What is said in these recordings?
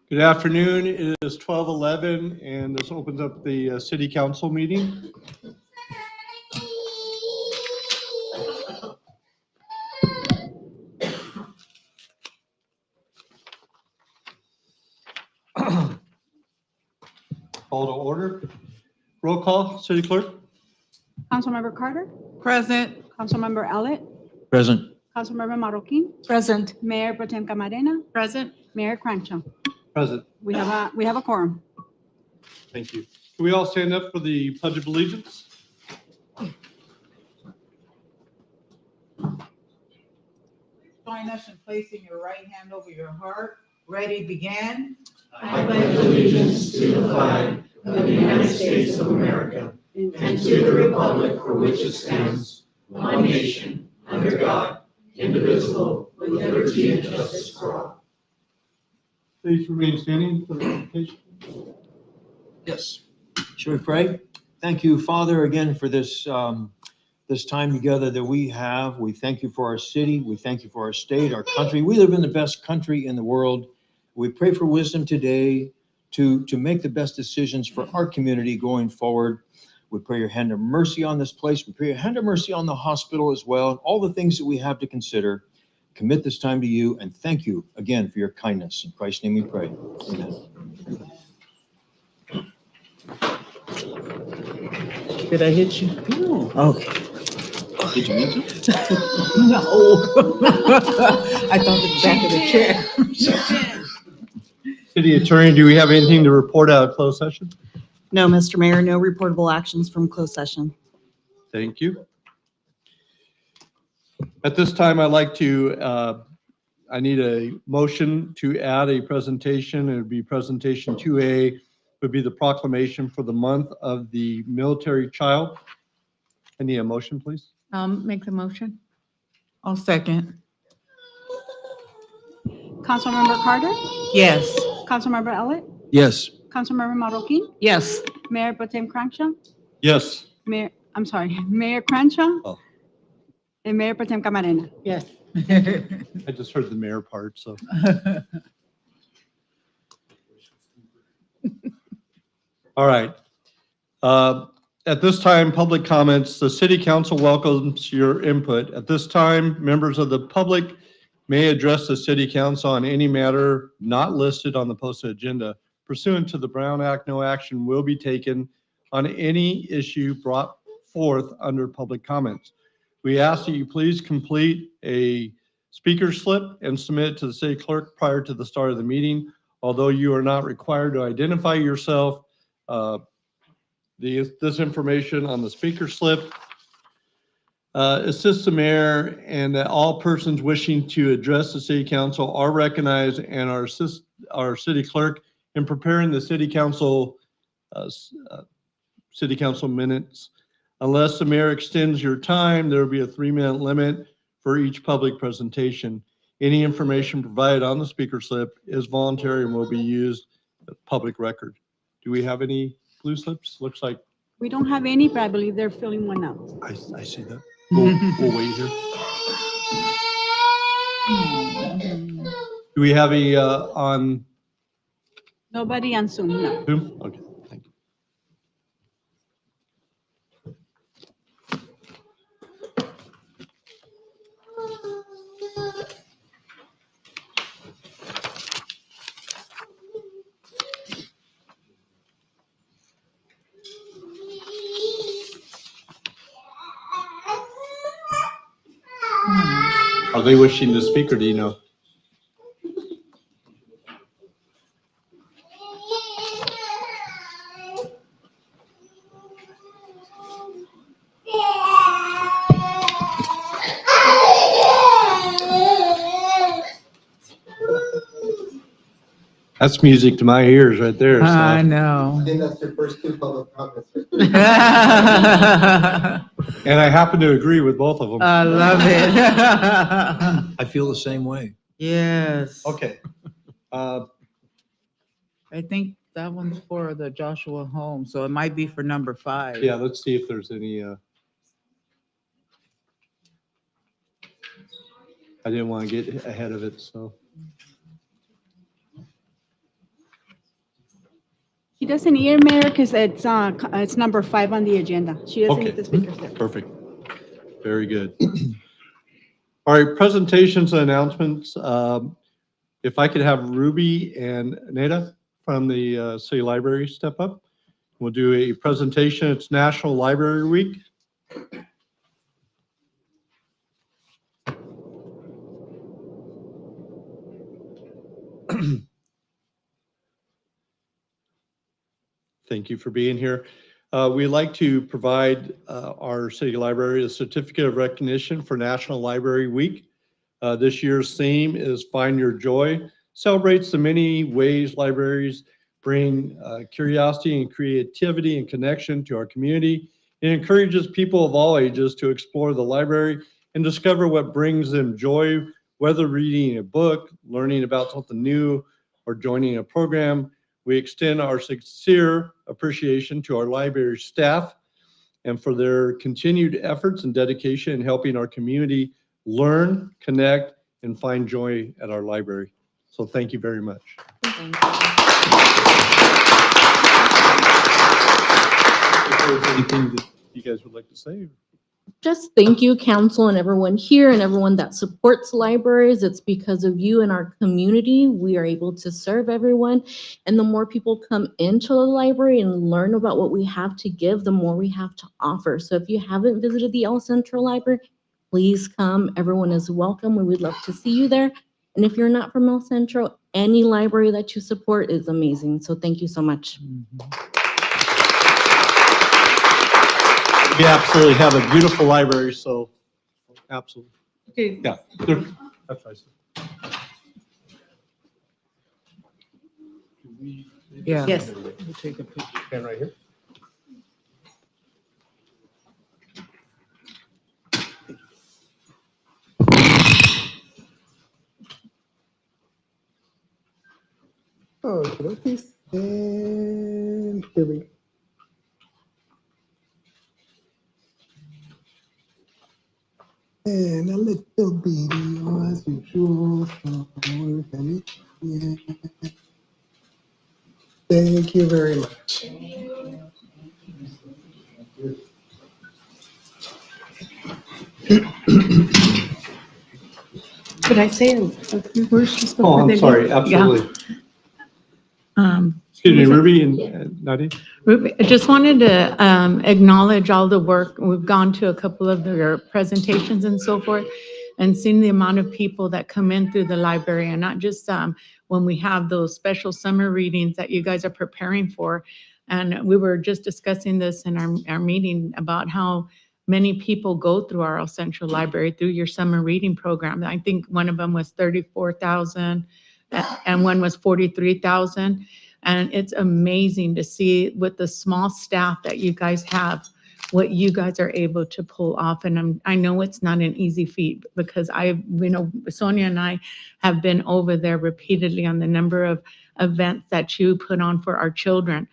Good afternoon. It is 12:11, and this opens up the city council meeting. Call to order. Roll call, city clerk. Councilmember Carter, Present. Councilmember Elliott, Present. Councilmember Marroquin, Present. Mayor Pro Tem Camarena, Present. Mayor Crancho. Present. We have a quorum. Thank you. Can we all stand up for the Pledge of Allegiance? Join us in placing your right hand over your heart. Ready, begin. I pledge allegiance to the flag of the United States of America and to the republic for which it stands, one nation, under God, indivisible, with liberty and justice for all. Please remain standing for the invocation. Yes. Shall we pray? Thank you, Father, again for this this time together that we have. We thank you for our city. We thank you for our state, our country. We live in the best country in the world. We pray for wisdom today to make the best decisions for our community going forward. We pray your hand of mercy on this place. We pray your hand of mercy on the hospital as well, and all the things that we have to consider. Commit this time to you, and thank you again for your kindness. In Christ's name we pray. Amen. Did I hit you? No. Okay. Did you mean to? No. I thought the back of the chair. City Attorney, do we have anything to report out of closed session? No, Mr. Mayor, no reportable actions from closed session. Thank you. At this time, I'd like to, I need a motion to add a presentation. It would be presentation 2A, would be the proclamation for the month of the military child. I need a motion, please. Make the motion. I'll second. Councilmember Carter, Yes. Councilmember Elliott, Yes. Councilmember Marroquin, Yes. Mayor Pro Tem Crancho, Yes. Mayor Crancho, Oh. and Mayor Pro Tem Camarena. Yes. I just heard the mayor part, so. All right. At this time, public comments. The city council welcomes your input. At this time, members of the public may address the city council on any matter not listed on the posted agenda. Pursuant to the Brown Act, no action will be taken on any issue brought forth under public comments. We ask that you please complete a speaker slip and submit it to the city clerk prior to the start of the meeting. Although you are not required to identify yourself, this information on the speaker slip assists the mayor, and that all persons wishing to address the city council are recognized, and our city clerk in preparing the city council minutes. Unless the mayor extends your time, there will be a 3-minute limit for each public presentation. Any information provided on the speaker slip is voluntary and will be used as public record. Do we have any blue slips? Looks like We don't have any, but I believe they're filling one out. I see that. We'll wait here. Do we have a on Nobody on Zoom, no. Zoom? Okay, thank you. Are they wishing to speak, or do you know? That's music to my ears right there. So. I know. I think that's your first 2 public comments. And I happen to agree with both of them. I love it. I feel the same way. Yes. Okay. I think that one's for the Joshua home, so it might be for number 5. Yeah, let's see if there's any. I didn't want to get ahead of it, so. She doesn't hear, Mayor, because it's number 5 on the agenda. She doesn't Okay. need the speakers there. Perfect. Very good. All right, presentations and announcements. If I could have Ruby and Neda from the City Library step up. We'll do a presentation. It's National Library Week. Thank you for being here. We'd like to provide our city library a certificate of recognition for National Library Week. This year's theme is Find Your Joy, celebrates the many ways libraries bring curiosity and creativity and connection to our community. It encourages people of all ages to explore the library and discover what brings them joy, whether reading a book, learning about something new, or joining a program. We extend our sincere appreciation to our library staff and for their continued efforts and dedication in helping our community learn, connect, and find joy at our library. So thank you very much. If there's anything that you guys would like to say? Just thank you, council, and everyone here and everyone that supports libraries. It's because of you and our community we are able to serve everyone. And the more people come into the library and learn about what we have to give, the more we have to offer. So if you haven't visited the El Centro Library, please come. Everyone is welcome. We would love to see you there. And if you're not from El Centro, any library that you support is amazing. So thank you so much. We absolutely have a beautiful library, so absolutely. Okay. Yeah, that's what I said. Yeah. Yes. We'll take a picture. Pen right here. Okay, and here we go. And a little video as usual. Thank you very much. Could I say a few words just before Oh, I'm they sorry, leave? absolutely. Excuse me, Ruby and Nadia? Ruby, I just wanted to acknowledge all the work. We've gone to a couple of their presentations and so forth and seen the amount of people that come in through the library, and not just when we have those special summer readings that you guys are preparing for. And we were just discussing this in our meeting about how many people go through our El Centro Library through your summer reading program. I think one of them was 34,000 and one was 43,000. And it's amazing to see with the small staff that you guys have, what you guys are able to pull off. And I know it's not an easy feat because Sonia and I have been over there repeatedly on the number of events that you put on for our children.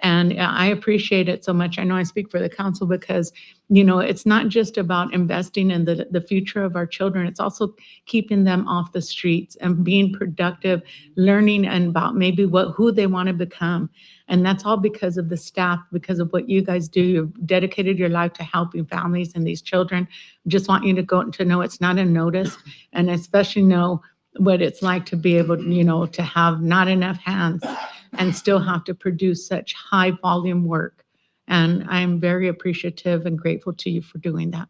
And I appreciate it so much. I know I speak for the council because, it's not just about investing in the future of our children. It's also keeping them off the streets and being productive, learning and about maybe who they want to become. And that's all because of the staff, because of what you guys do. You've dedicated your life to helping families and these children. Just want you to go to know it's not unnoticed, and especially know what it's like to be able, to have not enough hands and still have to produce such high volume work. And I'm very appreciative and grateful to you for doing that.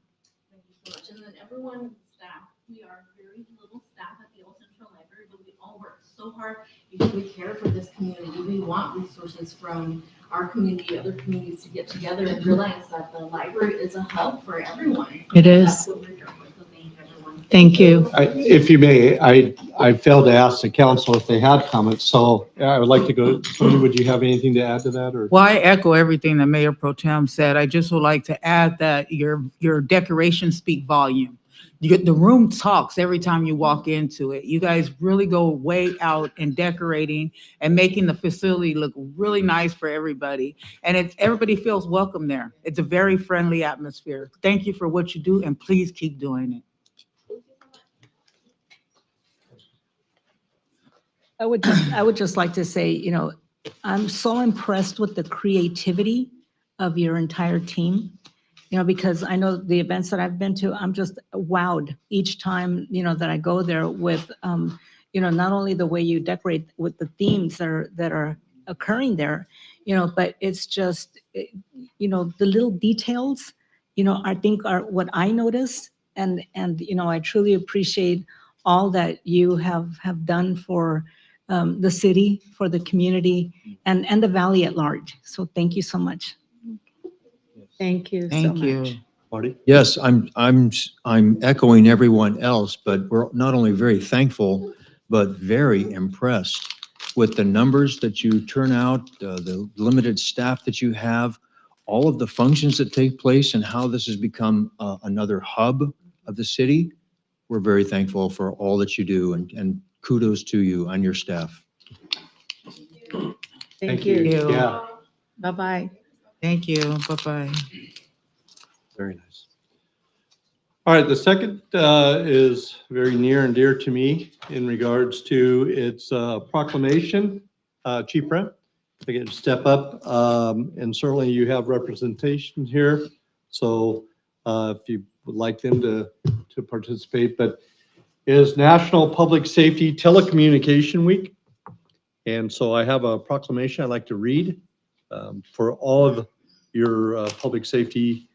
Thank you so much. And then everyone, staff, we are very little staff at the El Centro Library, but we all work so hard because we care for this community. We want resources from our community, other communities to get together and realize that the library is a hub for everyone. It is. That's what we're doing. So thank you, everyone. Thank you. If you may, I failed to ask the council if they had comments, so I would like to go. Sonia, would you have anything to add to that, or? Well, I echo everything that Mayor Pro Tem said. I just would like to add that your decorations speak volume. The room talks every time you walk into it. You guys really go way out in decorating and making the facility look really nice for everybody. And everybody feels welcome there. It's a very friendly atmosphere. Thank you for what you do, and please keep doing it. I would just like to say, I'm so impressed with the creativity of your entire team. Because I know the events that I've been to, I'm just wowed each time, that I go there with, not only the way you decorate with the themes that are occurring there, but it's just, the little details, I think are what I notice. And, I truly appreciate all that you have done for the city, for the community, and the valley at large. So thank you so much. Thank you so Thank much. you. Marty? Yes, I'm echoing everyone else, but we're not only very thankful, but very impressed with the numbers that you turn out, the limited staff that you have, all of the functions that take place, and how this has become another hub of the city. We're very thankful for all that you do, and kudos to you and your staff. Thank you. Yeah, Bye-bye. Thank you. Bye-bye. very nice. All right, the second is very near and dear to me in regards to its proclamation. Chief Brent, if I get to step up, and certainly you have representation here. So if you would like them to participate, but it is National Public Safety Telecommunication Week. And so I have a proclamation I'd like to read for all of your public safety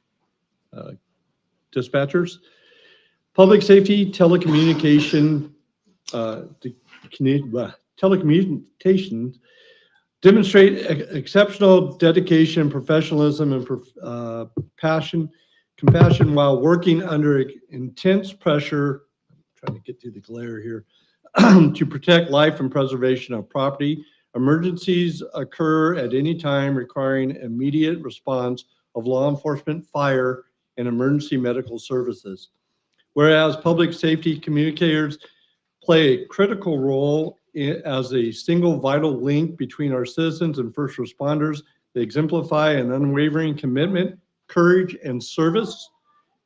dispatchers. Public safety telecommunications demonstrate exceptional dedication, professionalism, and compassion while working under intense pressure. I'm trying to get through the glare here to protect life and preservation of property. Emergencies occur at any time requiring immediate response of law enforcement, fire, and emergency medical services. Whereas public safety communicators play a critical role as a single vital link between our citizens and first responders, they exemplify an unwavering commitment, courage, and service.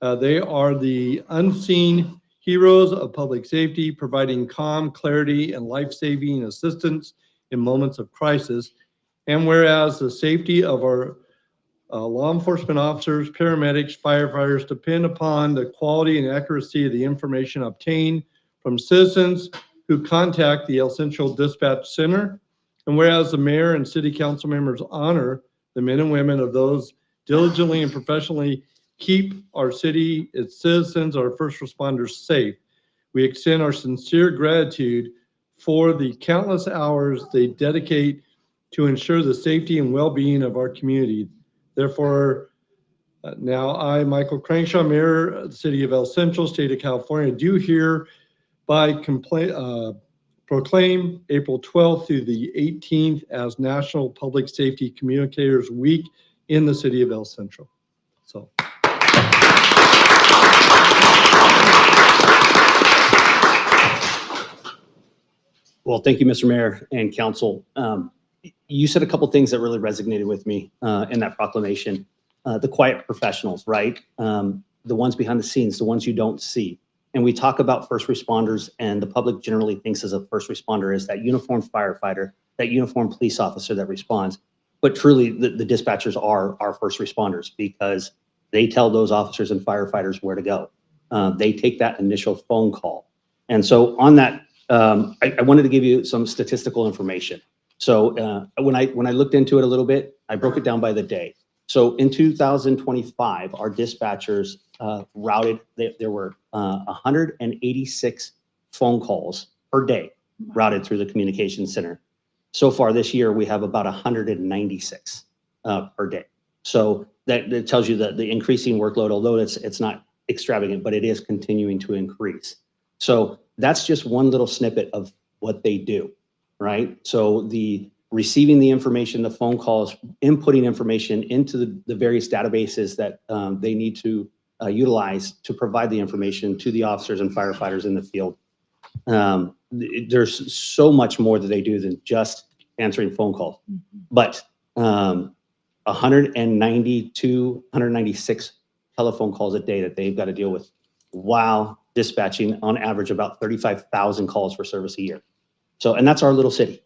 They are the unseen heroes of public safety, providing calm, clarity, and life-saving assistance in moments of crisis. And whereas the safety of our law enforcement officers, paramedics, firefighters depend upon the quality and accuracy of the information obtained from citizens who contact the El Centro Dispatch Center. And whereas the mayor and city council members honor the men and women of those diligently and professionally keep our city, its citizens, our first responders safe, we extend our sincere gratitude for the countless hours they dedicate to ensure the safety and well-being of our community. Therefore, now I, Michael Crankshaw, Mayor of the City of El Centro, State of California, do hereby proclaim April 12th through the 18th as National Public Safety Communicators Week in the City of El Centro. So. Well, thank you, Mr. Mayor and Council. You said a couple things that really resonated with me in that proclamation. The quiet professionals, right? The ones behind the scenes, the ones you don't see. And we talk about first responders, and the public generally thinks as a first responder is that uniformed firefighter, that uniformed police officer that responds. But truly, the dispatchers are our first responders because they tell those officers and firefighters where to go. They take that initial phone call. And so on that, I wanted to give you some statistical information. So when I looked into it a little bit, I broke it down by the day. So in 2025, our dispatchers routed, there were 186 phone calls per day routed through the communications center. So far this year, we have about 196 per day. So that tells you that the increasing workload, although it's not extravagant, but it is continuing to increase. So that's just one little snippet of what they do, right? So the receiving the information, the phone calls, inputting information into the various databases that they need to utilize to provide the information to the officers and firefighters in the field. There's so much more that they do than just answering phone calls. But 196 telephone calls a day that they've got to deal with while dispatching on average about 35,000 calls for service a year. So, and that's our little city.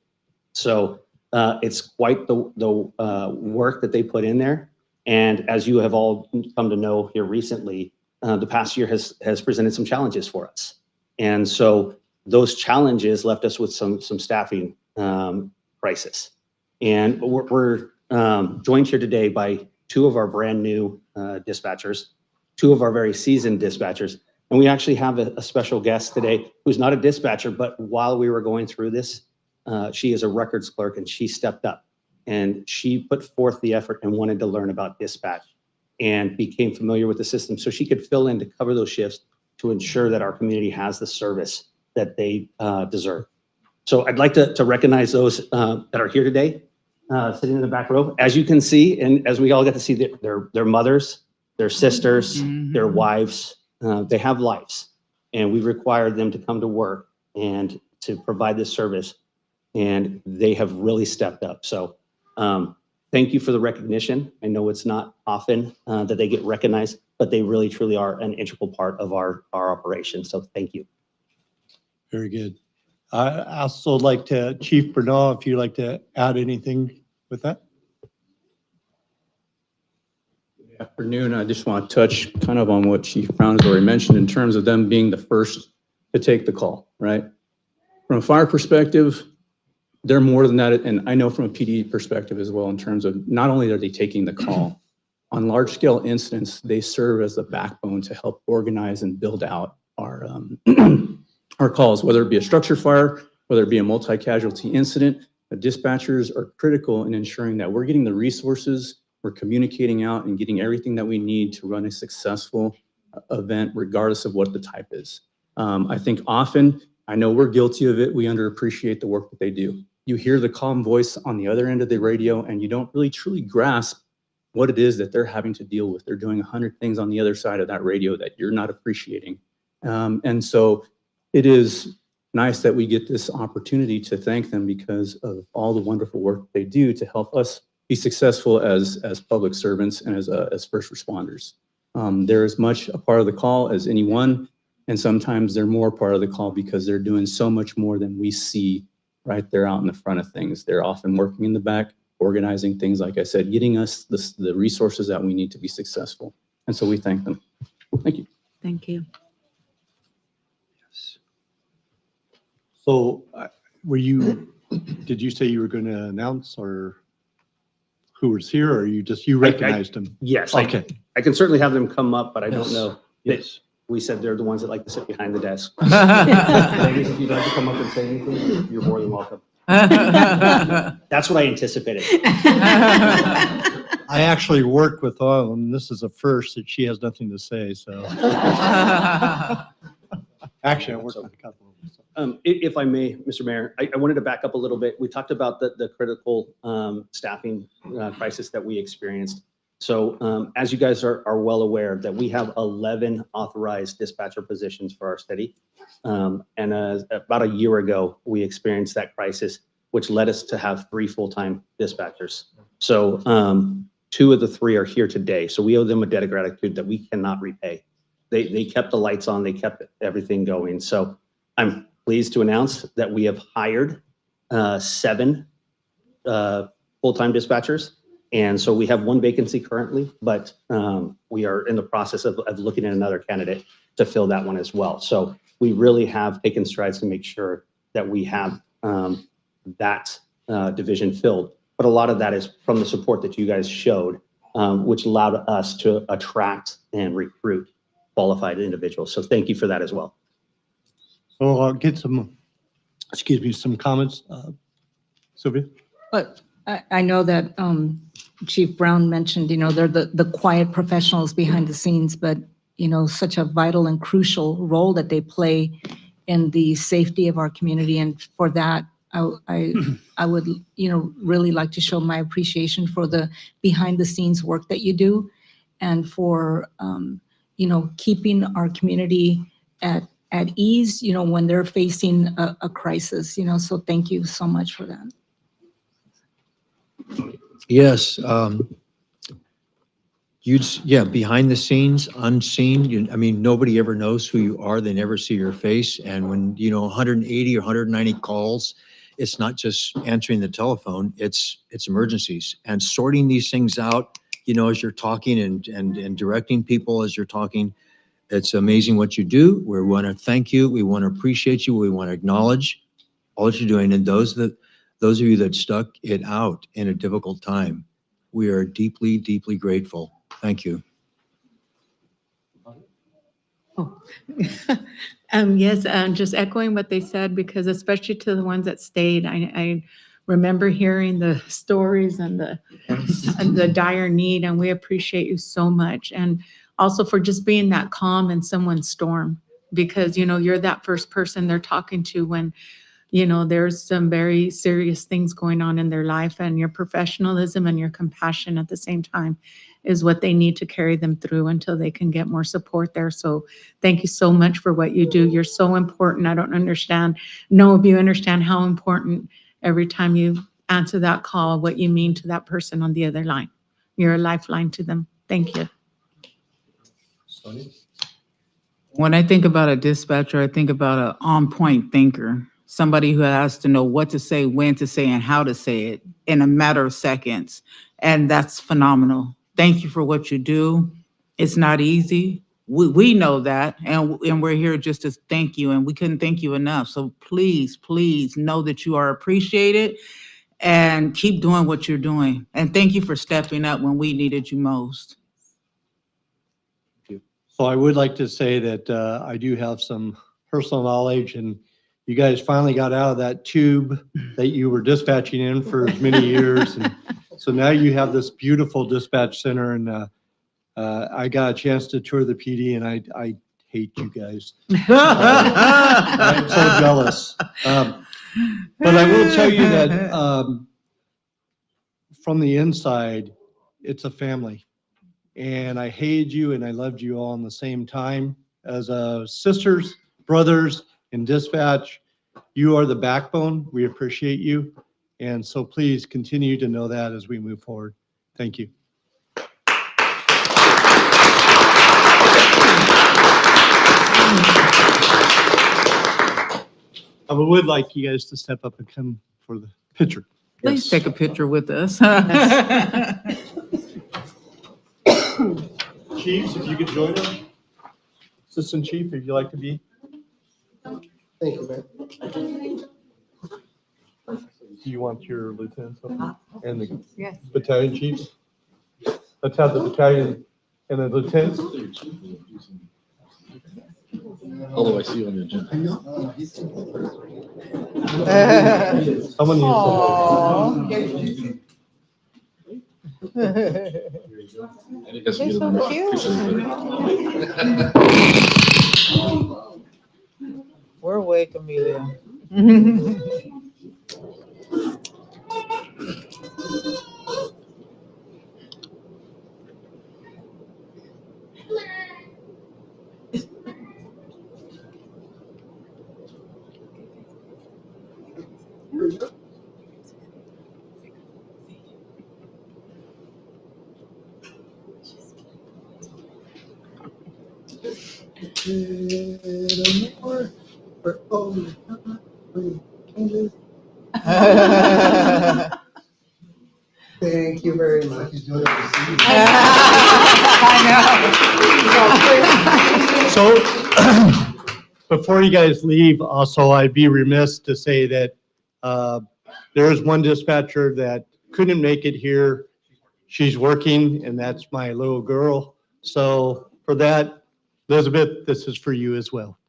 So It's quite the work that they put in there. And as you have all come to know here recently, the past year has presented some challenges for us. And so those challenges left us with some staffing crisis. And we're joined here today by two of our brand new dispatchers, two of our very seasoned dispatchers. And we actually have a special guest today who's not a dispatcher, but while we were going through this, she is a records clerk and she stepped up and she put forth the effort and wanted to learn about dispatch and became familiar with the system so she could fill in to cover those shifts to ensure that our community has the service that they deserve. So I'd like to recognize those that are here today, sitting in the back row. As you can see, and as we all get to see their mothers, their sisters, their wives, they have lives. And we required them to come to work and to provide this service. And they have really stepped up. So thank you for the recognition. I know it's not often that they get recognized, but they really truly are an integral part of our operation. So thank you. Very good. I also like to, Chief Bernal, if you'd like to add anything with that. Good afternoon. I just want to touch kind of on what Chief Brown has already mentioned in terms of them being the first to take the call, right? From a fire perspective, they're more than that. And I know from a PD perspective as well, in terms of not only are they taking the call, on large scale incidents, they serve as the backbone to help organize and build out our, our calls, whether it be a structure fire, whether it be a multi-casualty incident. The dispatchers are critical in ensuring that we're getting the resources, we're communicating out and getting everything that we need to run a successful event, regardless of what the type is. I think often, I know we're guilty of it, we underappreciate the work that they do. You hear the calm voice on the other end of the radio and you don't really truly grasp what it is that they're having to deal with. They're doing 100 things on the other side of that radio that you're not appreciating. And so it is nice that we get this opportunity to thank them because of all the wonderful work they do to help us be successful as public servants and as first responders. They're as much a part of the call as anyone, and sometimes they're more part of the call because they're doing so much more than we see right there out in the front of things. They're often working in the back, organizing things, like I said, getting us the resources that we need to be successful. And so we thank them. Thank you. Thank you. So did you say you were going to announce or who was here, or you recognized them? Yes. Okay. I can certainly have them come up, but I don't Yes. know. Yes. We said they're the ones that like to sit behind the desk. Ladies, if you'd like to come up and say anything, you're more than welcome. That's what I anticipated. I actually worked with all of them. This is a first that she has nothing to say, so. Actually, I worked with a couple of them. So. If I may, Mr. Mayor, I wanted to back up a little bit. We talked about the critical staffing crisis that we experienced. So as you guys are well aware that we have 11 authorized dispatcher positions for our city. And about a year ago, we experienced that crisis, which led us to have 3 full-time dispatchers. So 2 of the 3 are here today. So we owe them a debt of gratitude that we cannot repay. They kept the lights on, they kept everything going. So I'm pleased to announce that we have hired 7 full-time dispatchers. And so we have 1 vacancy currently, but we are in the process of looking at another candidate to fill that one as well. So we really have taken strides to make sure that we have that division filled. But a lot of that is from the support that you guys showed, which allowed us to attract and recruit qualified individuals. So thank you for that as well. So I'll get some comments. Sylvia? But I know that Chief Brown mentioned, they're the quiet professionals behind the scenes, but, such a vital and crucial role that they play in the safety of our community. And for that, I would, really like to show my appreciation for the behind the scenes work that you do and for, keeping our community at ease, when they're facing a crisis, so thank you so much for that. Yes. Behind the scenes, unseen. Nobody ever knows who you are. They never see your face. And when, 180 or 190 calls it's not just answering the telephone, it's emergencies and sorting these things out, as you're talking and directing people as you're talking. It's amazing what you do. We want to thank you. We want to appreciate you. We want to acknowledge all that you're doing. And those of you that stuck it out in a difficult time, we are deeply, deeply grateful. Thank you. Yes, just echoing what they said, because especially to the ones that stayed, I remember hearing the stories and the dire need, and we appreciate you so much. And also for just being that calm in someone's storm, because, you're that first person they're talking to when, there's some very serious things going on in their life, and your professionalism and your compassion at the same time is what they need to carry them through until they can get more support there. So thank you so much for what you do. You're so important. I don't know if you understand how important every time you answer that call, what you mean to that person on the other line. You're a lifeline to them. Thank you. When I think about a dispatcher, I think about an on-point thinker, somebody who has to know what to say, when to say, and how to say it in a matter of seconds. And that's phenomenal. Thank you for what you do. It's not easy. We know that, and we're here just to thank you, and we couldn't thank you enough. So please, please know that you are appreciated and keep doing what you're doing. And thank you for stepping up when we needed you most. So I would like to say that I do have some personal knowledge, and you guys finally got out of that tube that you were dispatching in for many years. And so now you have this beautiful dispatch center, and I got a chance to tour the PD, and I hate you guys. I'm so jealous. But I will tell you that from the inside, it's a family. And I hated you and I loved you all in the same time. As sisters, brothers in dispatch, you are the backbone. We appreciate you. And so please continue to know that as we move forward. Thank you. I would like you guys to step up and come for the picture. Please take a picture with us. Chiefs, if you could join us. Assistant Chief, if you'd like to be. Thank you, man. Do you want your lieutenants up? And the Yes. battalion chiefs? Let's have the battalion and the lieutenants. Although I see you on the agenda. Someone needs to. You're so We're awake, Amelia. Thank you very much. So before you guys leave, also, I'd be remiss to say that there is one dispatcher that couldn't make it here. She's working, and that's my little girl. So for that, Elizabeth, this is for you as well.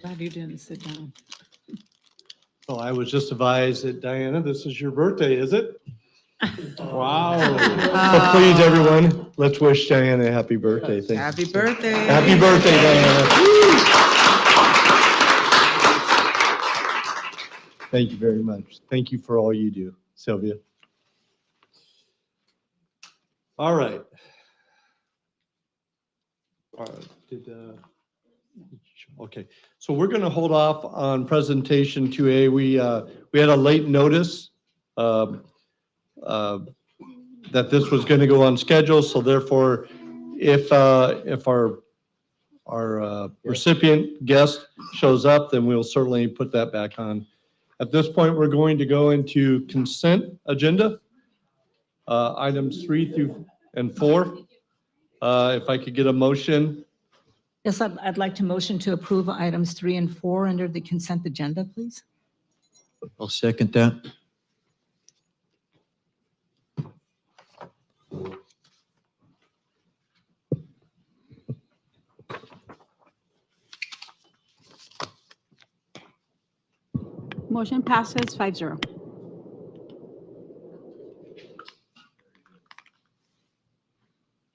Glad you didn't sit down. So I was just advised that, Diana, this is your birthday, is it? Wow. So please, everyone, let's wish Diana a happy birthday. Thank you. Happy birthday. Happy birthday, Diana. Thank you very much. Thank you for all you do, Sylvia. All right. Okay, so we're going to hold off on presentation 2A. We had a late notice. that this was going to go on schedule, so therefore, if our recipient guest shows up, then we'll certainly put that back on. At this point, we're going to go into consent agenda, items 3 through and 4. If I could get a motion. Yes, I'd like to motion to approve items 3 and 4 under the consent agenda, please. I'll second that. Motion passes 5-0.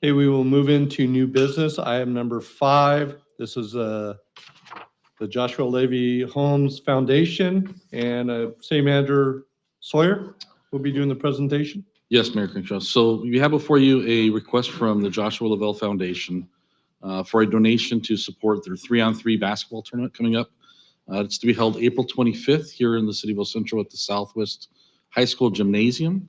Okay, we will move into new business. Item number 5. This is the Joshua Levy Homes Foundation, and City Manager Sawyer will be doing the presentation. Yes, Mayor Crenshaw. So we have before you a request from the Joshua Lavelle Foundation for a donation to support their 3-on-3 basketball tournament coming up. It's to be held April 25th here in the city of Centro at the Southwest High School Gymnasium.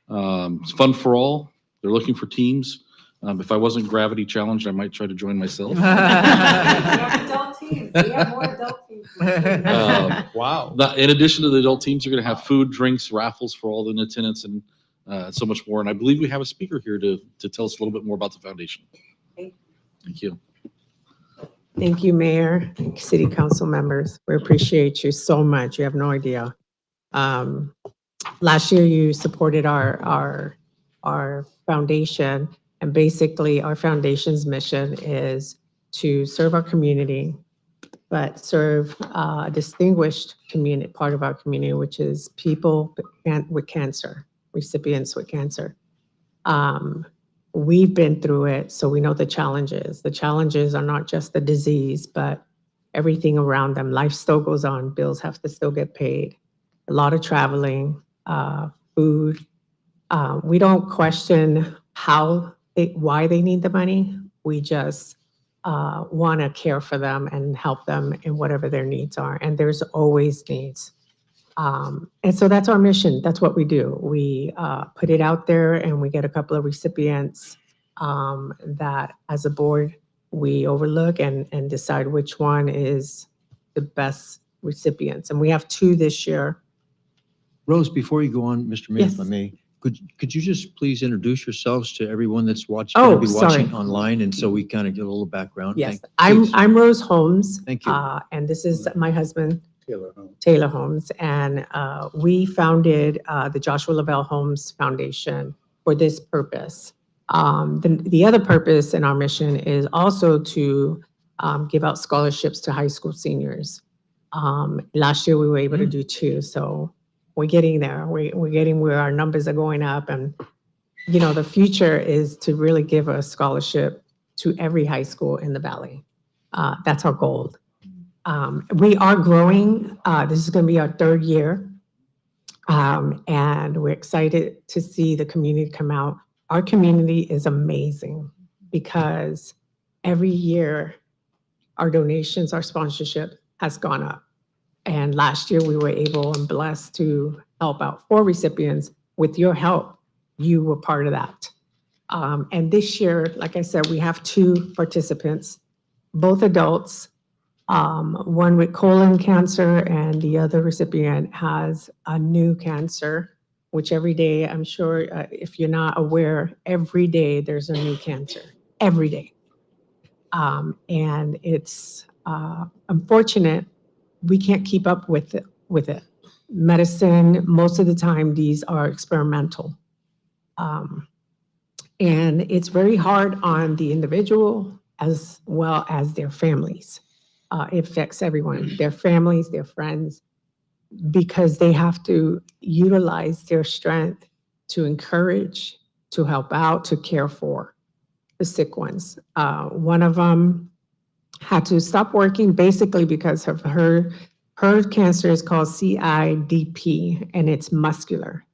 It's fun for all. They're looking for teams. If I wasn't gravity challenged, I might try to join myself. Adult teams. We have more adult teams. Wow. In addition to the adult teams, you're going to have food, drinks, raffles for all the attendants, and so much more. And I believe we have a speaker here to tell us a little bit more about the foundation. Thank you. Thank you, Mayor, and City Council members. We appreciate you so much. You have no idea. Last year, you supported our foundation, and basically, our foundation's mission is to serve our community, but serve a distinguished community, part of our community, which is people with cancer, recipients with cancer. We've been through it, so we know the challenges. The challenges are not just the disease, but everything around them. Life still goes on. Bills have to still get paid. A lot of traveling, food. We don't question why they need the money. We just want to care for them and help them in whatever their needs are. And there's always needs. And so that's our mission. That's what we do. We put it out there and we get a couple of recipients that as a board, we overlook and decide which one is the best recipients. And we have 2 this year. Rose, before you go on, Mr. Mayor, if I Yes. may, could you just please introduce yourselves to everyone that's watching, Oh, gonna be watching sorry. online, and so we kind of get a little background? Yes, Please. I'm Rose Holmes. Thank you. And this is my husband, Taylor Holmes. Taylor Holmes. And we founded the Joshua Lavelle Homes Foundation for this purpose. The other purpose in our mission is also to give out scholarships to high school seniors. Last year, we were able to do 2, so we're getting there. We're getting where our numbers are going up, and the future is to really give a scholarship to every high school in the Valley. That's our goal. We are growing. This is going to be our 3rd year, and we're excited to see the community come out. Our community is amazing because every year our donations, our sponsorship has gone up. And last year we were able and blessed to help out 4 recipients. With your help, you were part of that. And this year, like I said, we have 2 participants, both adults, one with colon cancer and the other recipient has a new cancer, which every day, I'm sure if you're not aware, every day there's a new cancer, every day. And it's unfortunate we can't keep up with it. Medicine, most of the time, these are experimental. And it's very hard on the individual as well as their families. It affects everyone, their families, their friends, because they have to utilize their strength to encourage, to help out, to care for the sick ones. One of them had to stop working basically because of her cancer is called CIDP and it's muscular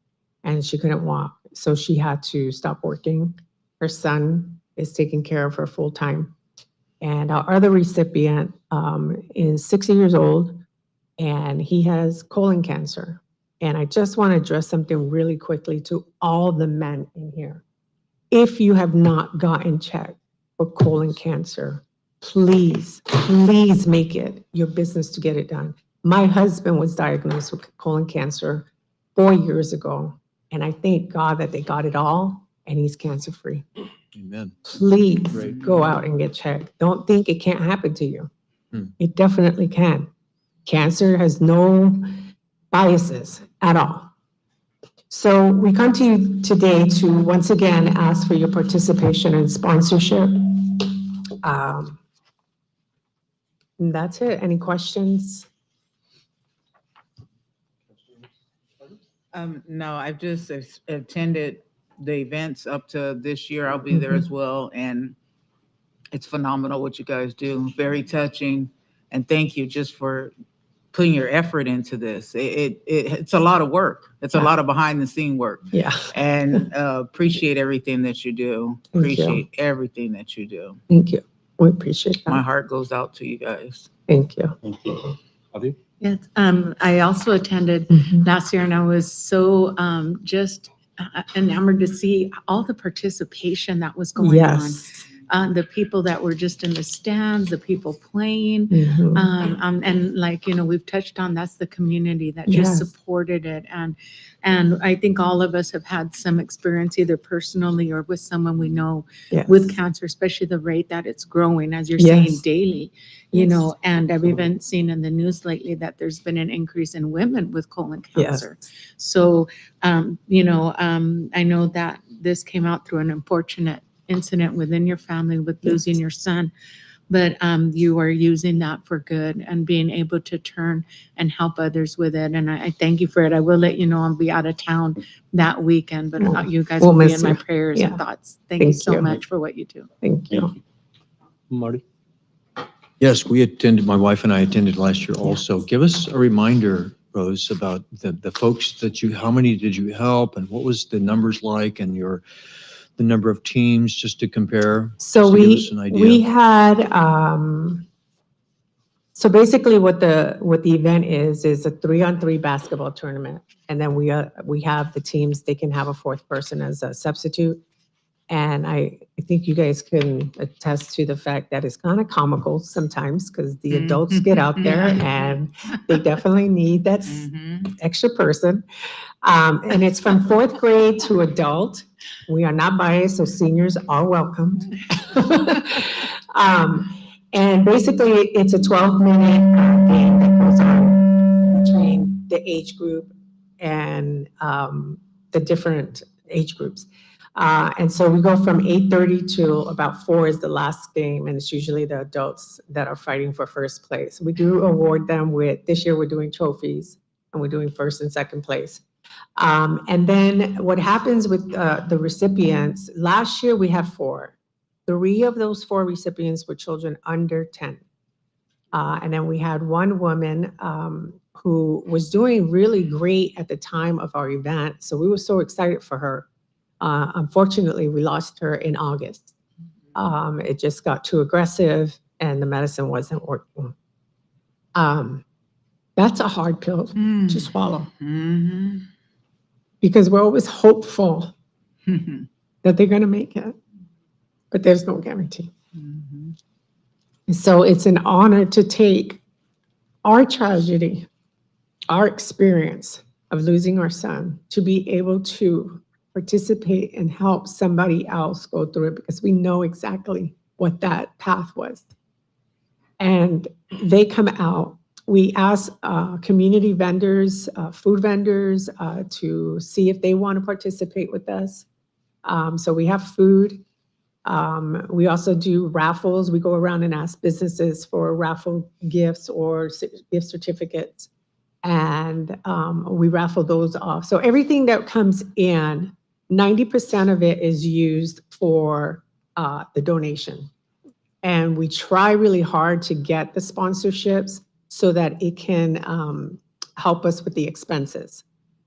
and she couldn't walk. So she had to stop working. Her son is taking care of her full time. And our other recipient is 60 years old and he has colon cancer And I just want to address something really quickly to all the men in here. If you have not gotten checked for colon cancer, please, please make it your business to get it done. My husband was diagnosed with colon cancer 4 years ago, and I thank God that they got it all, and he's cancer-free. Amen. Please Great. go out and get checked. Don't think it can't happen to you. Hmm. It definitely can. Cancer has no biases at all. So we come to you today to once again ask for your participation and sponsorship. And that's it. Any questions? No, I've just attended the events up to this year. I'll be there as well. And it's phenomenal what you guys do. Very touching. And thank you just for putting your effort into this. It's a lot of work. It's a lot of behind the scene work. Yeah. And appreciate everything that you do. Thank you. Appreciate everything that you do. Thank you. We appreciate My that. heart goes out to you guys. Thank you. Thank you. Adi? Yes, I also attended last year, and I was so just enamored to see all the participation that was going on. Yes. The people that were just in the stands, the people playing, Mhm. and like, we've touched on, that's the community that just Yes. supported it. And I think all of us have had some experience either personally or with someone we know Yes. with cancer, especially the rate that it's growing, as you're saying, Yes. daily, and I've even seen in the news lately that there's been an increase in women with colon cancer. Yes. So, I know that this came out through an unfortunate incident within your family with losing your son, but you are using that for good and being able to turn and help others with it. And I thank you for it. I will let you know I'll be out of town that weekend, but you guys We'll will be miss in my you. prayers Yeah. and thoughts. Thank you Thank so you. much for what you do. Thank you. Marty? Yes, we attended, my wife and I attended last year also. Give us a reminder, Rose, about the folks that how many did you help and what was the numbers like and the number of teams, just to compare? So just to give us an idea. we had, so basically what the event is a 3-on-3 basketball tournament. And then we have the teams, they can have a fourth person as a substitute. And I think you guys can attest to the fact that it's kind of comical sometimes because the adults get out there and they definitely need that extra person. And it's from 4th grade to adult. We are not biased, so seniors are welcomed. And basically, it's a 12-minute game that goes on between the age group and the different age groups. And so we go from 8:30 to about 4 is the last game, and it's usually the adults that are fighting for first place. We do award them with, this year we're doing trophies, and we're doing first and second place. And then what happens with the recipients, last year we had 4. 3 of those 4 recipients were children under 10. And then we had one woman who was doing really great at the time of our event. So we were so excited for her. Unfortunately, we lost her in August. It just got too aggressive and the medicine wasn't working. That's a hard pill to swallow. Because we're always hopeful that they're going to make it, but there's no guarantee. So it's an honor to take our tragedy, our experience of losing our son, to be able to participate and help somebody else go through it, because we know exactly what that path was. And they come out. We ask community vendors, food vendors, to see if they want to participate with us. So we have food. We also do raffles. We go around and ask businesses for raffle gifts or gift certificates, and we raffle those off. So everything that comes in, 90% of it is used for the donation. And we try really hard to get the sponsorships so that it can help us with the expenses.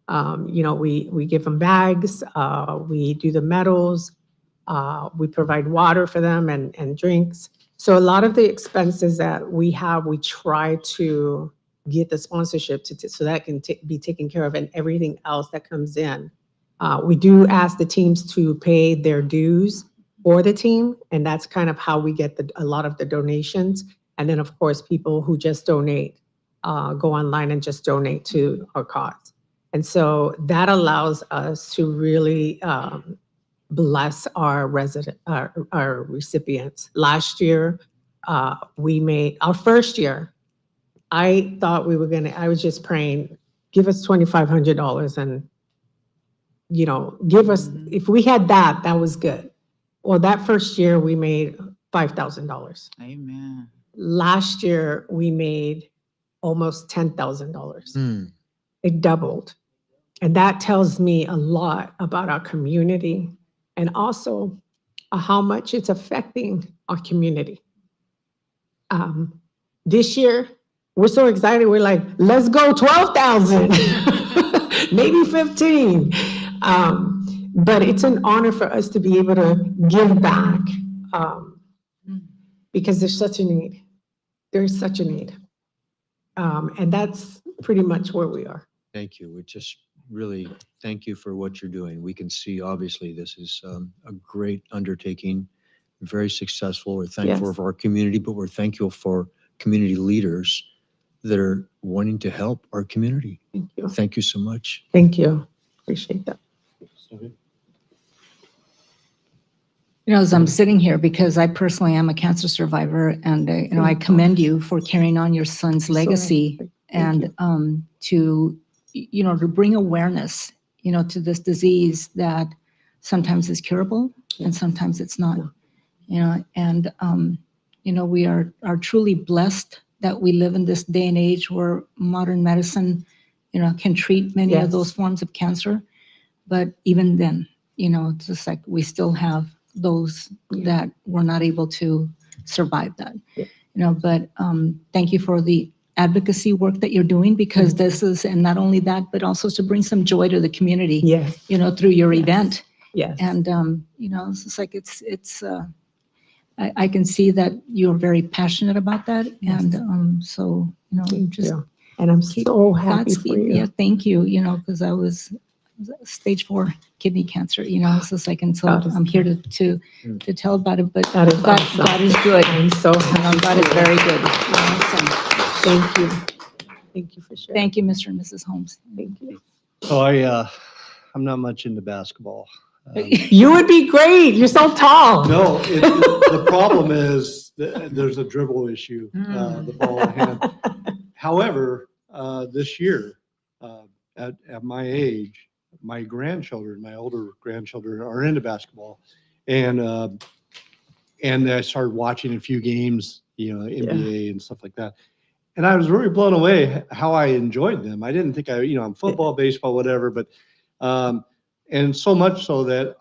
We give them bags, we do the medals, we provide water for them and drinks. So a lot of the expenses that we have, we try to get the sponsorship so that can be taken care of, and everything else that comes in. We do ask the teams to pay their dues for the team, and that's kind of how we get a lot of the donations. And then, of course, people who just donate, go online and just donate to our cause. And so that allows us to really bless our our recipients. Last year, we made, our first year, I thought I was just praying, give us $2,500 and, give us, if we had that, that was good. Well, that first year we made $5,000. Amen. Last year we made almost $10,000. Hmm. It doubled. And that tells me a lot about our community and also how much it's affecting our community. This year, we're so excited. We're like, let's go 12,000, maybe 15. But it's an honor for us to be able to give back because there's such a need. There's such a need. And that's pretty much where we are. Thank you. We just really thank you for what you're doing. We can see, obviously, this is a great undertaking, very successful. We're thankful Yes. for our community, but we're thankful for community leaders that are wanting to help our community. Thank you. Thank you so much. Thank you. Appreciate that. As I'm sitting here, because I personally am a cancer survivor, and I commend you for carrying on your son's legacy and to bring awareness, to this disease that sometimes is curable and sometimes it's not. And we are truly blessed that we live in this day and age where modern medicine, can treat many of those forms of cancer. But even then, it's just like we still have those that were not able to survive that. But thank you for the advocacy work that you're doing, because this is, and not only that, but also to bring some joy to the community. Yes. Through your event. Yes. And it's just like I can see that you're very passionate about that, and so Thank just you. And I'm so happy for Godspeed. you. Yeah, thank you. Because I was stage 4 kidney cancer. It's just like, and so God is I'm here to tell about it. But That is God, awesome. God is good. I'm so happy. God is for you. very good. Awesome. Thank you. Thank you for sharing. Thank you, Mr. and Mrs. Holmes. Thank you. So I'm not much into basketball. You would be great. You're so tall. No, the problem is there's a dribble issue, the ball in hand. However, this year, at my age, my grandchildren, my older grandchildren, are into basketball, and I started watching a few games, NBA and stuff like that, and I was really blown away how I enjoyed them. I didn't think I'm football, baseball, whatever, but and so much so that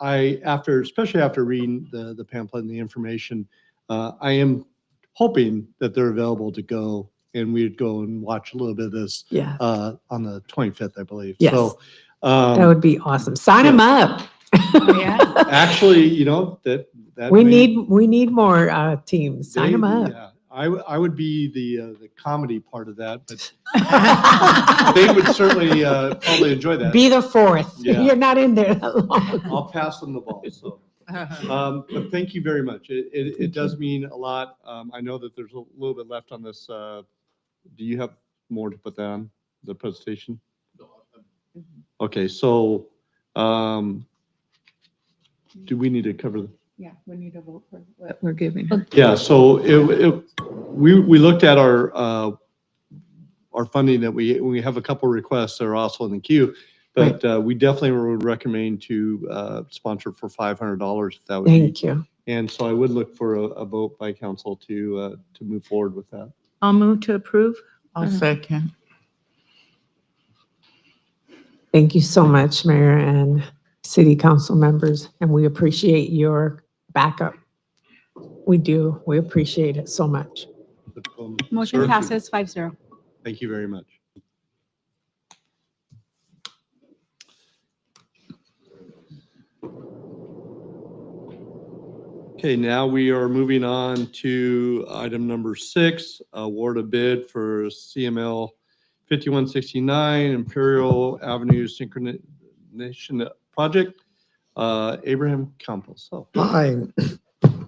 especially after reading the pamphlet and the information, I am hoping that they're available to go, and we'd go and watch a little bit of this on the 25th, I believe. Yes. So That would be awesome. Sign them up. actually, that We may- need more teams. Sign them up. Yeah, I would be the comedy part of that, but they would certainly probably enjoy that. Be the fourth. Yeah. You're not in there that long. I'll pass them the ball. So, but thank you very much. It does mean a lot. I know that there's a little bit left on this. Do you have more to put down the presentation? Okay, so do we need to cover? Yeah, we need to vote for what we're giving. Yeah, so we looked at our funding that we have a couple requests that are also in the queue, but we definitely would recommend to sponsor for $500 if that would be. Thank you. And so I would look for a vote by council to move forward with that. I'll move to approve. I'll second. Thank you so much, Mayor and City Council members, and we appreciate your backup. We do. We appreciate it so much. Motion Sir? passes 5-0. Thank you very much. Okay, now we are moving on to item number 6, award a bid for CML 5169 Imperial Avenue Synchronization Project. Abraham Campos. Oh, Hi,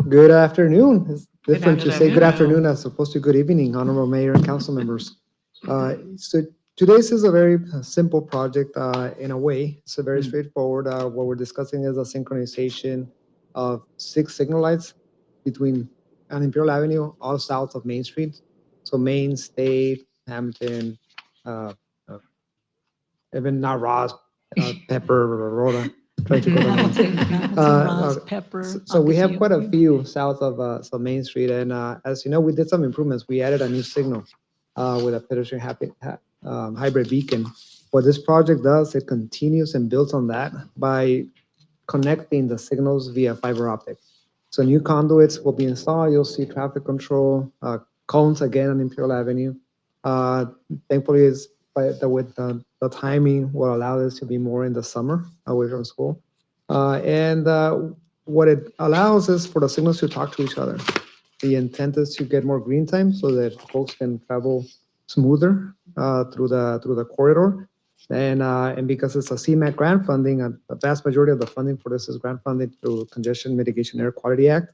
good afternoon. It's different to say good afternoon. afternoon as opposed to good evening, honorable mayor and council members. So today's is a very simple project in a way. It's a very straightforward. What we're discussing is a synchronization of 6 signal lights between on Imperial Avenue, all south of Main Street. So Main, State, Hampton, uh, uh, even not Ross, Pepper, Aurora. Try to go to Main. Ross, Pepper. So we have quite a Ocotillo. few south of so Main Street, and as you know, we did some improvements. We added a new signal with a pedestrian hybrid beacon. What this project does, it continues and builds on that by connecting the signals via fiber optic. So new conduits will be installed. You'll see traffic control, cones again on Imperial Avenue. Thankfully, it's with the timing will allow this to be more in the summer away from school. And what it allows is for the signals to talk to each other. The intent is to get more green time so that folks can travel smoother through the corridor. And because it's a CMAQ grant funding, a vast majority of the funding for this is grant funded through Congestion Mitigation Air Quality Act.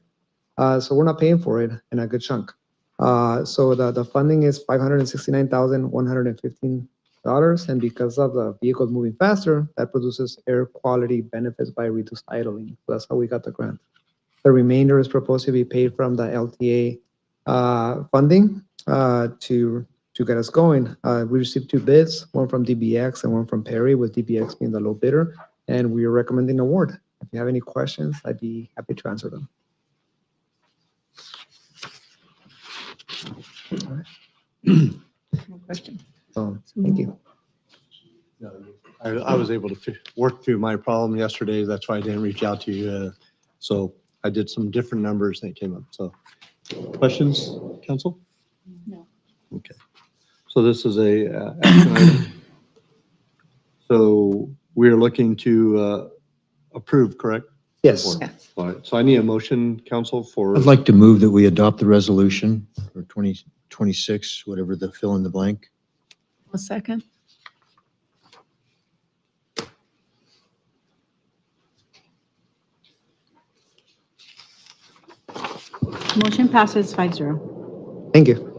So we're not paying for it in a good chunk. So the funding is $569,115. And because of the vehicles moving faster, that produces air quality benefits by reduced idling. So that's how we got the grant. The remainder is proposed to be paid from the LTA funding to get us going. We received 2 bids, one from DBX and one from Perry, with DBX being the low bidder, and we are recommending award. If you have any questions, I'd be happy to answer them. No question. So, thank you. I was able to work through my problem yesterday. That's why I didn't reach out to you. So I did some different numbers that came up. So questions, council? No. Okay. So this is a action item. So we're looking to approve, correct? Yes. All right. So I need a motion, council, for. I'd like to move that we adopt the resolution for 2026, whatever the fill in the blank. A second. Motion passes 5-0. Thank you.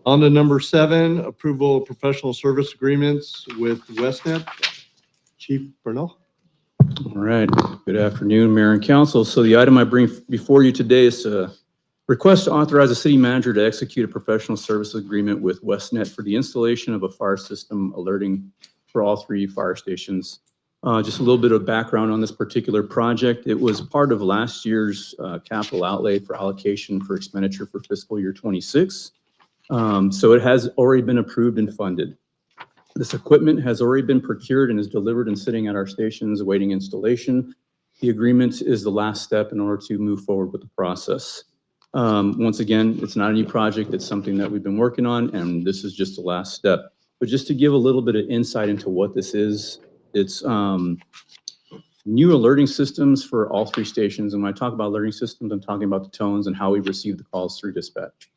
On to number 7, approval of professional service agreements with Westnet. Chief Bernal. All right. Good afternoon, Mayor and Council. So the item I bring before you today is a request to authorize the city manager to execute a professional service agreement with Westnet for the installation of a fire system alerting for all 3 fire stations. Just a little bit of background on this particular project. It was part of last year's capital outlay for allocation for expenditure for fiscal year 26. So it has already been approved and funded. This equipment has already been procured and is delivered and sitting at our stations awaiting installation. The agreement is the last step in order to move forward with the process. Once again, it's not a new project. It's something that we've been working on, and this is just the last step. But just to give a little bit of insight into what this is, it's new alerting systems for all 3 stations. And when I talk about alerting systems, I'm talking about the tones and how we receive the calls through dispatch.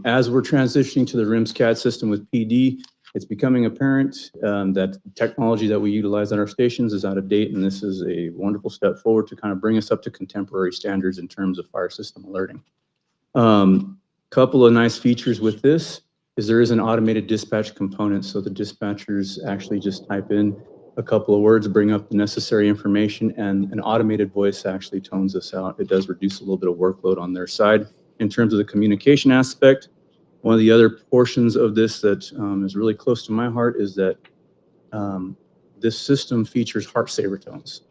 As we're transitioning to the RIMS-CAD system with PD, it's becoming apparent that technology that we utilize on our stations is out of date, and this is a wonderful step forward to kind of bring us up to contemporary standards in terms of fire system alerting. Couple of nice features with this is there is an automated dispatch component, so the dispatchers actually just type in a couple of words, bring up the necessary information, and an automated voice actually tones this out. It does reduce a little bit of workload on their side. In terms of the communication aspect, one of the other portions of this that is really close to my heart is that this system features heart saver tones.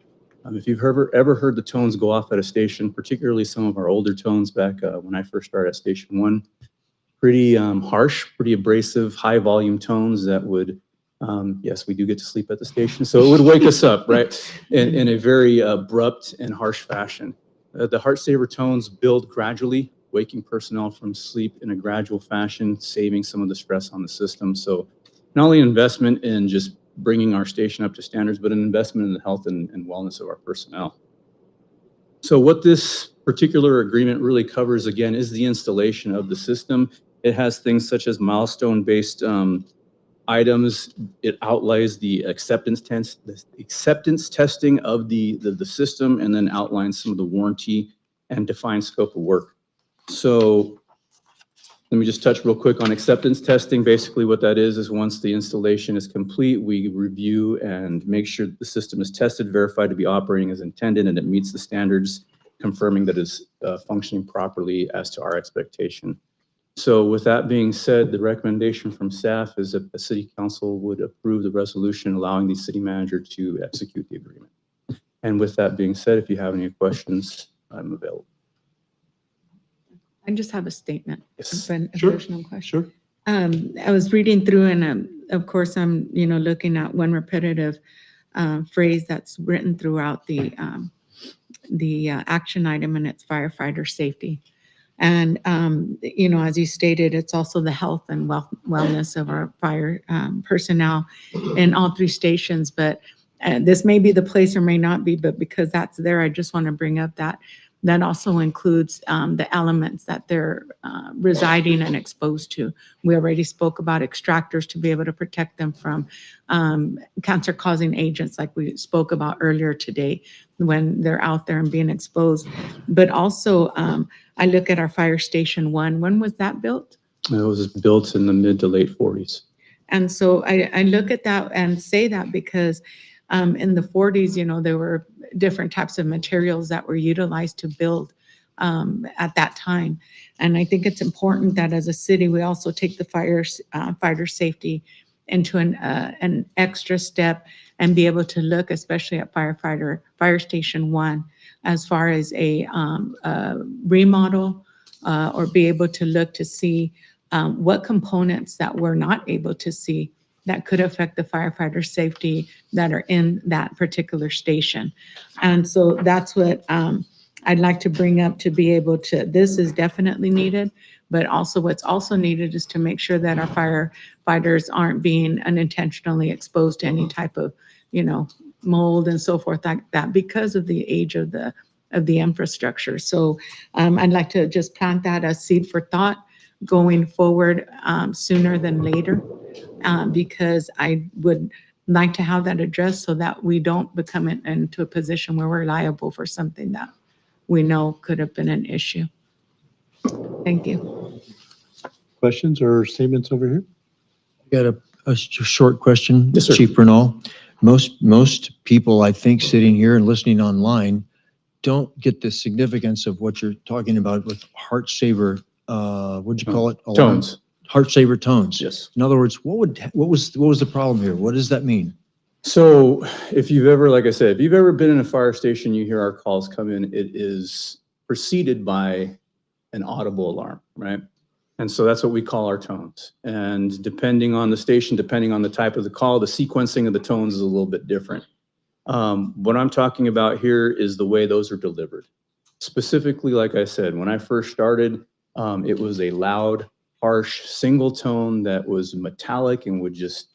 If you've ever heard the tones go off at a station, particularly some of our older tones back when I first started at Station 1, pretty harsh, pretty abrasive, high volume tones that would, yes, we do get to sleep at the station, so it would wake us up, right, in a very abrupt and harsh fashion. The heart saver tones build gradually, waking personnel from sleep in a gradual fashion, saving some of the stress on the system. So not only an investment in just bringing our station up to standards, but an investment in the health and wellness of our personnel. So what this particular agreement really covers, again, is the installation of the system. It has things such as milestone-based items. It outlines the acceptance testing of the system, and then outlines some of the warranty and defined scope of work. So let me just touch real quick on acceptance testing. Basically what that is once the installation is complete, we review and make sure that the system is tested, verified to be operating as intended, and it meets the standards, confirming that it's functioning properly as to our expectation. So with that being said, the recommendation from staff is that the city council would approve the resolution allowing the city manager to execute the agreement. And with that being said, if you have any questions, I'm available. I just have a statement. Yes. If Sure. there's no question. Sure. I was reading through and of course I'm, looking at one repetitive phrase that's written throughout the action item, and it's firefighter safety. And, as you stated, it's also the health and wellness of our fire personnel in all three stations. But this may be the place or may not be, but because that's there, I just want to bring up that also includes the elements that they're residing and exposed to. We already spoke about extractors to be able to protect them from cancer-causing agents like we spoke about earlier today when they're out there and being exposed. But also, I look at our Fire Station 1. When was that built? It was built in the mid to late 40s. And so I look at that and say that because in the 40s, there were different types of materials that were utilized to build at that time. And I think it's important that as a city, we also take the fighter safety into an extra step and be able to look, especially at Fire Station 1, as far as a remodel or be able to look to see what components that we're not able to see that could affect the firefighter safety that are in that particular station. And so that's what I'd like to bring up to be able to, this is definitely needed, but also what's also needed is to make sure that our firefighters aren't being unintentionally exposed to any type of, mold and so forth like that because of the age of the infrastructure. So I'd like to just plant that as seed for thought going forward sooner than later. Because I would like to have that addressed so that we don't become into a position where we're liable for something that we know could have been an issue. Thank you. Questions or statements over here? Got a short question, Yes, sir. Chief Bernal. Most people, I think, sitting here and listening online don't get the significance of what you're talking about with heart saver, what'd you call it? Tones. Heart saver tones. Yes. In other words, what was the problem here? What does that mean? So if you've ever, like I said, if you've ever been in a fire station, you hear our calls come in, it is preceded by an audible alarm, right? And so that's what we call our tones. And depending on the station, depending on the type of the call, the sequencing of the tones is a little bit different. What I'm talking about here is the way those are delivered. Specifically, like I said, when I first started, it was a loud, harsh single tone that was metallic and would just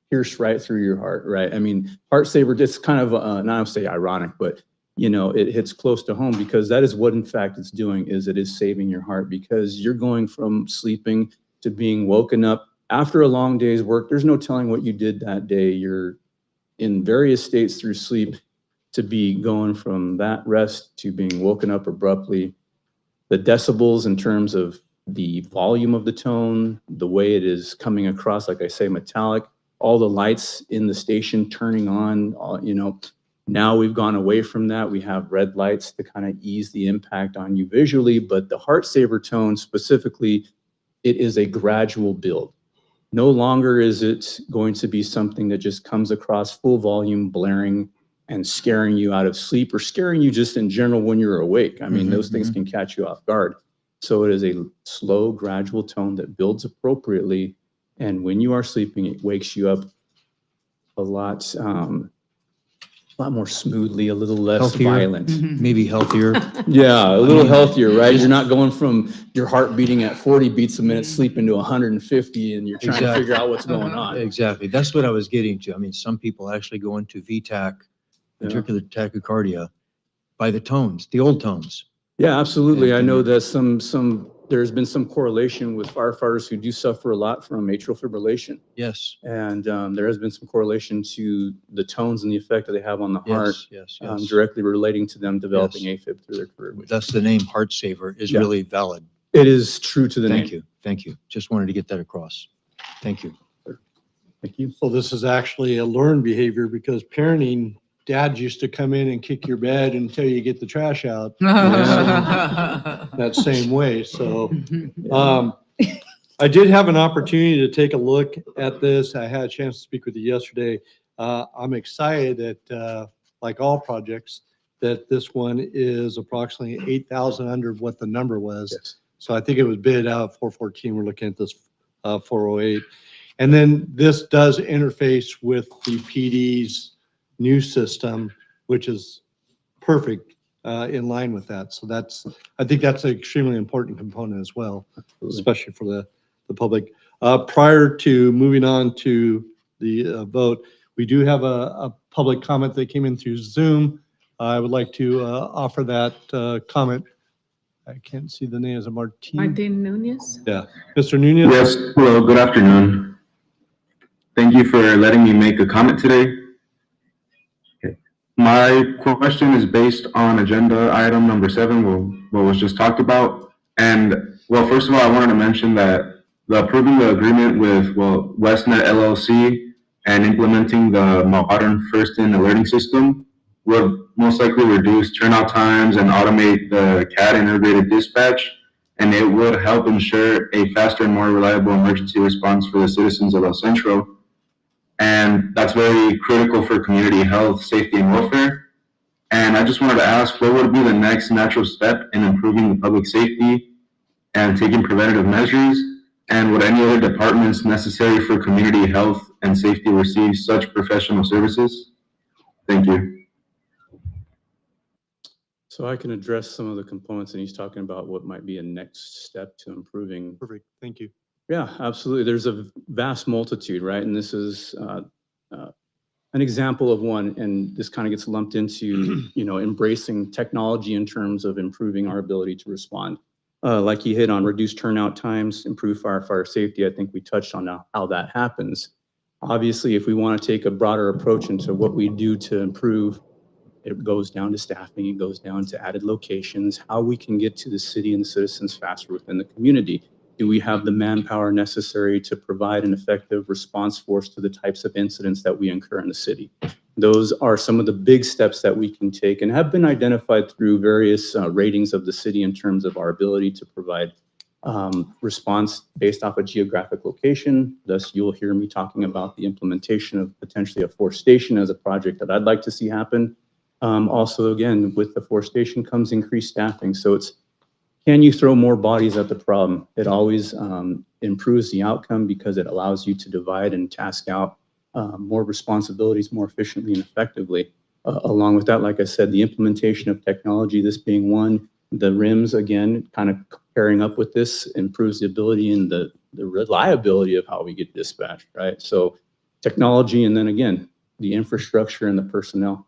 pierce right through your heart, right? I mean, heart saver, it's kind of, not to say ironic, but it hits close to home because that is what in fact it's doing, is it is saving your heart because you're going from sleeping to being woken up after a long day's work. There's no telling what you did that day. You're in various states through sleep to be going from that rest to being woken up abruptly. The decibels in terms of the volume of the tone, the way it is coming across, like I say, metallic, all the lights in the station turning on, now we've gone away from that. We have red lights to kind of ease the impact on you visually, but the heart saver tone specifically, it is a gradual build. No longer is it going to be something that just comes across full volume, blaring and scaring you out of sleep or scaring you just in general when you're awake. I mean, those things can catch you off guard. So it is a slow, gradual tone that builds appropriately. And when you are sleeping, it wakes you up a lot more smoothly, a little less Healthier. violent. Maybe healthier. Yeah, a little healthier, right? You're not going from your heart beating at 40 beats a minute, sleeping to 150, and you're trying to figure out what's going on. Exactly. That's what I was getting to. I mean, some people actually go into VTAC, ventricular tachycardia, by the tones, the old tones. Yeah, absolutely. I And- know that there's been some correlation with firefighters who do suffer a lot from atrial fibrillation. Yes, And there has been some correlation to the tones and the effect that they have on the heart, yes, yes, yes. directly relating to them developing AFib through their career. Thus the name Heart Saver is Yeah. really valid. It is true to the name. Thank you, thank you. Just wanted to get that across. Thank you. Thank you. So this is actually a learned behavior because parenting, dad used to come in and kick your bed until you get the trash out. That same way, so. I did have an opportunity to take a look at this. I had a chance to speak with you yesterday. I'm excited that, like all projects, that this one is approximately 8,000 under what the number was. Yes. So I think it was bid out 414. We're looking at this 408. And then this does interface with the PD's new system, which is perfect in line with that. So I think that's an extremely important component as well, especially for the public. Prior to moving on to the vote, we do have a public comment that came in through Zoom. I would like to offer that comment. I can't see the name. Is it Martin? Martin Nunez? Yeah. Mr. Nunez? Yes, hello, good afternoon. Thank you for letting me make a comment today. Okay. My question is based on agenda item number 7, what was just talked about. And well, first of all, I wanted to mention that approving the agreement with, well, WestNet LLC and implementing the modern first-in alerting system would most likely reduce turnout times and automate the CAD integrated dispatch, and it would help ensure a faster and more reliable emergency response for the citizens of El Centro. And that's very critical for community health, safety, and welfare. And I just wanted to ask, what would be the next natural step in improving the public safety and taking preventative measures? And would any other departments necessary for community health and safety receive such professional services? Thank you. So I can address some of the components, and he's talking about what might be a next step to improving. Perfect. Thank you. Yeah, absolutely. There's a vast multitude, right? And this is an example of one, and this kind of gets lumped into, embracing technology in terms of improving our ability to respond. Like he hit on reduced turnout times, improve firefighter safety. I think we touched on how that happens. Obviously, if we want to take a broader approach into what we do to improve, it goes down to staffing, it goes down to added locations, how we can get to the city and the citizens faster within the community. Do we have the manpower necessary to provide an effective response force to the types of incidents that we incur in the city? Those are some of the big steps that we can take and have been identified through various ratings of the city in terms of our ability to provide response based off a geographic location. Thus, you'll hear me talking about the implementation of potentially a force station as a project that I'd like to see happen. Also, again, with the force station comes increased staffing. So it's, can you throw more bodies at the problem? It always improves the outcome because it allows you to divide and task out more responsibilities more efficiently and effectively. Along with that, like I said, the implementation of technology, this being one, the RIMS, again, kind of pairing up with this improves the ability and the reliability of how we get dispatched, right? So technology, and then again, the infrastructure and the personnel.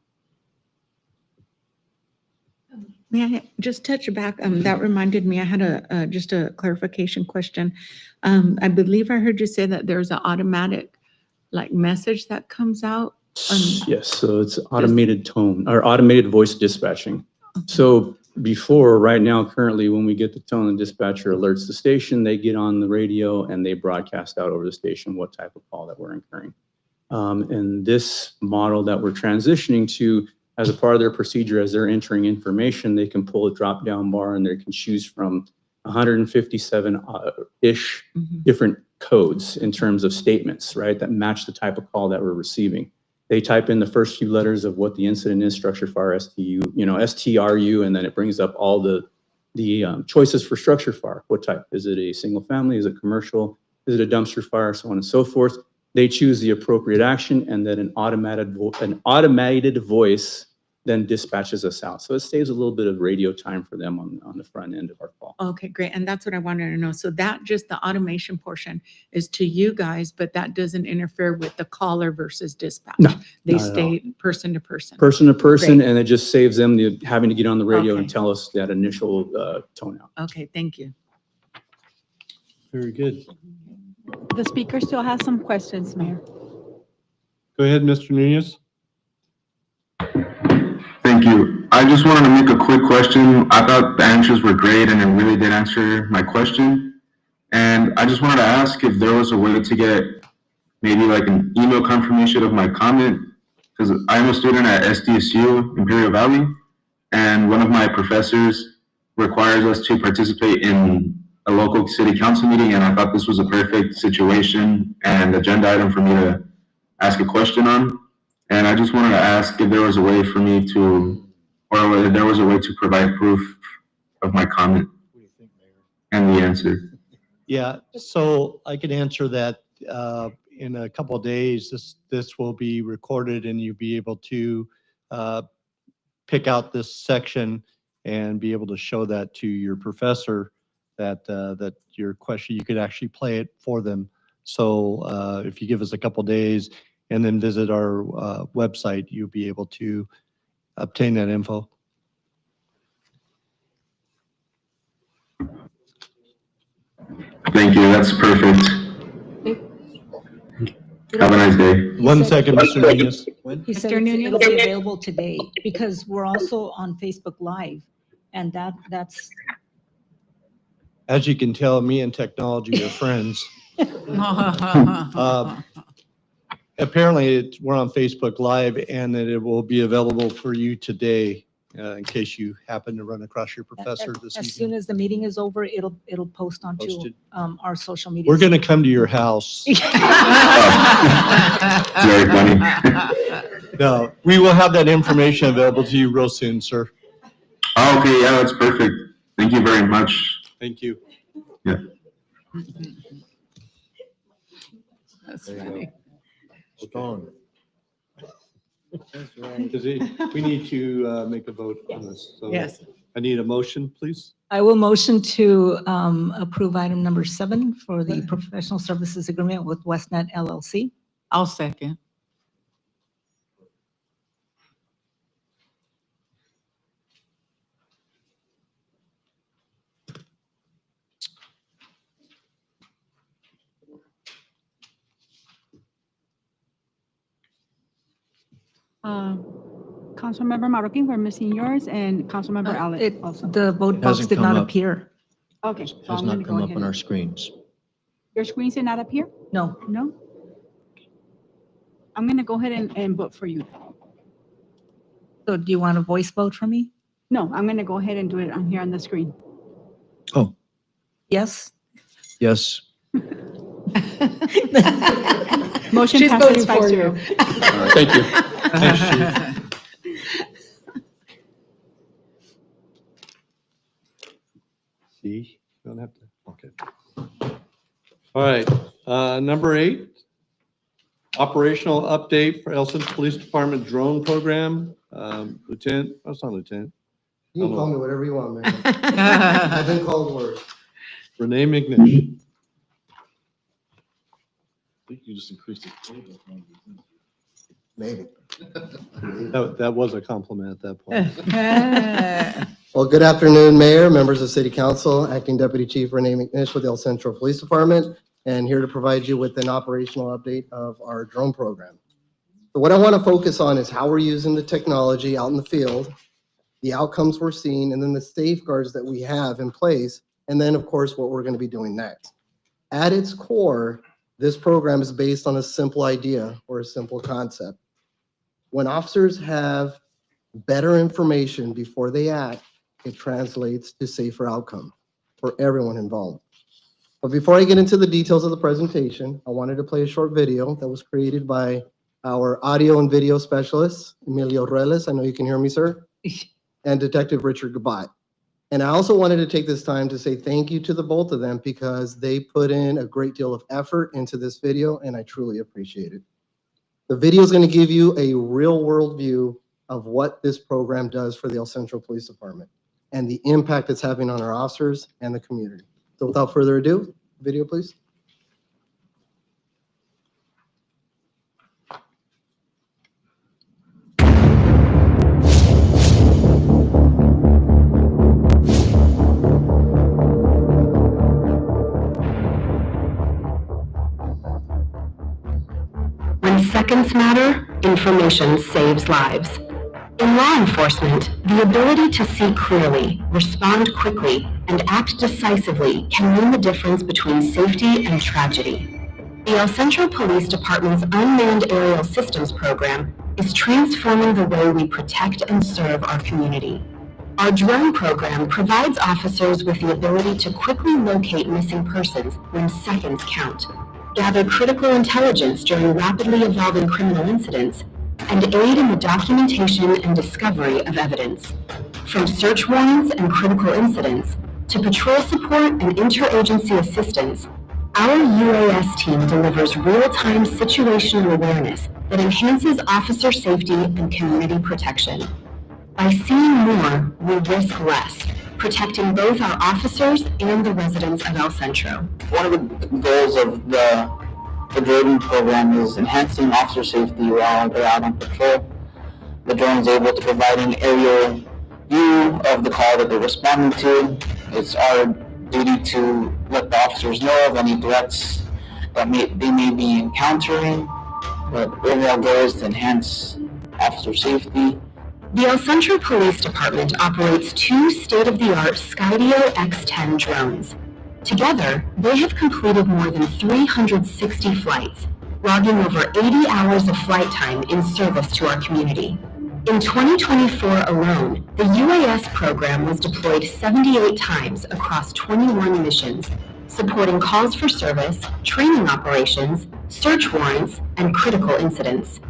May I just touch back? That reminded me, I had just a clarification question. I believe I heard you say that there's an automatic message that comes out. Yes, so it's automated tone or automated voice dispatching. So before, right now, currently, when we get the tone, the dispatcher alerts the station, they get on the radio and they broadcast out over the station what type of call that we're incurring. And this model that we're transitioning to, as a part of their procedure, as they're entering information, they can pull a drop-down bar and they can choose from 157-ish different codes in terms of statements, right, that match the type of call that we're receiving. They type in the first few letters of what the incident is, structure fire, STU, STRU, and then it brings up all the choices for structure fire. What type? Is it a single family? Is it commercial? Is it a dumpster fire? So on and so forth. They choose the appropriate action, and then an automated voice then dispatches us out. So it saves a little bit of radio time for them on the front end of our call. Okay, great. And that's what I wanted to know. So that just the automation portion is to you guys, but that doesn't interfere with the caller versus dispatch. No, They not at all. stay person to person. Person to person, Great. and it just saves them having to get on the radio and Okay. tell us that initial tone out. Okay, thank you. Very good. The speaker still has some questions, Mayor. Go ahead, Mr. Nunez. Thank you. I just wanted to make a quick question. I thought the answers were great and it really did answer my question. And I just wanted to ask if there was a way to get maybe like an email confirmation of my comment, because I'm a student at SDSU, Imperial Valley, and one of my professors requires us to participate in a local city council meeting, and I thought this was a perfect situation and agenda item for me to ask a question on. And I just wanted to ask if there was a way for me to, or whether there was a way to provide proof of my comment and the answer. Yeah, so I can answer that in a couple of days. This will be recorded and you'll be able to pick out this section and be able to show that to your professor, that your question, you could actually play it for them. So if you give us a couple of days and then visit our website, you'll be able to obtain that info. Thank you, that's perfect. Have a nice day. One second, Mr. Nunez. He said Mr. it'll Nunez? be available today because we're also on Facebook Live. And that's, As you can tell, me and technology are friends. Apparently, we're on Facebook Live and that it will be available for you today in case you happen to run across your professor this as soon evening. as the meeting is over, it'll post onto Posted. our social media. We're going to come to your house. Very funny. No, we will have that information available to you real soon, sir. Okay, yeah, that's perfect. Thank you very much. Thank you. Yeah. That's funny. Strong. Because we need to make a vote on this. So Yes. I need a motion, please. I will motion to approve item number 7 for the professional services agreement with Westnet LLC. I'll second. Councilmember Marroquin, we're missing yours, and Councilmember Allen also. The vote box Hasn't did come not up. appear. Okay, so Has I'm gonna not go come up ahead. on our and- screens. Your screens did not appear? No. No? I'm gonna go ahead and vote for you. So do you want a voice vote from me? No, I'm gonna go ahead and do it on here on the screen. Oh, Yes? yes. Motion She's passes voting for 5-0. Thank you. Thanks, Chief. See, you don't have to, okay. All right, number 8, operational update for El Centro Police Department drone program. Lieutenant, that's not Lieutenant, You can call me whatever you want, man. I've been called worse. Renee McNish. I think you just increased it. Maybe. That was a compliment at that point. Well, good afternoon, Mayor, members of City Council, Acting Deputy Chief Renee McNish with the El Centro Police Department, and here to provide you with an operational update of our drone program. So what I want to focus on is how we're using the technology out in the field, the outcomes we're seeing, and then the safeguards that we have in place, and then, of course, what we're going to be doing next. At its core, this program is based on a simple idea or a simple concept. When officers have better information before they act, it translates to safer outcome for everyone involved. But before I get into the details of the presentation, I wanted to play a short video that was created by our audio and video specialist, Emilio Reles. I know you can hear me, sir. And Detective Richard Gabat. And I also wanted to take this time to say thank you to the both of them because they put in a great deal of effort into this video and I truly appreciate it. The video is going to give you a real world view of what this program does for the El Centro Police Department and the impact it's having on our officers and the community. So without further ado, video please. When seconds matter, information saves lives. In law enforcement, the ability to see clearly, respond quickly, and act decisively can mean the difference between safety and tragedy. The El Centro Police Department's Unmanned Aerial Systems program is transforming the way we protect and serve our community. Our drone program provides officers with the ability to quickly locate missing persons when seconds count, gather critical intelligence during rapidly evolving criminal incidents, and aid in the documentation and discovery of evidence. From search warrants and critical incidents to patrol support and interagency assistance, our UAS team delivers real-time situational awareness that enhances officer safety and community protection. By seeing more, we risk less, protecting both our officers and the residents of El Centro. One of the goals of the drone program is enhancing officer safety while they're out on patrol. The drone is able to provide an aerial view of the call that they're responding to. It's our duty to let the officers know of any threats that they may be encountering, but the overall goal is to enhance officer safety. The El Centro Police Department operates two state-of-the-art Skydio X-10 drones. Together, they have completed more than 360 flights, logging over 80 hours of flight time in service to our community. In 2024 alone, the UAS program was deployed 78 times across 21 missions, supporting calls for service, training operations, search warrants, and critical incidents.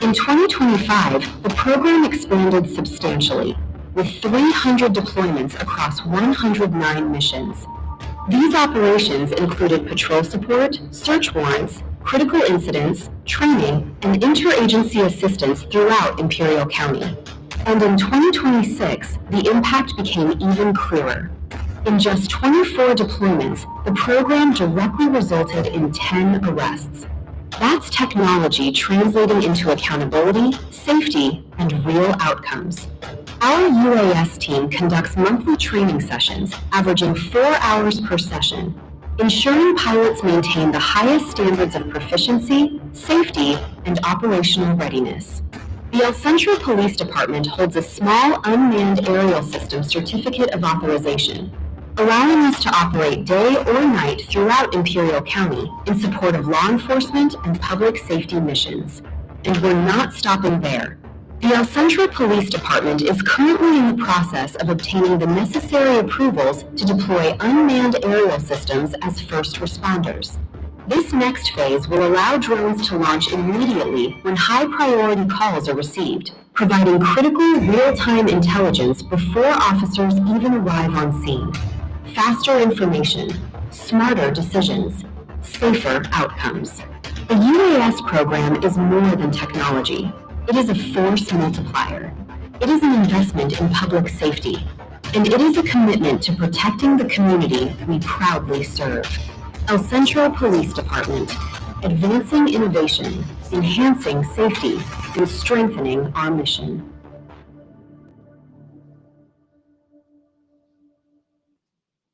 In 2025, the program expanded substantially, with 300 deployments across 109 missions. These operations included patrol support, search warrants, critical incidents, training, and interagency assistance throughout Imperial County. And in 2026, the impact became even clearer. In just 24 deployments, the program directly resulted in 10 arrests. That's technology translating into accountability, safety, and real outcomes. Our UAS team conducts monthly training sessions, averaging 4 hours per session, ensuring pilots maintain the highest standards of proficiency, safety, and operational readiness. The El Centro Police Department holds a small unmanned aerial system certificate of authorization, allowing us to operate day or night throughout Imperial County in support of law enforcement and public safety missions. And we're not stopping there. The El Centro Police Department is currently in the process of obtaining the necessary approvals to deploy unmanned aerial systems as first responders. This next phase will allow drones to launch immediately when high-priority calls are received, providing critical real-time intelligence before officers even arrive on scene. Faster information, smarter decisions, safer outcomes. The UAS program is more than technology. It is a force multiplier. It is an investment in public safety, and it is a commitment to protecting the community we proudly serve. El Centro Police Department, advancing innovation, enhancing safety, and strengthening our mission.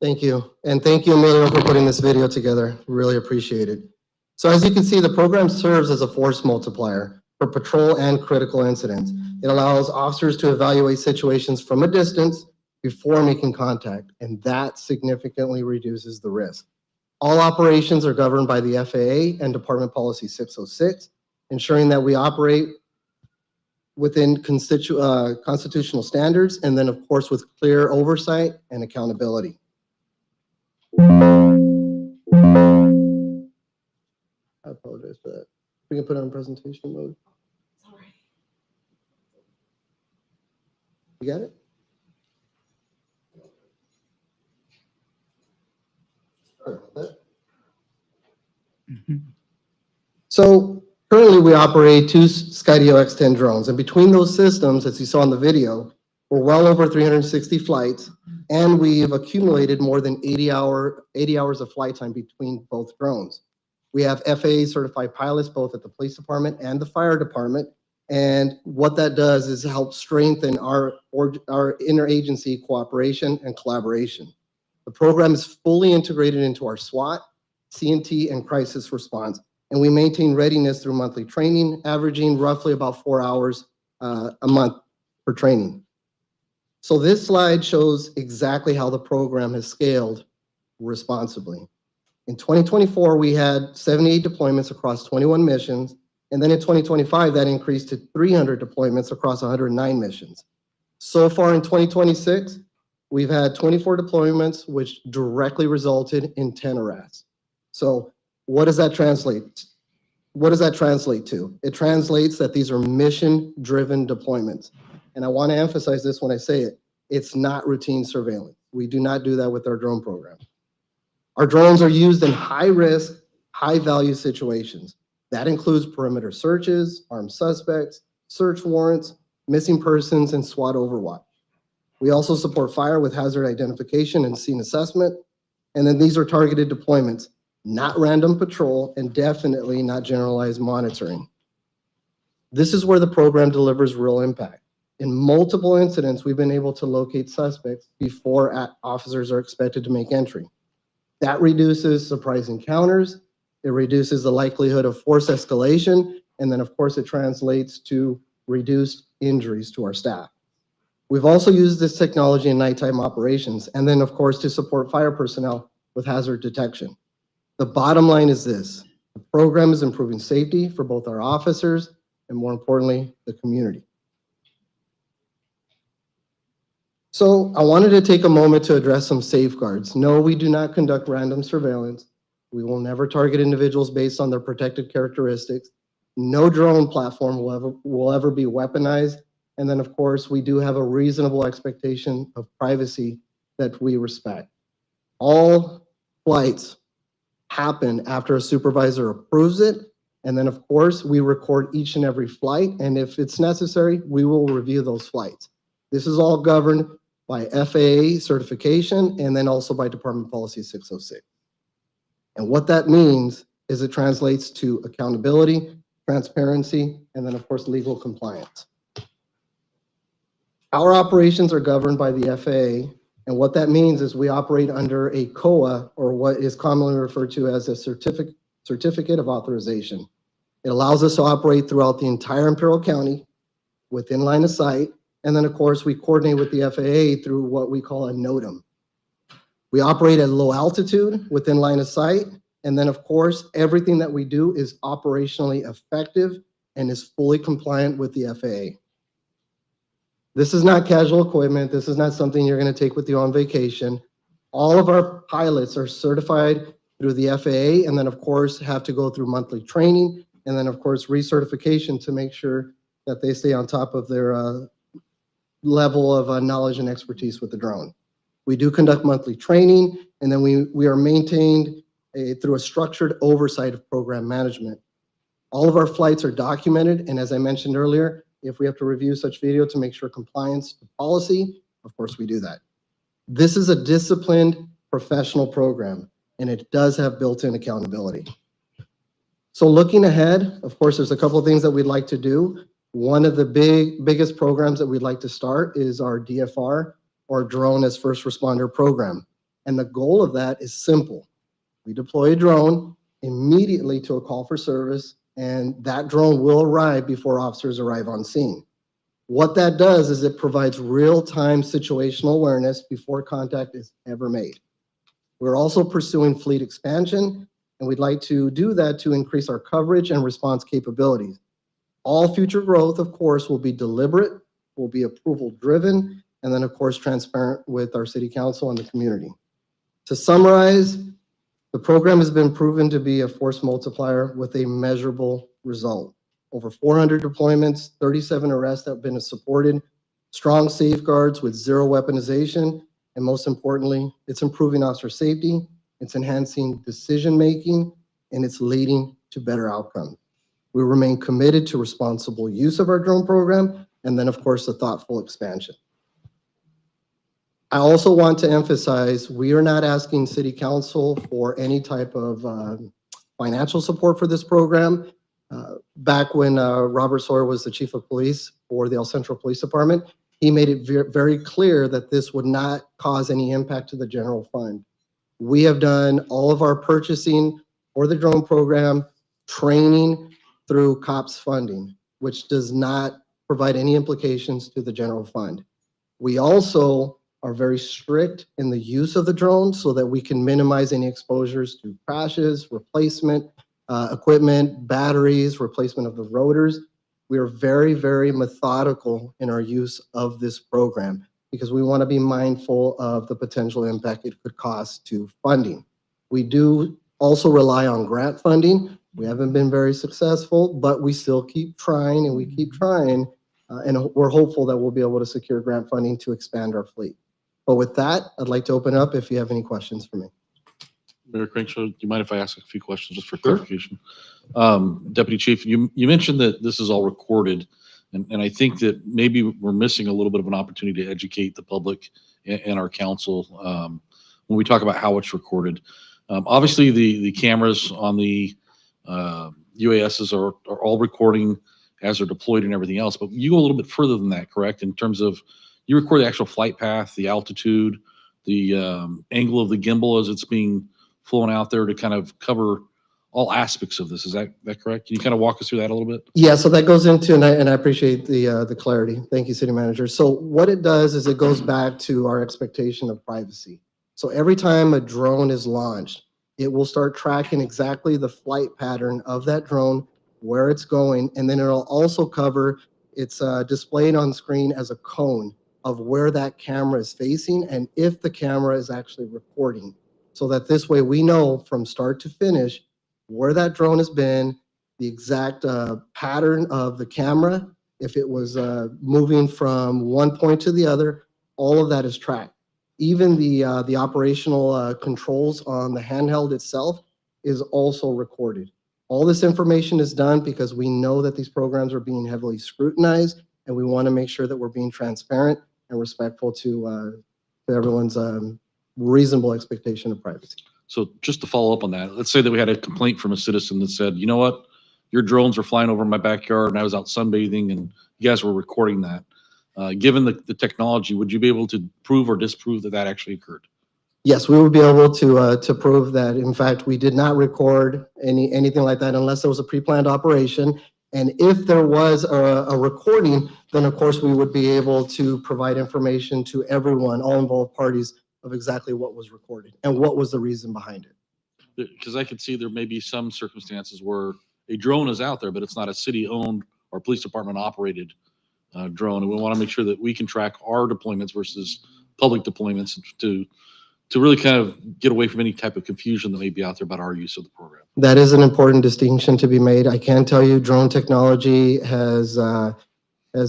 Thank you. And thank you, Emilio, for putting this video together. Really appreciate it. So as you can see, the program serves as a force multiplier for patrol and critical incidents. It allows officers to evaluate situations from a distance before making contact, and that significantly reduces the risk. All operations are governed by the FAA and Department Policy 606, ensuring that we operate within constitutional standards, and then, of course, with clear oversight and accountability. I apologize for that. We can put it on presentation mode. You got it? Sorry about that. So Currently, we operate two Skydio X10 drones, and between those systems, as you saw in the video, we're well over 360 flights, and we've accumulated more than 80 hours of flight time between both drones. We have FAA certified pilots both at the police department and the fire department, and what that does is help strengthen our interagency cooperation and collaboration. The program is fully integrated into our SWAT, CNT, and crisis response, and we maintain readiness through monthly training, averaging roughly about 4 hours a month for training. So this slide shows exactly how the program has scaled responsibly. In 2024, we had 78 deployments across 21 missions, and then in 2025, that increased to 300 deployments across 109 missions. So far in 2026, we've had 24 deployments, which directly resulted in 10 arrests. So what does that translate? What does that translate to? It translates that these are mission-driven deployments. And I want to emphasize this when I say it. It's not routine surveillance. We do not do that with our drone program. Our drones are used in high-risk, high-value situations. That includes perimeter searches, armed suspects, search warrants, missing persons, and SWAT overwatch. We also support fire with hazard identification and scene assessment. And then these are targeted deployments, not random patrol, and definitely not generalized monitoring. This is where the program delivers real impact. In multiple incidents, we've been able to locate suspects before officers are expected to make entry. That reduces surprise encounters, it reduces the likelihood of force escalation, and then of course it translates to reduced injuries to our staff. We've also used this technology in nighttime operations, and then of course to support fire personnel with hazard detection. The bottom line is this: the program is improving safety for both our officers and, more importantly, the community. So I wanted to take a moment to address some safeguards. No, we do not conduct random surveillance. We will never target individuals based on their protected characteristics. No drone platform will ever be weaponized. And then, of course, we do have a reasonable expectation of privacy that we respect. All flights happen after a supervisor approves it. And then, of course, we record each and every flight. And if it's necessary, we will review those flights. This is all governed by FAA certification and then also by Department Policy 606. And what that means is it translates to accountability, transparency, and then, of course, legal compliance. Our operations are governed by the FAA, and what that means is we operate under a COA, or what is commonly referred to as a certificate of authorization. It allows us to operate throughout the entire Imperial County within line of sight, and then, of course, we coordinate with the FAA through what we call a NOTAM. We operate at low altitude within line of sight, and then, of course, everything that we do is operationally effective and is fully compliant with the FAA. This is not casual equipment. This is not something you're going to take with you on vacation. All of our pilots are certified through the FAA, and then, of course, have to go through monthly training, and then, of course, recertification to make sure that they stay on top of their level of knowledge and expertise with the drone. We do conduct monthly training, and then we are maintained through a structured oversight of program management. All of our flights are documented, and as I mentioned earlier, if we have to review such video to make sure compliance to policy, of course we do that. This is a disciplined, professional program, and it does have built-in accountability. So looking ahead, of course, there's a couple of things that we'd like to do. One of the biggest programs that we'd like to start is our DFR, or Drone as First Responder program. And the goal of that is simple. We deploy a drone immediately to a call for service, and that drone will arrive before officers arrive on scene. What that does is it provides real-time situational awareness before contact is ever made. We're also pursuing fleet expansion, and we'd like to do that to increase our coverage and response capabilities. All future growth, of course, will be deliberate, will be approval-driven, and then, of course, transparent with our city council and the community. To summarize, the program has been proven to be a force multiplier with a measurable result. Over 400 deployments, 37 arrests that have been supported, strong safeguards with zero weaponization, and most importantly, it's improving officer safety, it's enhancing decision-making, and it's leading to better outcomes. We remain committed to responsible use of our drone program, and then, of course, the thoughtful expansion. I also want to emphasize, we are not asking City Council for any type of financial support for this program. Back when Robert Sawyer was the Chief of Police for the El Centro Police Department, he made it very clear that this would not cause any impact to the general fund. We have done all of our purchasing for the drone program, training through COPS funding, which does not provide any implications to the general fund. We also are very strict in the use of the drone so that we can minimize any exposures to crashes, replacement, equipment, batteries, replacement of the rotors. We are very methodical in our use of this program because we want to be mindful of the potential impact it could cause to funding. We do also rely on grant funding. We haven't been very successful, but we still keep trying and we keep trying, and we're hopeful that we'll be able to secure grant funding to expand our fleet. But with that, I'd like to open up if you have any questions for me. Mayor Crankshaw, do you mind if I ask a few questions just for clarification? Deputy Chief, you mentioned that this is all recorded, and I think that maybe we're missing a little bit of an opportunity to educate the public and our council when we talk about how it's recorded. Obviously, the cameras on the UASs are all recording as they're deployed and everything else, but you go a little bit further than that, correct? In terms of you record the actual flight path, the altitude, the angle of the gimbal as it's being flown out there to kind of cover all aspects of this. Is that correct? Can you kind of walk us through that a little bit? Yeah, so that goes into, and I appreciate the clarity. Thank you, City Manager. So what it does is it goes back to our expectation of privacy. So every time a drone is launched, it will start tracking exactly the flight pattern of that drone, where it's going, and then it'll also cover, it's displayed on screen as a cone of where that camera is facing and if the camera is actually recording. So that this way we know from start to finish where that drone has been, the exact pattern of the camera, if it was moving from one point to the other, all of that is tracked. Even the operational controls on the handheld itself is also recorded. All this information is done because we know that these programs are being heavily scrutinized, and we want to make sure that we're being transparent and respectful to everyone's reasonable expectation of privacy. So just to follow up on that, let's say that we had a complaint from a citizen that said, you know what, your drones are flying over my backyard and I was out sunbathing and you guys were recording that. Given the technology, would you be able to prove or disprove that actually occurred? Yes, we would be able to prove that. In fact, we did not record anything like that unless there was a pre-planned operation. And if there was a recording, then of course we would be able to provide information to everyone, all involved parties, of exactly what was recorded and what was the reason behind it. Because I could see there may be some circumstances where a drone is out there, but it's not a city-owned or police department-operated drone, and we want to make sure that we can track our deployments versus public deployments to really kind of get away from any type of confusion that may be out there about our use of the program. That is an important distinction to be made. I can tell you drone technology has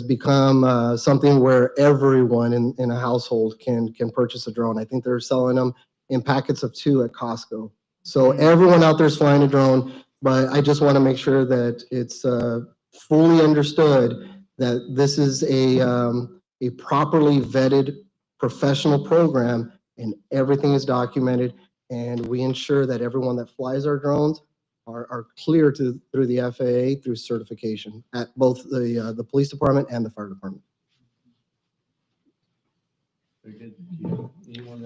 become something where everyone in a household can purchase a drone. I think they're selling them in packets of 2 at Costco. So everyone out there is flying a drone, but I just want to make sure that it's fully understood that this is a properly vetted professional program and everything is documented, and we ensure that everyone that flies our drones are clear through the FAA through certification at both the police department and the fire department.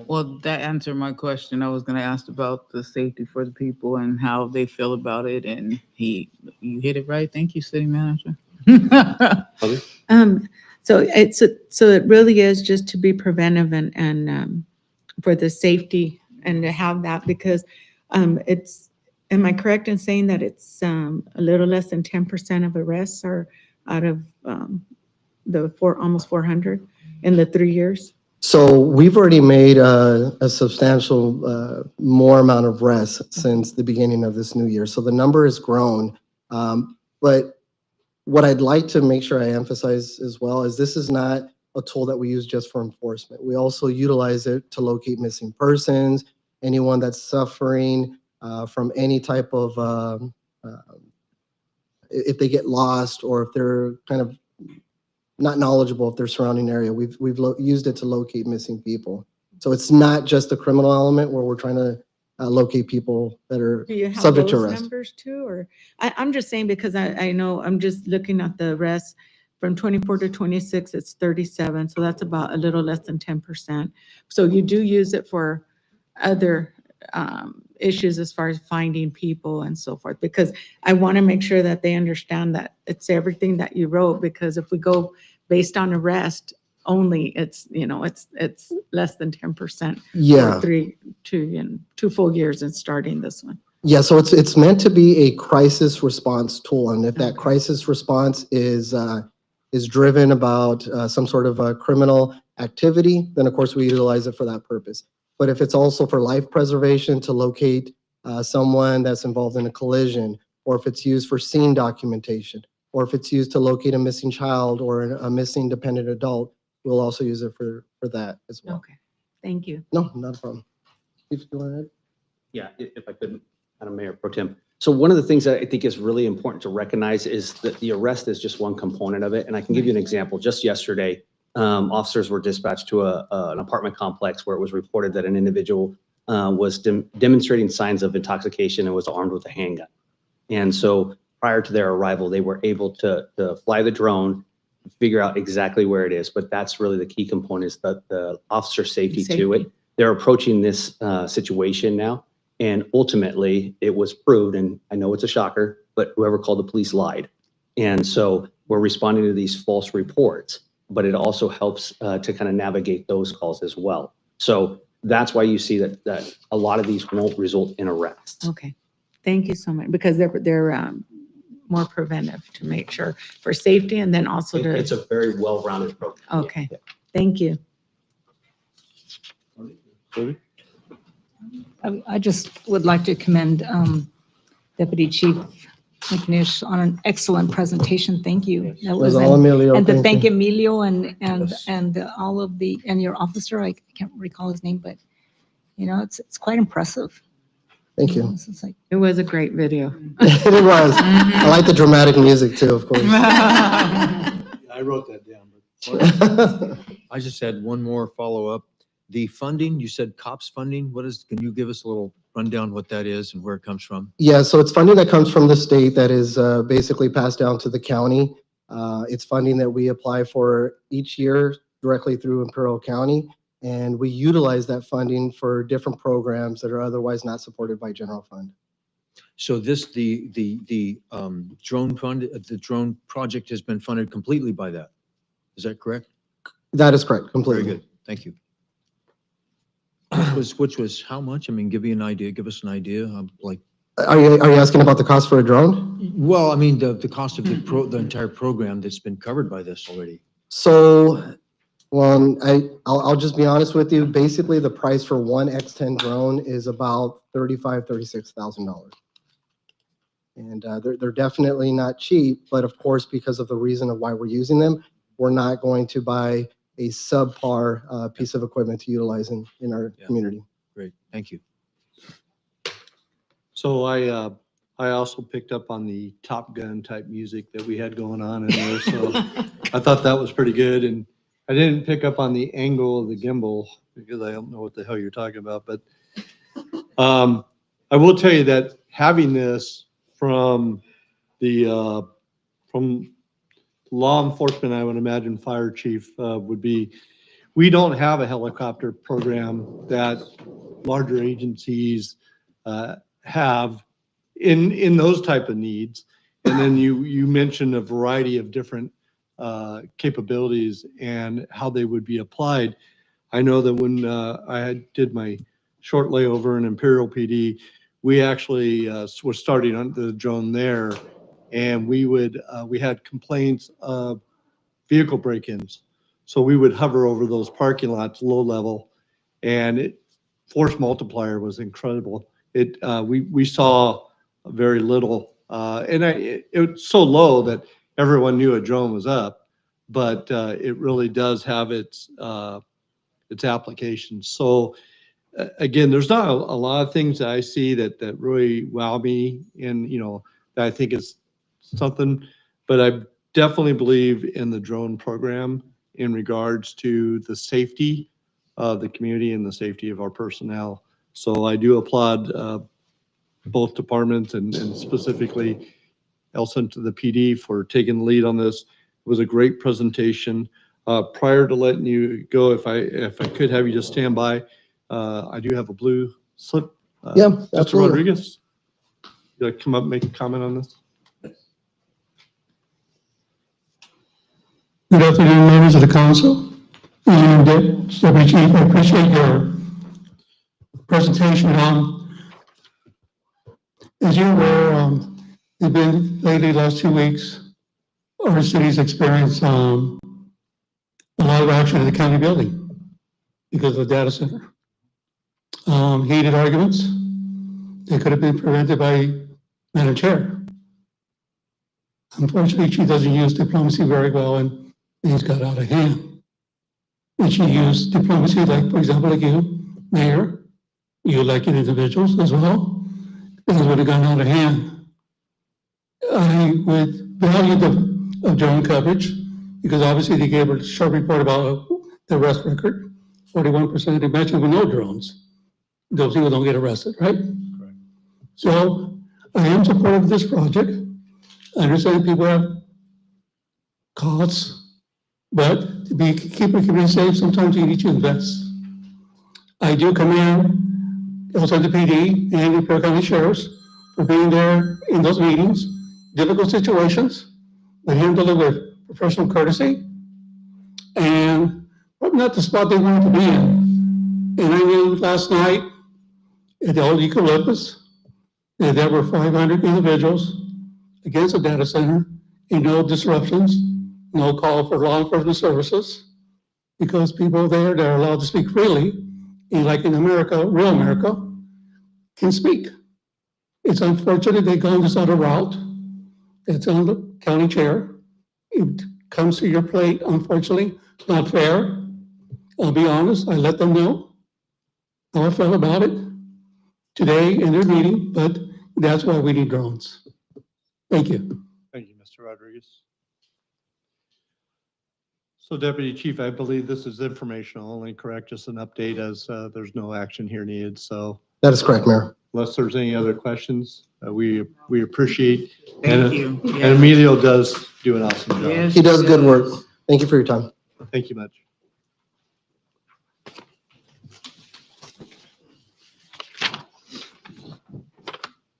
Well, that answered my question. I was going to ask about the safety for the people and how they feel about it, and you hit it right. Thank you, City Manager. So it really is just to be preventive and for the safety and to have that, because am I correct in saying that it's a little less than 10% of arrests are out of almost 400 in the 3 years? So we've already made a substantial more amount of arrests since the beginning of this new year. So the number has grown. But what I'd like to make sure I emphasize as well is this is not a tool that we use just for enforcement. We also utilize it to locate missing persons, anyone that's suffering from any type of if they get lost or if they're kind of not knowledgeable of their surrounding area. We've used it to locate missing people. So it's not just a criminal element where we're trying to locate people that are Do you have subject to those arrest. numbers too, or I'm just saying because I know I'm just looking at the rest from 24 to 26, it's 37, so that's about a little less than 10%. So you do use it for other issues as far as finding people and so forth, because I want to make sure that they understand that it's everything that you wrote, because if we go based on arrest only, it's, you know, it's less than 10%. Yeah. For 2 full years and starting this one. Yeah, so it's meant to be a crisis response tool, and if that crisis response is driven about some sort of a criminal activity, then of course we utilize it for that purpose. But if it's also for life preservation to locate someone that's involved in a collision, or if it's used for scene documentation, or if it's used to locate a missing child or a missing dependent adult, we'll also use it for that as well. Okay, thank you. No, not a problem. Chief, you want to add? Yeah, if I could, Madam Mayor Pro Tem. So one of the things that I think is really important to recognize is that the arrest is just one component of it. And I can give you an example. Just yesterday, officers were dispatched to an apartment complex where it was reported that an individual was demonstrating signs of intoxication and was armed with a handgun. And so prior to their arrival, they were able to fly the drone, figure out exactly where it is. But that's really the key component, is the officer safety to it. They're approaching this situation now, and ultimately it was proved, and I know it's a shocker, but whoever called the police lied. And so we're responding to these false reports, but it also helps to kind of navigate those calls as well. So that's why you see that a lot of these won't result in arrests. Okay, thank you so much, because they're more preventive to make sure for safety, and then also to. It's a very well-rounded program. Okay, thank you. I just would like to commend Deputy Chief McNish on an excellent presentation. Thank you. That was all Emilio, And to thank thank you. Emilio and all of and your officer, I can't recall his name, but you know, it's quite impressive. Thank you. It's like, It was a great video. It was. I like the dramatic music too, of course. I wrote that down. But I just had one more follow-up. The funding, you said COPS funding, can you give us a little rundown what that is and where it comes from? Yeah, so it's funding that comes from the state that is basically passed down to the county. It's funding that we apply for each year directly through Imperial County, and we utilize that funding for different programs that are otherwise not supported by general fund. So the drone fund, the drone project has been funded completely by that. Is that correct? That is correct, completely. Very good, thank you. Which was how much? I mean, give us an idea of like. Are you asking about the cost for a drone? Well, I mean, the cost of the entire program that's been covered by this already. So, well, I'll just be honest with you. Basically, the price for one X10 drone is about $36,000. And they're definitely not cheap, but of course, because of the reason of why we're using them, we're not going to buy a subpar piece of equipment to utilize in our community. Great, thank you. So I also picked up on the Top Gun type music that we had going on in there. So I thought that was pretty good. And I didn't pick up on the angle of the gimbal because I don't know what the hell you're talking about. But I will tell you that having this from law enforcement, I would imagine fire chief would be, we don't have a helicopter program that larger agencies have in those type of needs. And then you mentioned a variety of different capabilities and how they would be applied. I know that when I did my short layover in Imperial PD, we actually were starting on the drone there, and we had complaints of vehicle break-ins. So we would hover over those parking lots, low level, and force multiplier was incredible. We saw very little, and it was so low that everyone knew a drone was up, but it really does have its applications. So again, there's not a lot of things that I see that really wow me, and that I think is something, but I definitely believe in the drone program in regards to the safety of the community and the safety of our personnel. So I do applaud both departments and specifically Elson to the PD for taking the lead on this. It was a great presentation. Prior to letting you go, if I could have you just stand by, I do have a blue slip. Yeah, Mr. absolutely. Rodriguez, you like to come up and make a comment on this? Good afternoon, members of the council. And Deputy Chief, I appreciate your presentation. As you're aware, we've been lately, last 2 weeks, our city's experienced a lot of action in the county building because of the data center. Heated arguments. They could have been prevented by Madam Chair. Unfortunately, she doesn't use diplomacy very well and things got out of hand. And she used diplomacy, like, for example, like you, Mayor, you elected individuals as well. Things would have gone out of hand. I would value the drone coverage because obviously they gave a short report about the arrest record. 41% imagine with no drones. Those people don't get arrested, right? Correct. So I am supportive of this project. I understand people have costs, but to keep the community safe, sometimes you need to invest. I do commend also the PD and the Pure County Sheriffs for being there in those meetings, difficult situations, but handled it with professional courtesy and not the spot they wanted to be in. And I knew last night at the old Eucalyptus that there were 500 individuals against the data center and no disruptions, no call for law enforcement services because people there that are allowed to speak freely, and like in America, real America, can speak. It's unfortunate they've gone this other route. It's on the county chair. It comes to your plate, unfortunately, not fair. I'll be honest, I let them know how I felt about it today in their meeting, but that's why we need drones. Thank you. Thank you, Mr. Rodriguez. So Deputy Chief, I believe this is informational only, correct? Just an update as there's no action here needed, so. That is correct, Mayor. Unless there's any other questions, we appreciate. Thank you. And Emilio does do an awesome job. Yes. He does good work. Thank you for your time. Thank you much.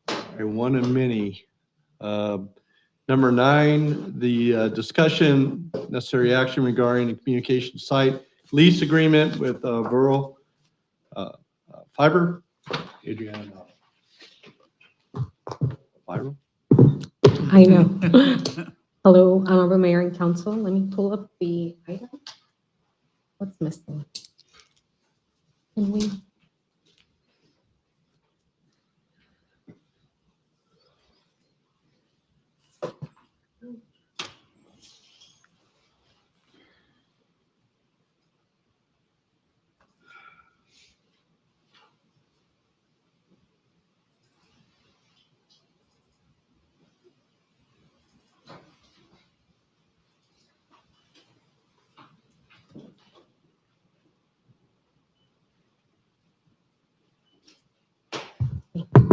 All right, one of many. Number 9, the discussion, necessary action regarding the communication site lease agreement with Rural Fiber. Adriana. Fiber. I know. Hello, Honorable Mayor and Council. Let me pull up the item. What's missing? Can we?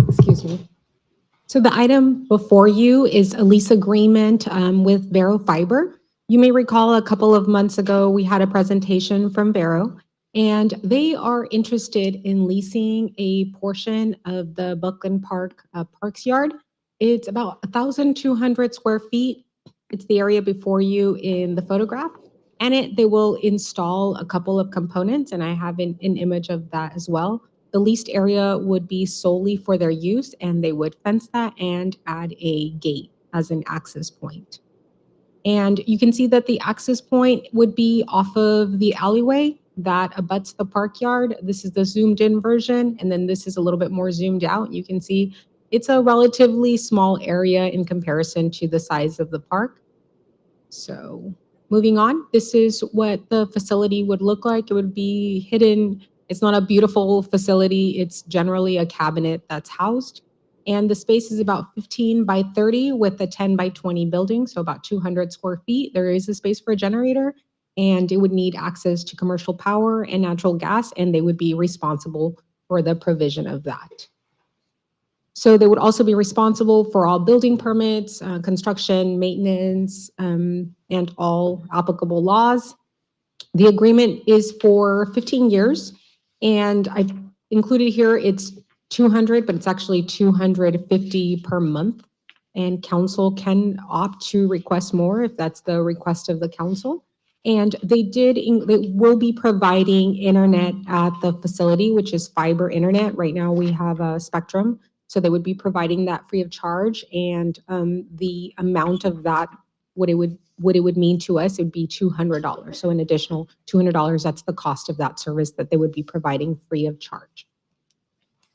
Excuse me. So the item before you is a lease agreement with Vero Fiber. You may recall a couple of months ago, we had a presentation from Vero, and they are interested in leasing a portion of the Buckland Park Parks Yard. It's about 1,200 square feet. It's the area before you in the photograph. And they will install a couple of components, and I have an image of that as well. The leased area would be solely for their use, and they would fence that and add a gate as an access point. And you can see that the access point would be off of the alleyway that abuts the park yard. This is the zoomed in version, and then this is a little bit more zoomed out. You can see it's a relatively small area in comparison to the size of the park. So moving on, this is what the facility would look like. It would be hidden. It's not a beautiful facility. It's generally a cabinet that's housed. And the space is about 15 by 30 with a 10 by 20 building, so about 200 square feet. There is a space for a generator, and it would need access to commercial power and natural gas, and they would be responsible for the provision of that. So they would also be responsible for all building permits, construction, maintenance, and all applicable laws. The agreement is for 15 years, and I've included here, it's 200, but it's actually 250 per month. And council can opt to request more if that's the request of the council. And they will be providing internet at the facility, which is fiber internet. Right now we have a Spectrum, so they would be providing that free of charge. And the amount of that, what it would mean to us, it would be $200. So an additional $200, that's the cost of that service that they would be providing free of charge.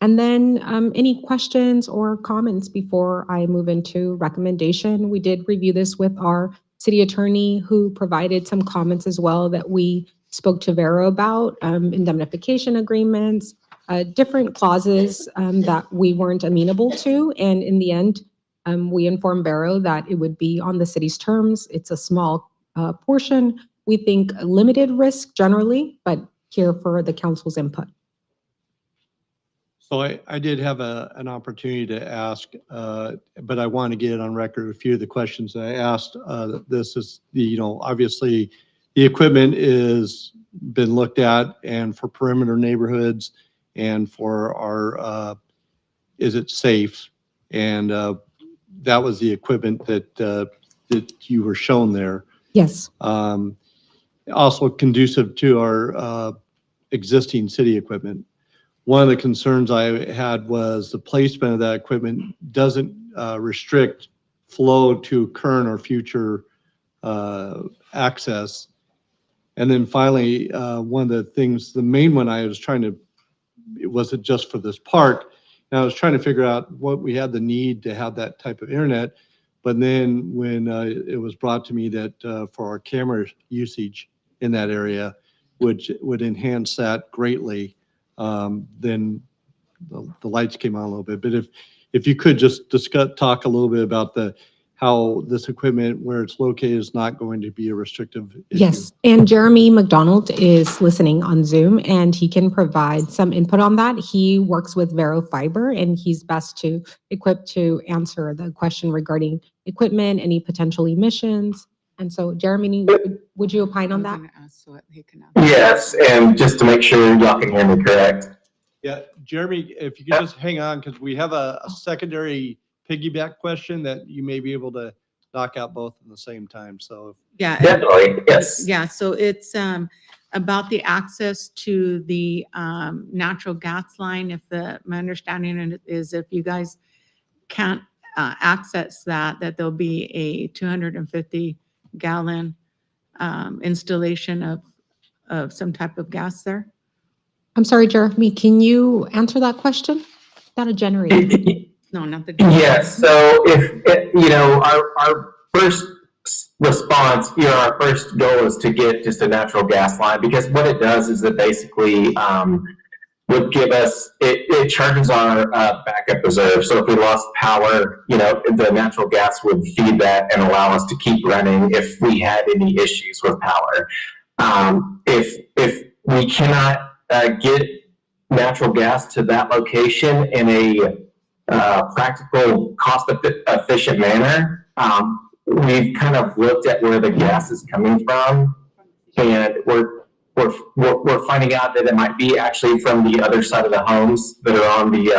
And then any questions or comments before I move into recommendation? We did review this with our city attorney, who provided some comments as well that we spoke to Vero about, indemnification agreements, different clauses that we weren't amenable to. And in the end, we informed Vero that it would be on the city's terms. It's a small portion. We think limited risk generally, but here for the council's input. So I did have an opportunity to ask, but I want to get it on record. A few of the questions that I asked, this is obviously the equipment is been looked at, and for perimeter neighborhoods and for our, is it safe? And that was the equipment that you were shown there. Yes. Also conducive to our existing city equipment. One of the concerns I had was the placement of that equipment doesn't restrict flow to current or future access. And then finally, one of the things, the main one I was trying to, it wasn't just for this park. And I was trying to figure out what we had the need to have that type of internet. But then when it was brought to me that for our camera usage in that area, which would enhance that greatly, then the lights came on a little bit. But if you could just talk a little bit about how this equipment, where it's located, is not going to be a restrictive issue. Yes, and Jeremy McDonald is listening on Zoom, and he can provide some input on that. He works with Vero Fiber, and he's best equipped to answer the question regarding equipment, any potential emissions. And so, Jeremy, would you opine on that? Yes, and just to make sure y'all can hear me correct. Yeah, Jeremy, if you could just hang on, because we have a secondary piggyback question that you may be able to knock out both at the same time. So Yeah. Definitely, yes. Yeah, so it's about the access to the natural gas line. If my understanding is if you guys can't access that there'll be a 250 gallon installation of some type of gas there. I'm sorry, Jeremy, can you answer that question? Not a generator. No, not the. Yes, so if our first response, our first goal is to get just a natural gas line, because what it does is it basically would give us, it charges our backup reserve. So if we lost power, the natural gas would feed that and allow us to keep running if we had any issues with power. If we cannot get natural gas to that location in a practical, cost-efficient manner, we've kind of looked at where the gas is coming from, and we're finding out that it might be actually from the other side of the homes that are on the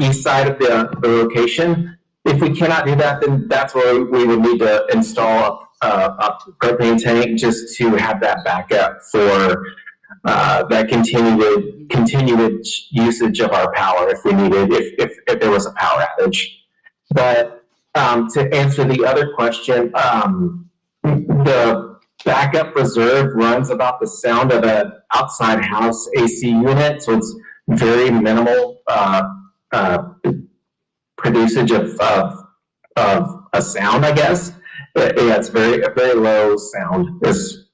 east side of the location. If we cannot do that, then that's where we would need to install a propane tank just to have that backup for that continued usage of our power if we needed, if there was a power outage. But to answer the other question, the backup reserve runs about the sound of an outside house AC unit, so it's very minimal producage of a sound, I guess. Yeah, it's very low sound. Is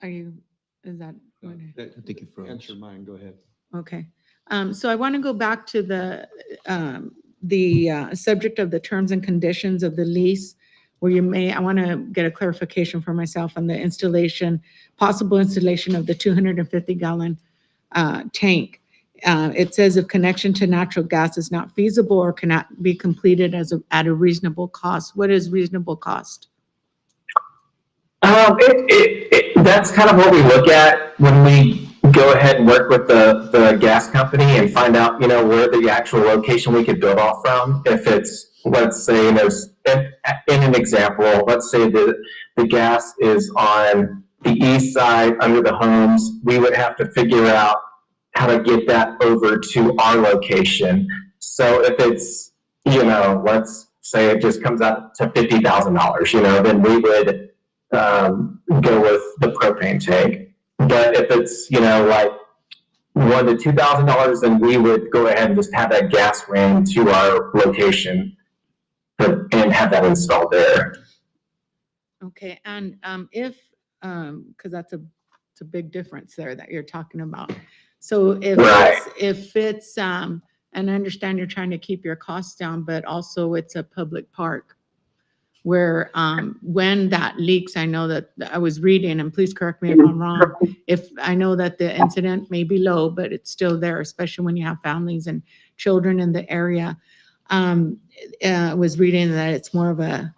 that That- I think you froze. Answer mine, go ahead. Okay. So I want to go back to the subject of the terms and conditions of the lease, where I want to get a clarification for myself on the installation, possible installation of the 250-gallon tank. It says if connection to natural gas is not feasible or cannot be completed at a reasonable cost. What is reasonable cost? That's kind of what we look at when we go ahead and work with the gas company and find out, where the actual location we could build off from. If it's, let's say, in an example, let's say the gas is on the east side under the homes, we would have to figure out how to get that over to our location. So if it's, let's say it just comes out to $50,000, then we would go with the propane tank. But if it's, like $1,000 to $2,000, then we would go ahead and just have that gas ran to our location and have that installed there. Okay, and if, because it's a big difference there that you're talking about. So if it's, and I understand you're trying to keep your costs down, but also it's a public park where when that leaks, I know that I was reading, and please correct me if I'm wrong, if I know that the incident may be low, but it's still there, especially when you have families and children in the area. I was reading that it's more of a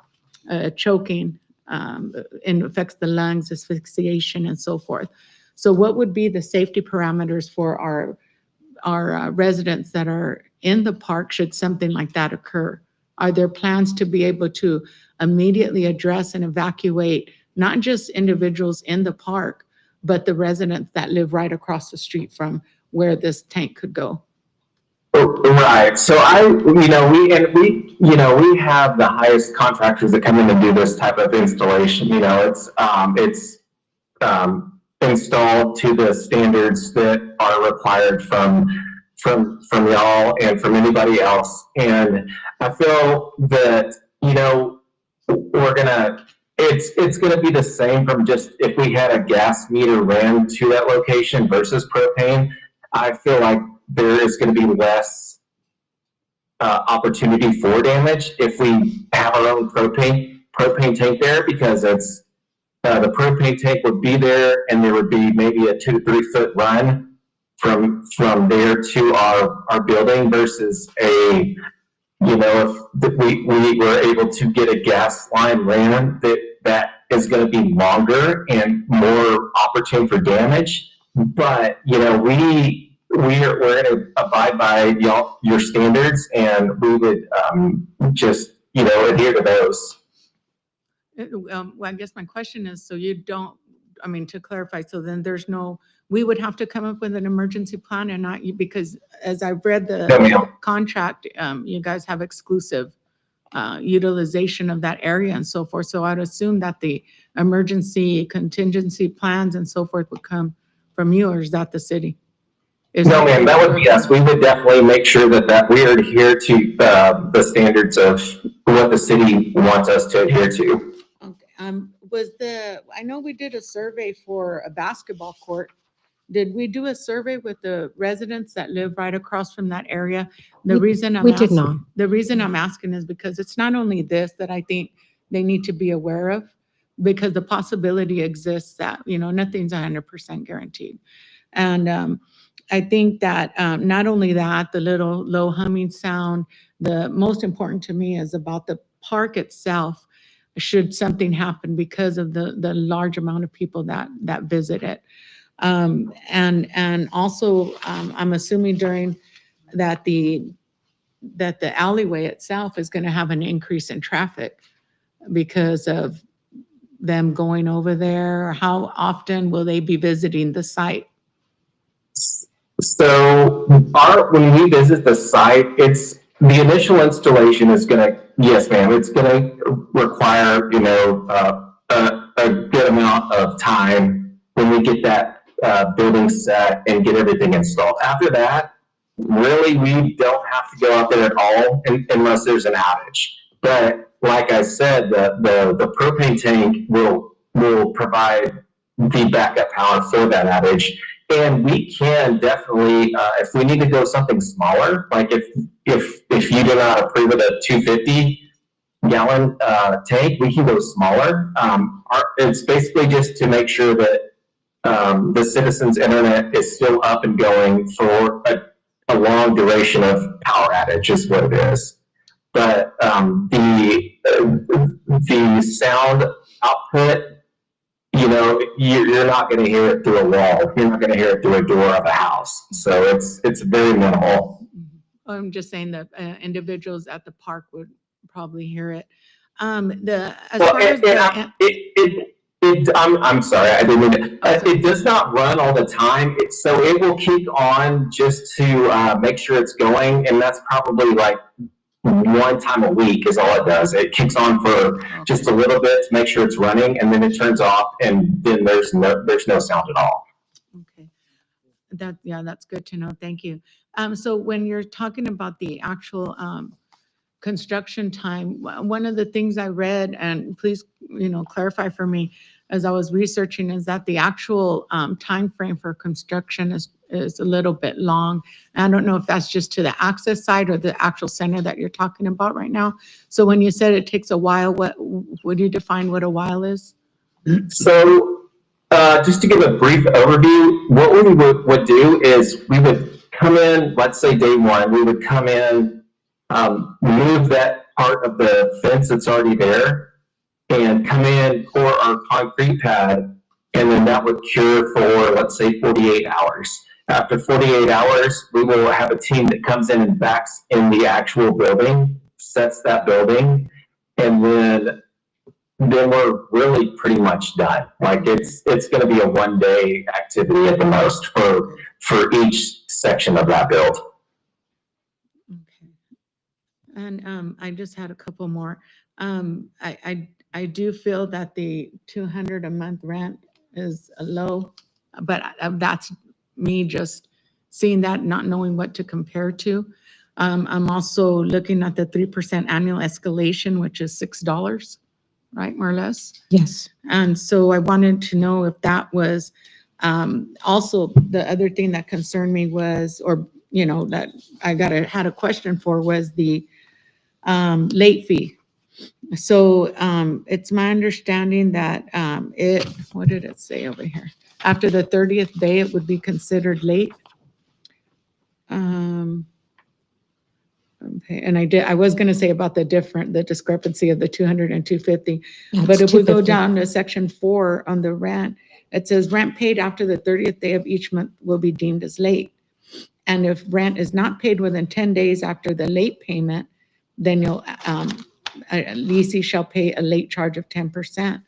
choking and affects the lungs, asphyxiation, and so forth. So what would be the safety parameters for our residents that are in the park should something like that occur? Are there plans to be able to immediately address and evacuate not just individuals in the park, but the residents that live right across the street from where this tank could go? Right. So we have the highest contractors that come in and do this type of installation. It's installed to the standards that are required from y'all and from anybody else. And I feel that, it's gonna be the same from just if we had a gas meter ran to that location versus propane. I feel like there is gonna be less opportunity for damage if we have our own propane tank there, because it's the propane tank would be there and there would be maybe a 2 to 3 foot run from there to our building versus if we were able to get a gas line ran that is going to be longer and more opportune for damage. But we're going to abide by your standards, and we would just adhere to those. Well, I guess my question is, so you don't, to clarify, so then we would have to come up with an emergency plan and not you, because as I've read the contract, you guys have exclusive utilization of that area and so forth. So I'd assume that the emergency contingency plans and so forth would come from you, or is that the city? No, ma'am, that would be us. We would definitely make sure that we adhere to the standards of what the city wants us to adhere to. Okay. I know we did a survey for a basketball court. Did we do a survey with the residents that live right across from that area? The reason I'm asking is because it's not only this that I think they need to be aware of, because the possibility exists that, nothing's 100% guaranteed. And I think that not only that, the little low humming sound, the most important to me is about the park itself. Should something happen because of the large amount of people that visit it. And also, I'm assuming during that the alleyway itself is going to have an increase in traffic because of them going over there. How often will they be visiting the site? So when we visit the site, the initial installation is going to, yes, ma'am, it's going to require, a good amount of time when we get that building set and get everything installed. After that, really, we don't have to go out there at all unless there's an outage. But like I said, the propane tank will provide the backup power for that outage. And we can definitely, if we need to go something smaller, like if you do not approve of the 250 gallon tank, we can go smaller. It's basically just to make sure that the citizens' internet is still up and going for a long duration of power outage is what it is. But the sound output, you know, you're not going to hear it through a wall. You're not going to hear it through a door of a house. So it's very minimal. I'm just saying that individuals at the park would probably hear it. I'm sorry, I didn't mean to. It does not run all the time, so it will keep on just to make sure it's going, and that's probably like one time a week is all it does. It kicks on for just a little bit to make sure it's running, and then it turns off, and then there's no sound at all. Okay, that's good to know. Thank you. So when you're talking about the actual construction time, one of the things I read, and please, clarify for me as I was researching, is that the actual time frame for construction is a little bit long. I don't know if that's just to the access side or the actual center that you're talking about right now. So when you said it takes a while, what would you define what a while is? So just to give a brief overview, what we would do is we would come in, let's say day one, we would come in, move that part of the fence that's already there, and come in, pour our concrete pad, and then that would cure for, let's say, 48 hours. After 48 hours, we will have a team that comes in and backs in the actual building, sets that building, and then we're really pretty much done. Like it's going to be a one-day activity at the most for each section of that build. Okay. And I just had a couple more. I do feel that the 200 a month rent is low, but that's me just seeing that, not knowing what to compare to. I'm also looking at the 3% annual escalation, which is $6, right, more or less? Yes. And so I wanted to know if that was also the other thing that concerned me was, or, that I had a question for was the late fee. So it's my understanding that what did it say over here? After the 30th day, it would be considered late. Okay, and I was going to say about the discrepancy of the 200 and 250, but if we go down to section 4 on the rent, it says rent paid after the 30th day of each month will be deemed as late. And if rent is not paid within 10 days after the late payment, then a leasee shall pay a late charge of 10%.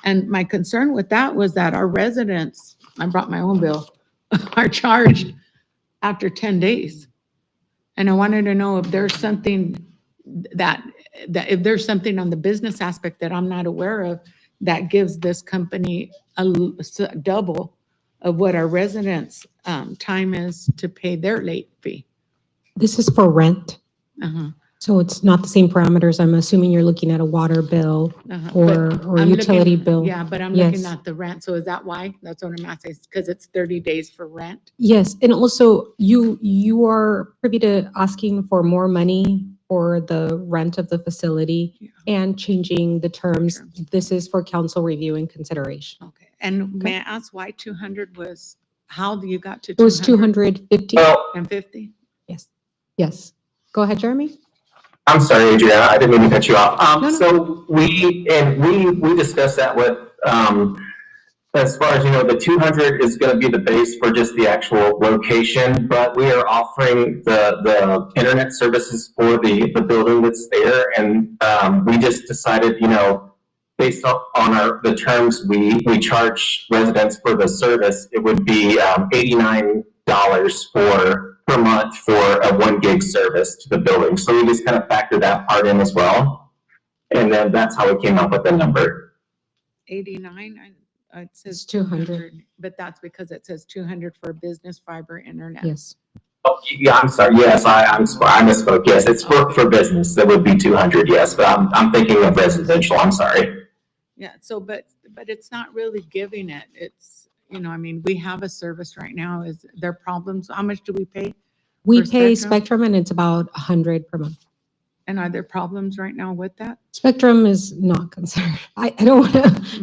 And my concern with that was that our residents, I brought my own bill, are charged after 10 days. And I wanted to know if there's something that if there's something on the business aspect that I'm not aware of that gives this company a double of what our residents' time is to pay their late fee. This is for rent. Uh-huh. So it's not the same parameters. I'm assuming you're looking at a water bill or utility bill. Yeah, but I'm looking at the rent. So is that why? That's what I'm asking, because it's 30 days for rent? Yes, and also you are privy to asking for more money for the rent of the facility and changing the terms. This is for council review and consideration. Okay, and may I ask why 200 was, how you got to 200? It was 250 and 50? Yes, yes. Go ahead, Jeremy. I'm sorry, Adriana, I didn't mean to cut you off. No. So we discussed that with, as far as the 200 is going to be the base for just the actual location, but we are offering the internet services for the building that's there, and we just decided, based on the terms we charge residents for the service, it would be $89 per month for a 1 gig service to the building. So we just kind of factor that part in as well. And then that's how we came up with the number. 89, it says 200. But that's because it says 200 for business fiber internet. Yes. Oh, yeah, I'm sorry. Yes, I misspoke. Yes, it's for business. That would be 200. Yes, but I'm thinking of residential. I'm sorry. Yeah, so, but it's not really giving it. It's, I mean, we have a service right now. Is there problems? How much do we pay? We For pay Spectrum? Spectrum and it's about 100 per month. And are there problems right now with that? Spectrum is not concerned. I don't want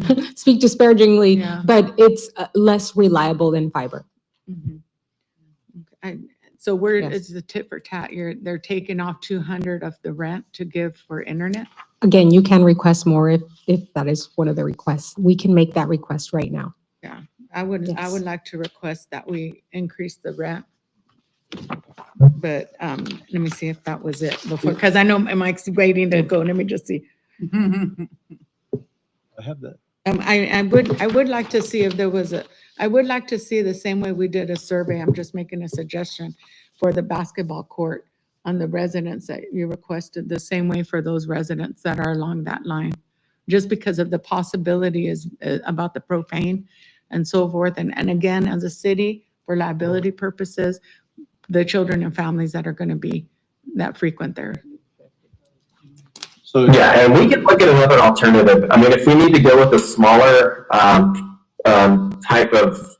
to speak disparagingly, Yeah. but it's less reliable than fiber. Mhm. Okay. So where Yes. is the tit for tat? They're taking off 200 of the rent to give for internet? Again, you can request more if that is one of the requests. We can make that request right now. Yeah, I would Yes. like to request that we increase the rent. But let me see if that was it before, because I know Mike's waiting to go. Let me just see. I have that. I would like to see if there was I would like to see the same way we did a survey. I'm just making a suggestion for the basketball court on the residents that you requested, the same way for those residents that are along that line. Just because of the possibility is about the propane and so forth. And again, as a city, for liability purposes, the children and families that are going to be that frequent there. So Yeah, and we can look at another alternative. I mean, if we need to go with a smaller type of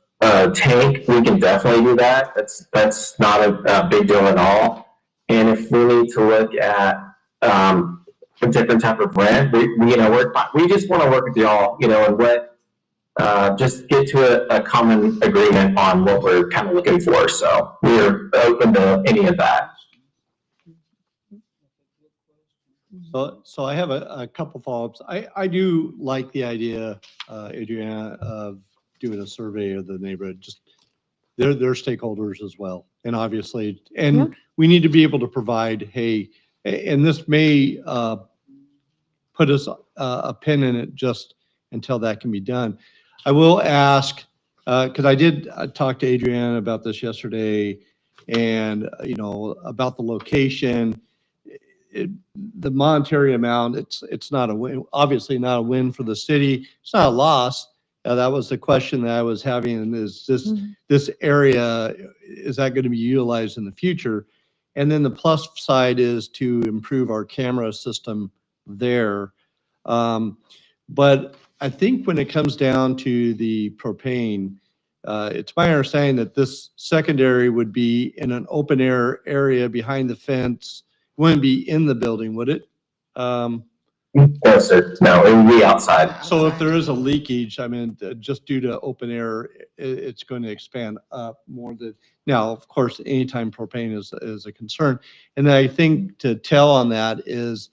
tank, we can definitely do that. That's not a big deal at all. And if we need to look at a different type of rent, we just want to work with y'all, and just get to a common agreement on what we're kind of looking for. So we're open to any of that. So I have a couple follow-ups. I do like the idea, Adriana, of doing a survey of the neighborhood, just they're stakeholders as well. And obviously, we need to be able to provide, hey, and this may put us a pin in it just until that can be done. I will ask, because I did talk to Adriana about this yesterday and, about the location. The monetary amount, it's not a win, obviously not a win for the city. It's not a loss. That was the question that I was having, is this area, is that going to be utilized in the future? And then the plus side is to improve our camera system there. But I think when it comes down to the propane, it's my understanding that this secondary would be in an open air area behind the fence. Wouldn't be in the building, would it? No, sir. No, it would be outside. So if there is a leakage, I mean, just due to open air, it's going to expand up more than, now, of course, anytime propane is a concern. And I think to tell on that is,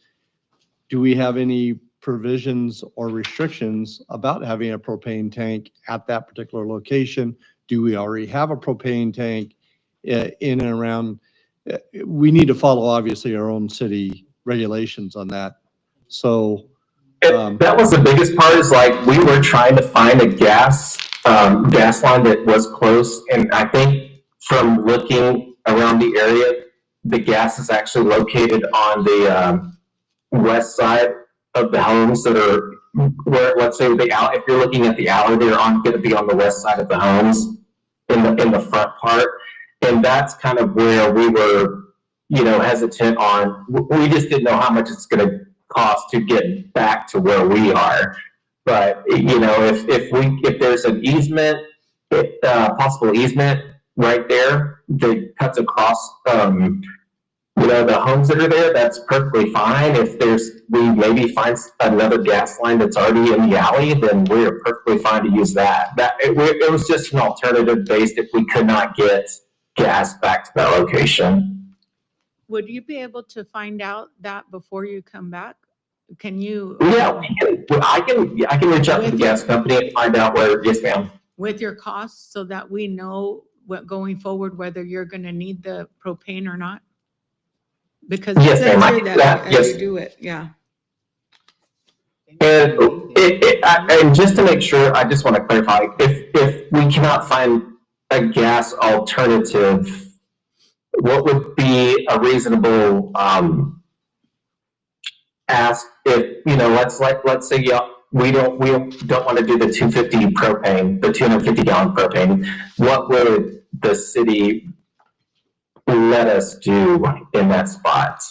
do we have any provisions or restrictions about having a propane tank at that particular location? Do we already have a propane tank in and around? We need to follow, obviously, our own city regulations on that. So that was the biggest part, is like we were trying to find a gas line that was close. And I think from looking around the area, the gas is actually located on the west side of the homes that are where, let's say, if you're looking at the alley, they're going to be on the west side of the homes in the front part. And that's kind of where we were, hesitant on. We just didn't know how much it's going to cost to get back to where we are. But, if there's an easement, possible easement right there that cuts across, the homes that are there, that's perfectly fine. If we maybe find another gas line that's already in the alley, then we're perfectly fine to use that. It was just an alternative based if we could not get gas back to that location. Would you be able to find out that before you come back? Can you? Yeah, I can reach out to the gas company and find out where. Yes, ma'am. With your costs, so that we know what going forward, whether you're going to need the propane or not? Because it Yes, says ma'am, I here can that do that. Yes. you do it, yeah. And just to make sure, I just want to clarify, if we cannot find a gas alternative, what would be a reasonable ask? If let's say we don't want to do the 250 propane, the 250 gallon propane, what would the city let us do in that spot?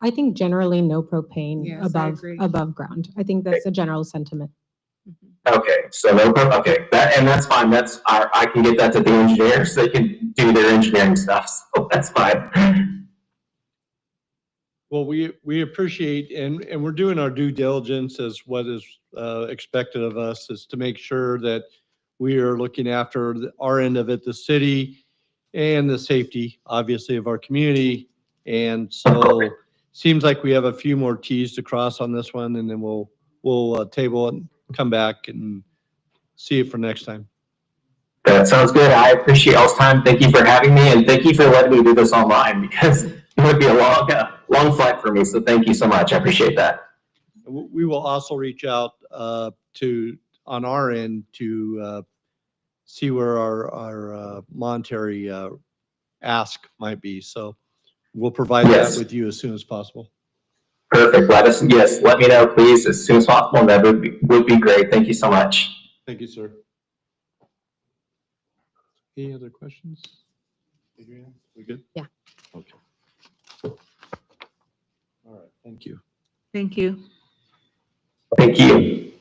I think generally no propane Yes, I agree. above ground. I think that's the general sentiment. Okay, so no, okay, that's fine. I can get that to the engineers. They can do their engineering stuff, so that's fine. Well, we appreciate, and we're doing our due diligence as what is expected of us, is to make sure that we are looking after our end of it, the city, and the safety, obviously, of our community. And so seems like we have a few more T's to cross on this one, and then we'll table it and come back and see it for next time. That sounds good. I appreciate y'all's time. Thank you for having me, and thank you for letting me do this online, because it would be a long flight for me. So thank you so much. I appreciate that. We will also reach out on our end to see where our monetary ask might be. So we'll provide that with you as soon as possible. Perfect. Let me know, please, as soon as possible. That would be great. Thank you so much. Thank you, sir. Any other questions? Adrienne, we good? Yeah. Okay. All right. Thank you. Thank you. Thank you.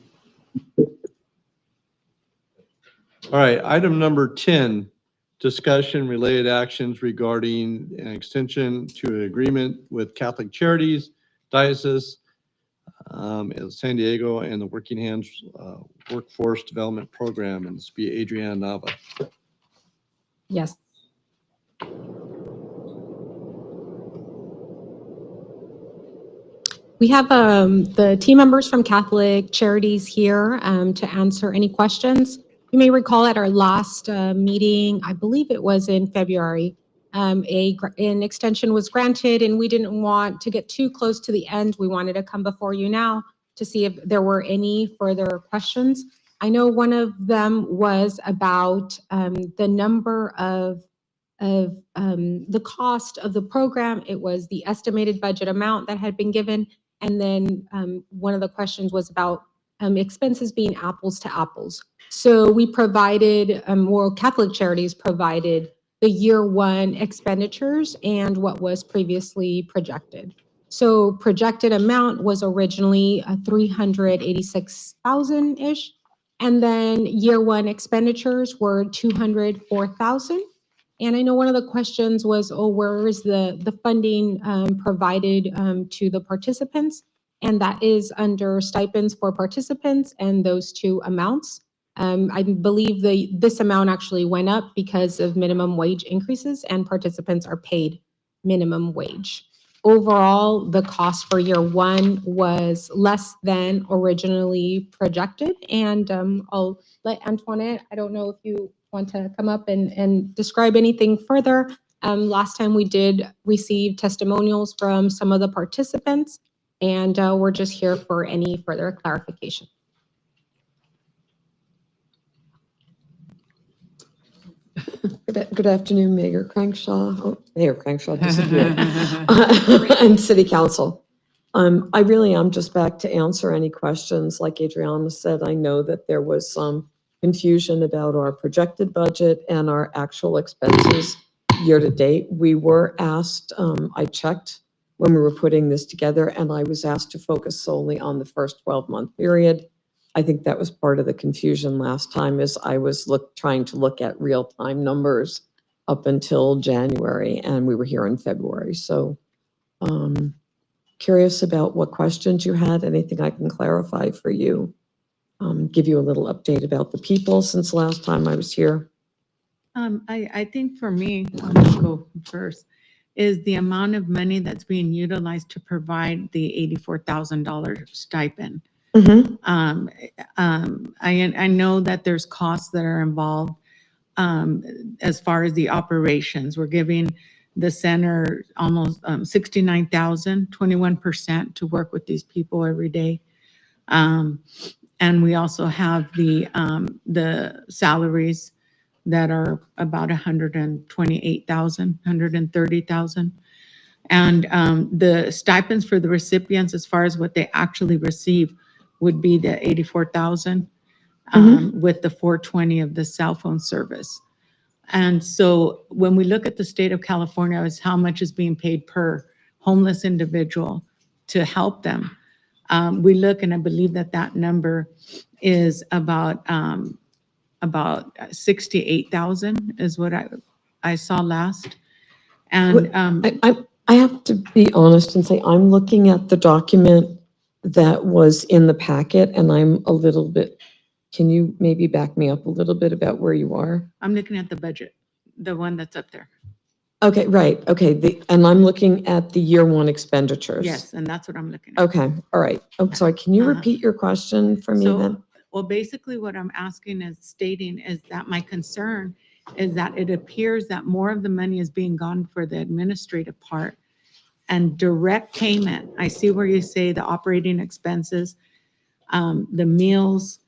All right. Item number 10, discussion related actions regarding an extension to an agreement with Catholic Charities Diocese in San Diego and the Working Hands Workforce Development Program, and this will be Adriana Nava. Yes. We have the team members from Catholic Charities here to answer any questions. You may recall at our last meeting, I believe it was in February, an extension was granted, and we didn't want to get too close to the end. We wanted to come before you now to see if there were any further questions. I know one of them was about the number of the cost of the program. It was the estimated budget amount that had been given. And then one of the questions was about expenses being apples to apples. So we provided, Catholic Charities provided the year one expenditures and what was previously projected. So projected amount was originally 386,000-ish. And then year one expenditures were 204,000. And I know one of the questions was, where is the funding provided to the participants? And that is under stipends for participants and those two amounts. I believe this amount actually went up because of minimum wage increases, and participants are paid minimum wage. Overall, the cost for year one was less than originally projected. And I'll let Antoinette, I don't know if you want to come up and describe anything further. Last time we did receive testimonials from some of the participants, and we're just here for any further clarification. Good afternoon, Mayor Crankshaw. Oh, Mayor Crankshaw disappeared. And City Council. I really am just back to answer any questions. Like Adriana said, I know that there was some confusion about our projected budget and our actual expenses year to date. We were asked, I checked when we were putting this together, and I was asked to focus solely on the first 12-month period. I think that was part of the confusion last time, is I was trying to look at real-time numbers up until January, and we were here in February. So curious about what questions you had, anything I can clarify for you. Give you a little update about the people since last time I was here. I think for me, I'll just go first, is the amount of money that's being utilized to provide the $84,000 stipend. I know that there's costs that are involved as far as the operations. We're giving the center almost 69,000, 21% to work with these people every day. And we also have the salaries that are about 128,000, 130,000. And the stipends for the recipients, as far as what they actually receive, would be the 84,000 with the 420 of the cell phone service. And so when we look at the state of California as how much is being paid per homeless individual to help them, We look, and I believe that that number is about 68,000 is what I saw last. And I have to be honest and say, I'm looking at the document that was in the packet, and I'm a little bit, can you maybe back me up a little bit about where you are? I'm looking at the budget, the one that's up there. Okay, right, okay, and I'm looking at the year one expenditures. Yes, and that's what I'm looking at. Okay, all right. Oh, sorry, can you Uh-huh. repeat your question for me So, then? well, basically what I'm asking is stating is that my concern is that it appears that more of the money is being gone for the administrative part and direct payment. I see where you say the operating expenses, the meals,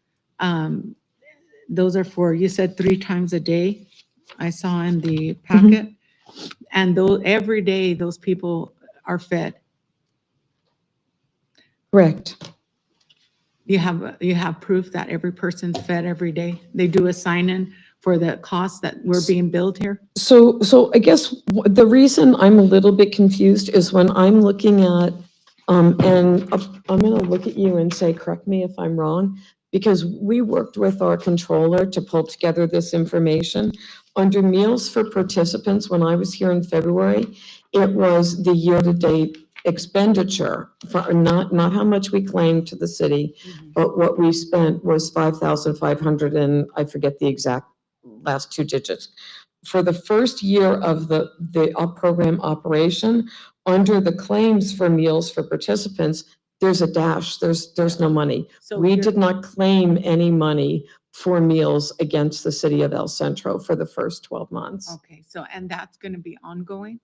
those are for, you said 3 times a day, I saw in the packet. And those, every day, those people are fed. Correct. You have proof that every person's fed every day? They do a sign-in for the costs that we're being billed here? So I guess the reason I'm a little bit confused is when I'm looking at, and I'm gonna look at you and say, correct me if I'm wrong, because we worked with our controller to pull together this information. Under meals for participants, when I was here in February, it was the year-to-date expenditure for not how much we claimed to the city, but what we spent was 5,500, and I forget the exact last 2 digits. For the first year of the program operation, under the claims for meals for participants, there's a dash, there's no money. So We you're- did not claim any money for meals against the city of El Centro for the first 12 months. Okay, so, and that's going to be ongoing?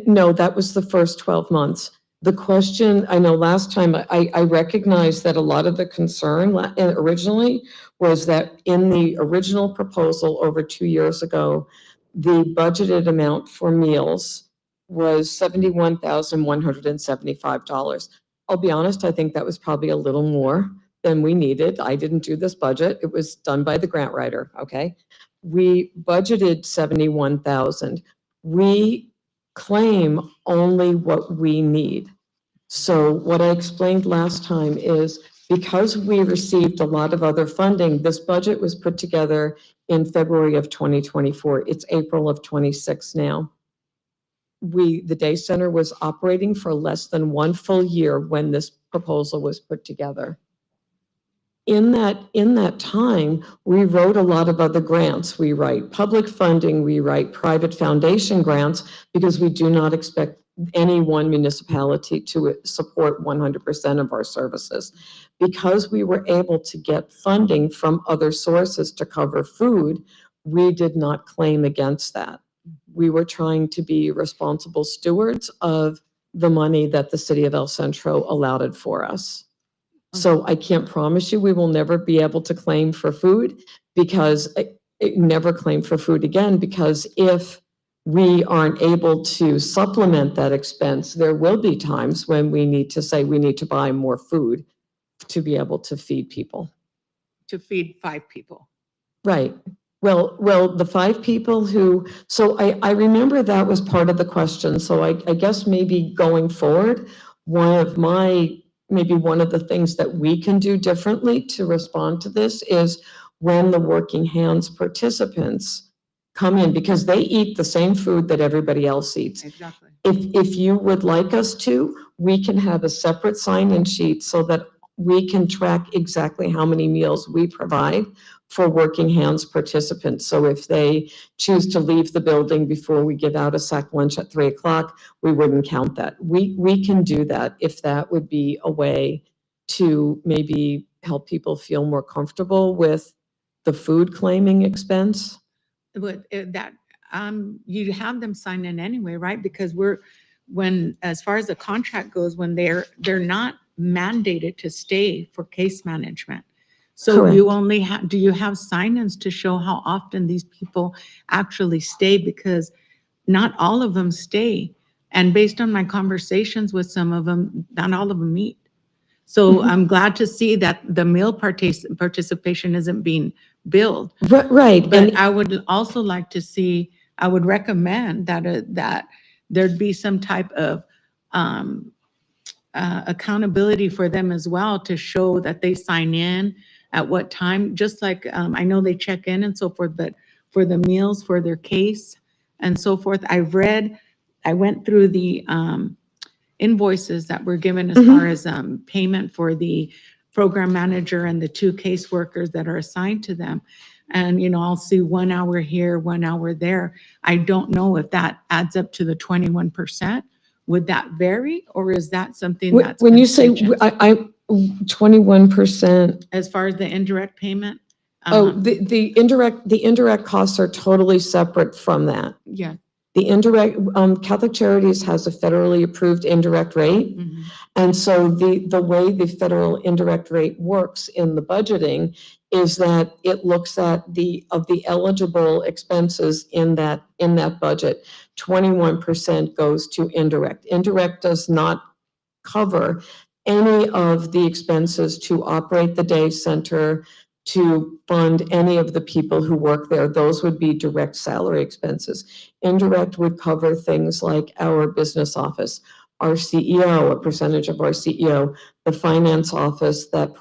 No, that was the first 12 months. The question, I know last time, I recognized that a lot of the concern originally was that in the original proposal over 2 years ago, the budgeted amount for meals was $71,175. I'll be honest, I think that was probably a little more than we needed. I didn't do this budget. It was done by the grant writer, okay? We budgeted 71,000. We claim only what we need. So what I explained last time is because we received a lot of other funding, this budget was put together in February of 2024. It's April of 26 now. The day center was operating for less than 1 full year when this proposal was put together. In that time, we wrote a lot of other grants. We write public funding, we write private foundation grants, because we do not expect any one municipality to support 100% of our services. Because we were able to get funding from other sources to cover food, we did not claim against that. We were trying to be responsible stewards of the money that the city of El Centro allotted for us. So I can't promise you we will never be able to claim for food, because never claim for food again, because if we aren't able to supplement that expense, there will be times when we need to say we need to buy more food to be able to feed people. To feed 5 people? Right. Well, the 5 people who, so I remember that was part of the question. So I guess maybe going forward, maybe one of the things that we can do differently to respond to this is when the Working Hands participants come in, because they eat the same food that everybody else eats. Exactly. If you would like us to, we can have a separate sign-in sheet so that we can track exactly how many meals we provide for Working Hands participants. So if they choose to leave the building before we give out a sack lunch at 3 o'clock, we wouldn't count that. We can do that if that would be a way to maybe help people feel more comfortable with the food claiming expense. But you have them sign in anyway, right? Because as far as the contract goes, when they're not mandated to stay for case management. So Correct. you only do you have sign-ins to show how often these people actually stay? Because not all of them stay. And based on my conversations with some of them, not all of them eat. So I'm glad to see that the meal participation isn't being billed. Right. But I would also like to see, I would recommend that there'd be some type of accountability for them as well to show that they sign in at what time, just like, I know they check in and so forth, but for the meals, for their case and so forth. I went through the invoices that were given as far as payment for the program manager and the 2 caseworkers that are assigned to them. And, you know, I'll see 1 hour here, 1 hour there. I don't know if that adds up to the 21%. Would that vary, or is that something that's When you say, contingent? 21%, As far as the indirect payment? the indirect costs are totally separate from that. Yeah. The indirect, Catholic Charities has a federally approved indirect rate. Mhm. And so the way the federal indirect rate works in the budgeting is that it looks at of the eligible expenses in that budget, 21% goes to indirect. Indirect does not cover any of the expenses to operate the day center, to fund any of the people who work there. Those would be direct salary expenses. Indirect would cover things like our business office, our CEO, a percentage of our CEO, the finance office that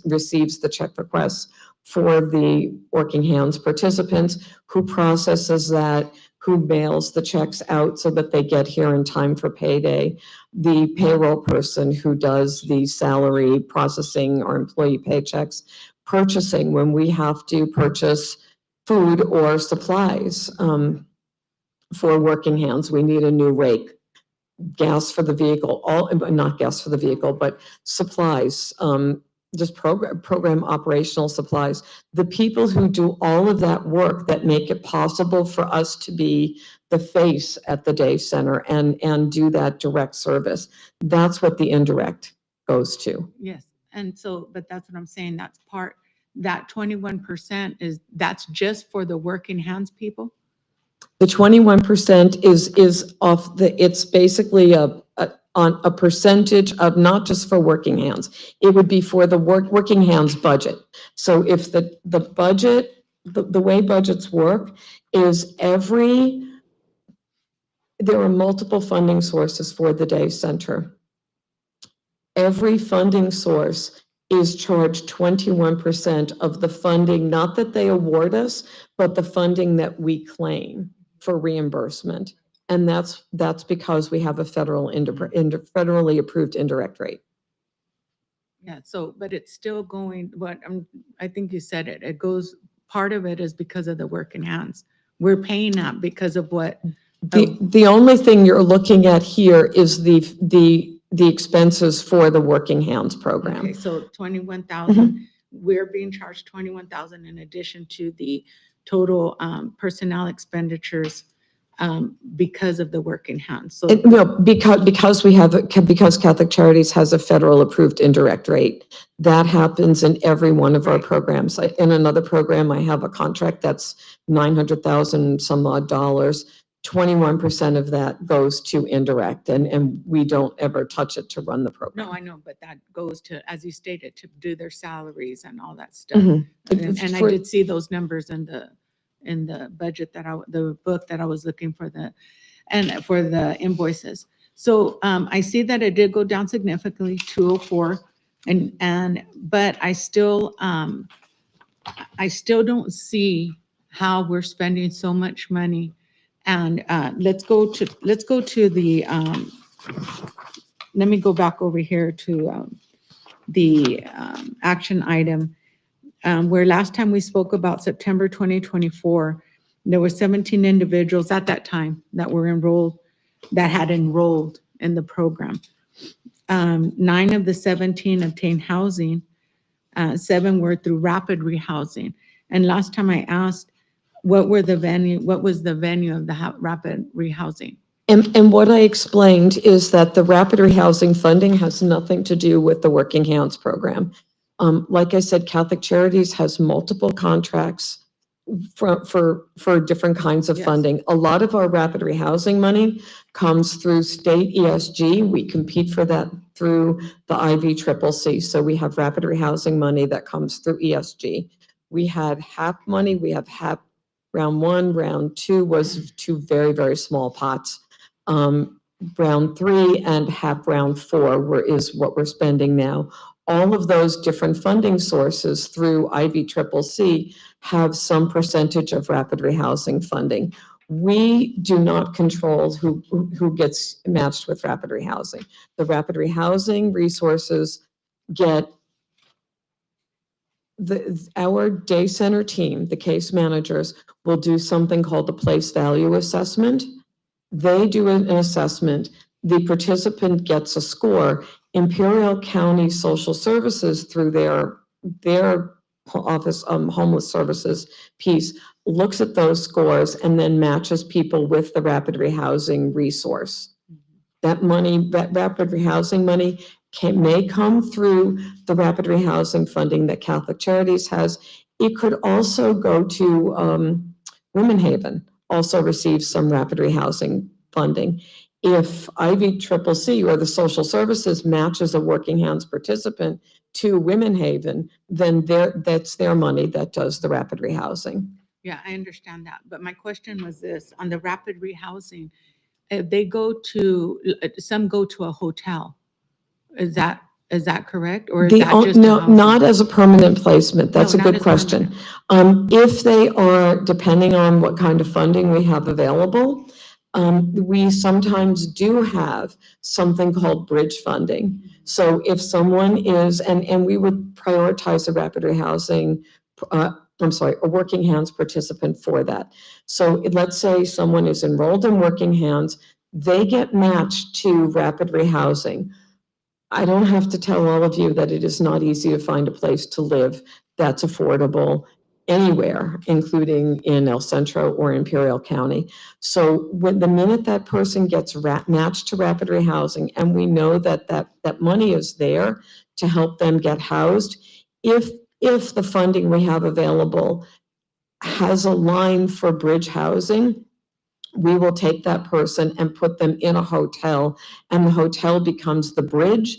receives the check requests for the Working Hands participants, who processes that, who mails the checks out so that they get here in time for payday, the payroll person who does the salary processing or employee paychecks, purchasing when we have to purchase food or supplies for Working Hands. We need a new rake, gas for the vehicle, not gas for the vehicle, but supplies, just program operational supplies. The people who do all of that work that make it possible for us to be the face at the day center and do that direct service, that's what the indirect goes to. Yes, and so, but that's what I'm saying, that 21% that's just for the Working Hands people? The 21% is off it's basically on a percentage of, not just for Working Hands. It would be for the Working Hands budget. So if the budget, the way budgets work is there are multiple funding sources for the day center. Every funding source is charged 21% of the funding, not that they award us, but the funding that we claim for reimbursement. And that's because we have a federally approved indirect rate. Yeah, so, but it's still going, I think you said it goes, part of it is because of the Working Hands. We're paying that because of what? The only thing you're looking at here is the expenses for the Working Hands program. Okay, so 21,000, we're being charged 21,000 in addition to the total personnel expenditures because of the Working Hands. So No, because Catholic Charities has a federal approved indirect rate. That happens in every one of our programs. In another program, I have a contract that's $900,000 some odd dollars. 21% of that goes to indirect, and we don't ever touch it to run the program. no, I know, but that goes to, as you stated, to do their salaries and all that stuff. And I did see those numbers in the budget the book that I was looking for for the invoices. So I see that it did go down significantly, 204, but I still don't see how we're spending so much money. And let's go to the let me go back over here to the action item where last time we spoke about September 2024, there were 17 individuals at that time that had enrolled in the program. 9 of the 17 obtained housing, 7 were through rapid rehousing. And last time I asked, what was the venue of the rapid rehousing? And what I explained is that the rapid rehousing funding has nothing to do with the Working Hands program. Like I said, Catholic Charities has multiple contracts for different kinds of funding. A lot of our rapid rehousing money comes through state ESG. We compete for that through the IVCCC. So we have rapid rehousing money that comes through ESG. We had HAP money. We have HAP round 1, round 2 was 2 very, very small pots. round 3 and half round 4 is what we're spending now. All of those different funding sources through IVCCC have some percentage of rapid rehousing funding. We do not control who gets matched with rapid rehousing. The rapid rehousing resources get our day center team, the case managers, will do something called the place value assessment. They do an assessment. The participant gets a score. Imperial County Social Services, through their office, homeless services piece, looks at those scores and then matches people with the rapid rehousing resource. That money, that rapid rehousing money may come through the rapid rehousing funding that Catholic Charities has. It could also go to Women Haven, also receives some rapid rehousing funding. If IVCCC or the social services matches a Working Hands participant to Women Haven, then that's their money that does the rapid rehousing. Yeah, I understand that. But my question was this, on the rapid rehousing, if they go to, some go to a hotel. Is that correct? Or is that just a No, housing? not as a permanent placement. That's a No, not good as question. If they are, depending on what kind of funding we have available, we sometimes do have something called bridge funding. So if someone is, and we would prioritize a rapid rehousing, a Working Hands participant for that. So let's say someone is enrolled in Working Hands, they get matched to rapid rehousing. I don't have to tell all of you that it is not easy to find a place to live that's affordable anywhere, including in El Centro or Imperial County. So when the minute that person gets matched to rapid rehousing, and we know that money is there to help them get housed, if the funding we have available has a line for bridge housing, we will take that person and put them in a hotel, and the hotel becomes the bridge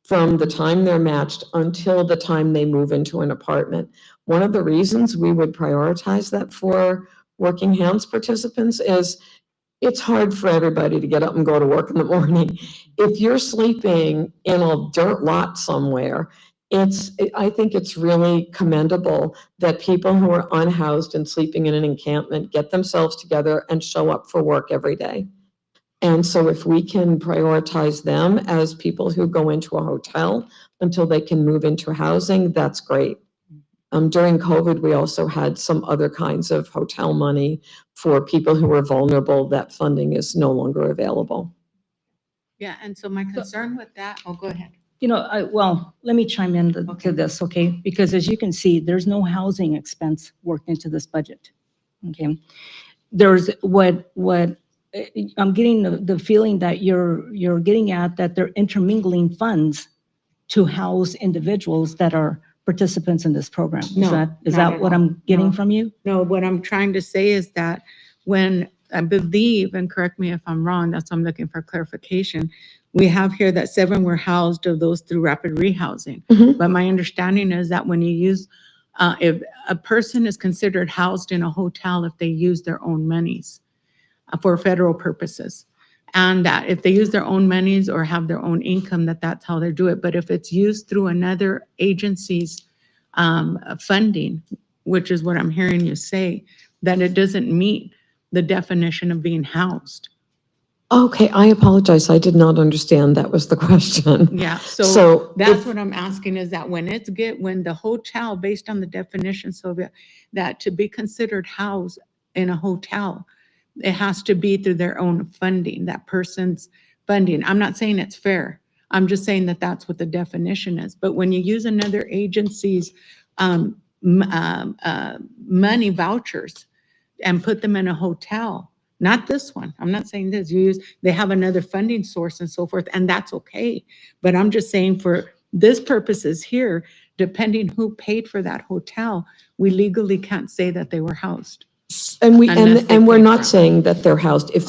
from the time they're matched until the time they move into an apartment. One of the reasons we would prioritize that for Working Hands participants is it's hard for everybody to get up and go to work in the morning. If you're sleeping in a dirt lot somewhere, I think it's really commendable that people who are unhoused and sleeping in an encampment get themselves together and show up for work every day. And so if we can prioritize them as people who go into a hotel until they can move into housing, that's great. During COVID, we also had some other kinds of hotel money for people who were vulnerable. That funding is no longer available. Yeah, and so my concern with that, go ahead. Well, let me chime in to this, okay? Because as you can see, there's no housing expense worked into this budget, okay? There's what I'm getting the feeling that you're getting at, that they're intermingling funds to house individuals that are participants in this program. No, Is not that at what all. I'm getting No. from you? No, what I'm trying to say is that when I believe, and correct me if I'm wrong, that's why I'm looking for clarification. We have here that 7 were housed of those through rapid rehousing. But my understanding is that when you use, if a person is considered housed in a hotel if they use their own monies for federal purposes. And that if they use their own monies or have their own income, that's how they do it. But if it's used through another agency's funding, which is what I'm hearing you say, that it doesn't meet the definition of being housed. Okay, I apologize. I did not understand that was the question. Yeah, so So that's if- what I'm asking, is that when the hotel, based on the definition, so that to be considered housed in a hotel, it has to be through their own funding, that person's funding. I'm not saying it's fair. I'm just saying that that's what the definition is. But when you use another agency's money vouchers and put them in a hotel, not this one, I'm not saying this, they have another funding source and so forth, and that's okay. But I'm just saying for this purposes here, depending who paid for that hotel, we legally can't say that they were housed. And Unless they we're pay not for it. saying that they're housed. If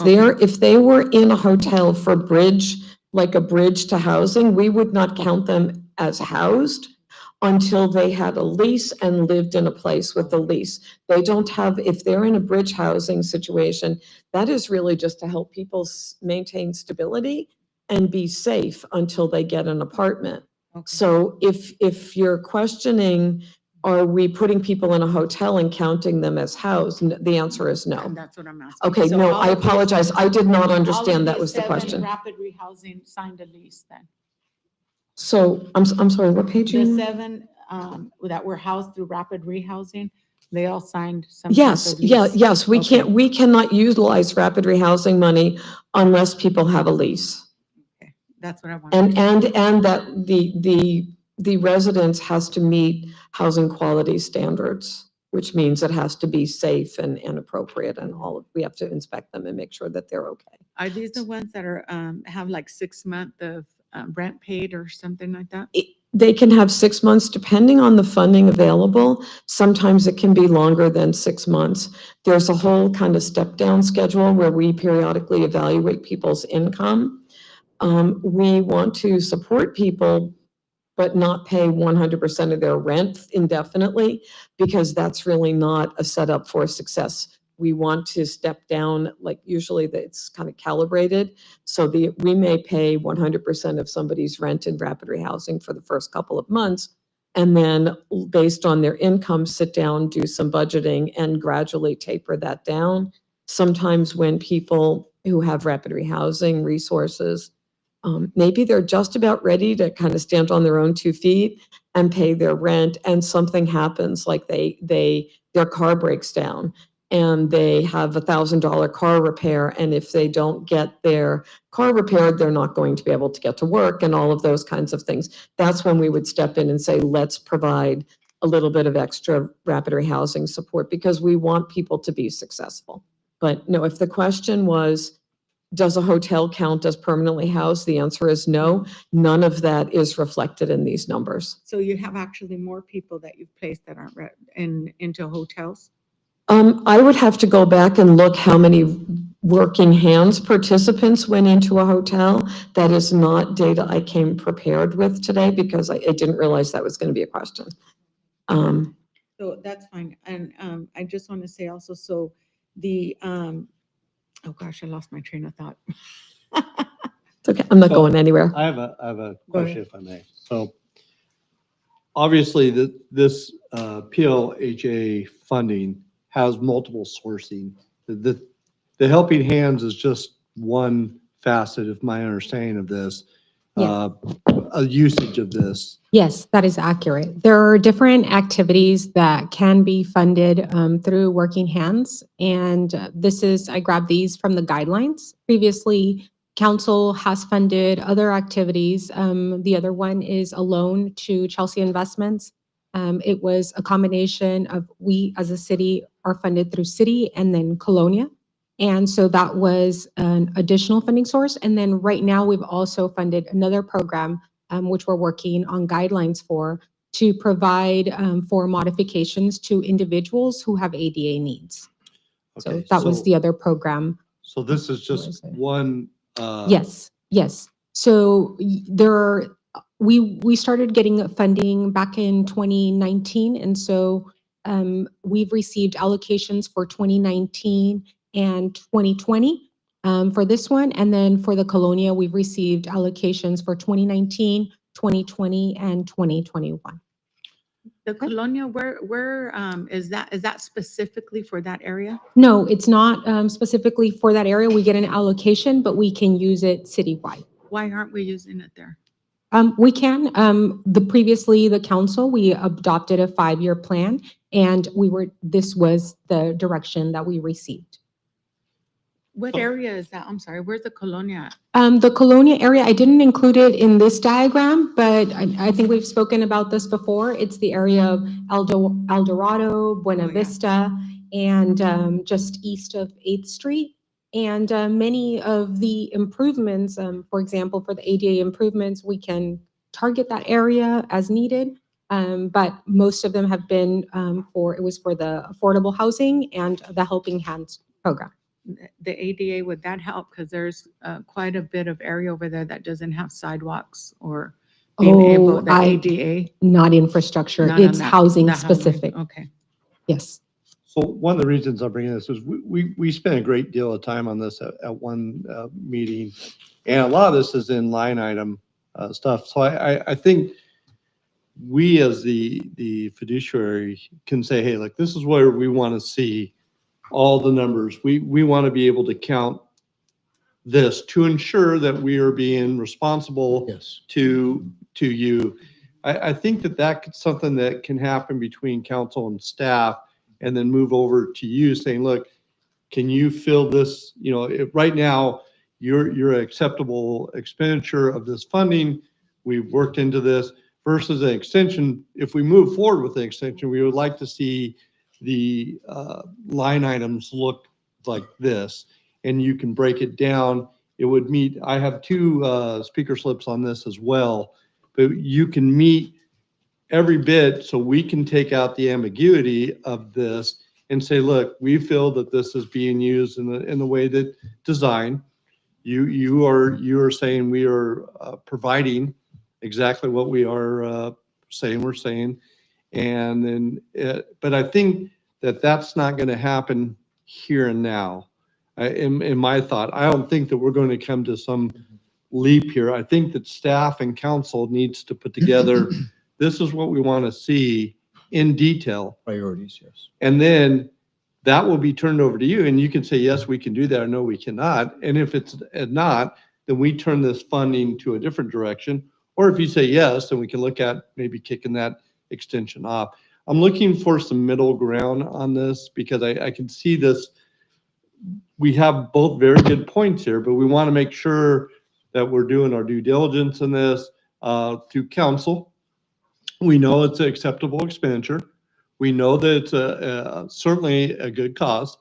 they were in a hotel for bridge, like a bridge to housing, we would not count them as housed. until they had a lease and lived in a place with a lease. They don't have, if they're in a bridge housing situation, that is really just to help people maintain stability and be safe until they get an apartment. So if you're questioning, are we putting people in a hotel and counting them as housed? The answer is no. And that's what I'm asking. Okay, So no, all I of these- apologize. I did not all of understand that these was the 7 question. Rapid rehousing signed a lease then. So I'm sorry, what page are The you? 7 that were housed through rapid rehousing, they all signed some type Yes, of yeah, lease. yes, we Okay. can't, we cannot utilize rapid rehousing money unless people have a lease. That's what I wanted. And that the residence has to meet housing quality standards, which means it has to be safe and appropriate and all of, we have to inspect them and make sure that they're okay. Are these the ones that are, have like 6 months of rent paid or something like that? They can have 6 months depending on the funding available. Sometimes it can be longer than 6 months. There's a whole kind of step down schedule where we periodically evaluate people's income. We want to support people, but not pay 100% of their rent indefinitely, because that's really not a setup for success. We want to step down, like usually it's kind of calibrated. So we may pay 100% of somebody's rent in rapid rehousing for the first couple of months. And then based on their income, sit down, do some budgeting and gradually taper that down. Sometimes when people who have rapid rehousing resources, maybe they're just about ready to kind of stand on their own 2 feet and pay their rent, and something happens, like their car breaks down and they have $1,000 car repair, and if they don't get their car repaired, they're not going to be able to get to work and all of those kinds of things. That's when we would step in and say, let's provide a little bit of extra rapid rehousing support, because we want people to be successful. But no, if the question was, does a hotel count as permanently housed? The answer is no. None of that is reflected in these numbers. So you have actually more people that you've placed that aren't into hotels? I would have to go back and look how many working hands participants went into a hotel. That is not data I came prepared with today, because I didn't realize that was going to be a question. So that's fine. And I just want to say also, so the, oh gosh, I lost my train of thought. It's okay. I'm not going anywhere. I have a Go ahead. question if I may. So obviously this PLHA funding has multiple sourcing. The helping hands is just one facet of my understanding of this, a usage of this. Yes, that is accurate. There are different activities that can be funded through Working Hands. And I grabbed these from the guidelines. Previously, council has funded other activities. The other one is a loan to Chelsea Investments. It was a combination of, we as a city are funded through city and then Colonia. And so that was an additional funding source. And then right now we've also funded another program, which we're working on guidelines for, to provide for modifications to individuals who have ADA needs. So Okay, that was the other program. So this is just one. Yes, yes. So we started getting funding back in 2019. And so we've received allocations for 2019 and 2020 for this one. And then for the Colonia, we've received allocations for 2019, 2020, and 2021. The Colonia, where is that? Is that specifically for that area? No, it's not specifically for that area. We get an allocation, but we can use it citywide. Why aren't we using it there? We can. Previously, the council, we adopted a 5-year plan, and this was the direction that we received. What area is that? I'm sorry, where's the Colonia at? The Colonia area, I didn't include it in this diagram, but I think we've spoken about this before. It's the area of El Dorado, Buena Vista, and just east of 8th Street. And many of the improvements, for example, for the ADA improvements, we can target that area as needed. But most of them have been for the affordable housing and the Helping Hands program. The ADA, would that help? Because there's quite a bit of area over there that doesn't have sidewalks or being Oh, able, the I- ADA? Not infrastructure, Not on it's that- housing the housing, specific. Okay. Yes. So one of the reasons I'm bringing this is we spent a great deal of time on this at one meeting. And a lot of this is in line item stuff. So I think we as the fiduciary can say, hey, like, this is where we want to see all the numbers. We want to be able to count this to ensure that we are being responsible Yes. to you. I think that that's something that can happen between council and staff, and then move over to you saying, look, can you fill this, you know, if right now your acceptable expenditure of this funding, we've worked into this versus an extension. If we move forward with the extension, we would like to see the line items look like this, and you can break it down. It would meet, I have two speaker slips on this as well, but you can meet every bit so we can take out the ambiguity of this and say, look, we feel that this is being used in the way that design. You are saying we are providing exactly what we are saying we're saying. And then, but I think that that's not going to happen here and now. In my thought, I don't think that we're going to come to some leap here. I think that staff and council needs to put together, this is what we want to see in detail. Priorities, yes. And then that will be turned over to you, and you can say, yes, we can do that, or no, we cannot. And if it's not, then we turn this funding to a different direction. Or if you say yes, then we can look at maybe kicking that extension off. I'm looking for some middle ground on this because I can see this. We have both very good points here, but we want to make sure that we're doing our due diligence in this through council. We know it's an acceptable expenditure. We know that it's certainly a good cost,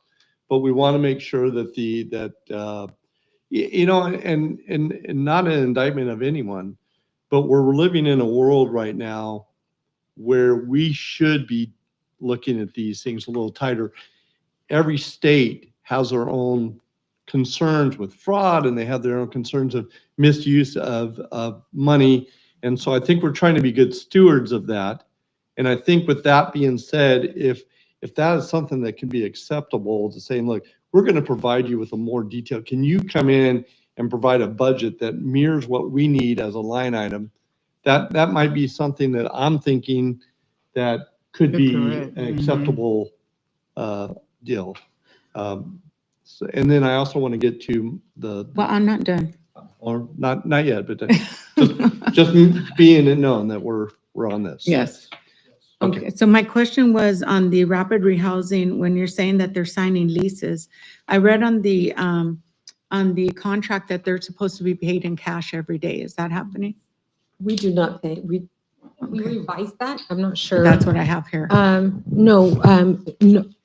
but we want to make sure that you know, and not an indictment of anyone, but we're living in a world right now where we should be looking at these things a little tighter. Every state has their own concerns with fraud, and they have their own concerns of misuse of money. And so I think we're trying to be good stewards of that. And I think with that being said, if that is something that can be acceptable to saying, look, we're going to provide you with a more detailed, can you come in and provide a budget that mirrors what we need as a line item? That might be something that I'm thinking that could be Correct. an acceptable deal. And then I also want to get to Well, I'm not done. or not yet, but just being it known that we're on this. Yes. Okay, so my question was on the rapid rehousing, when you're saying that they're signing leases. I read on the contract that they're supposed to be paid in cash every day. Is that happening? We do not pay, we revised that. I'm not sure. That's what I have here. No,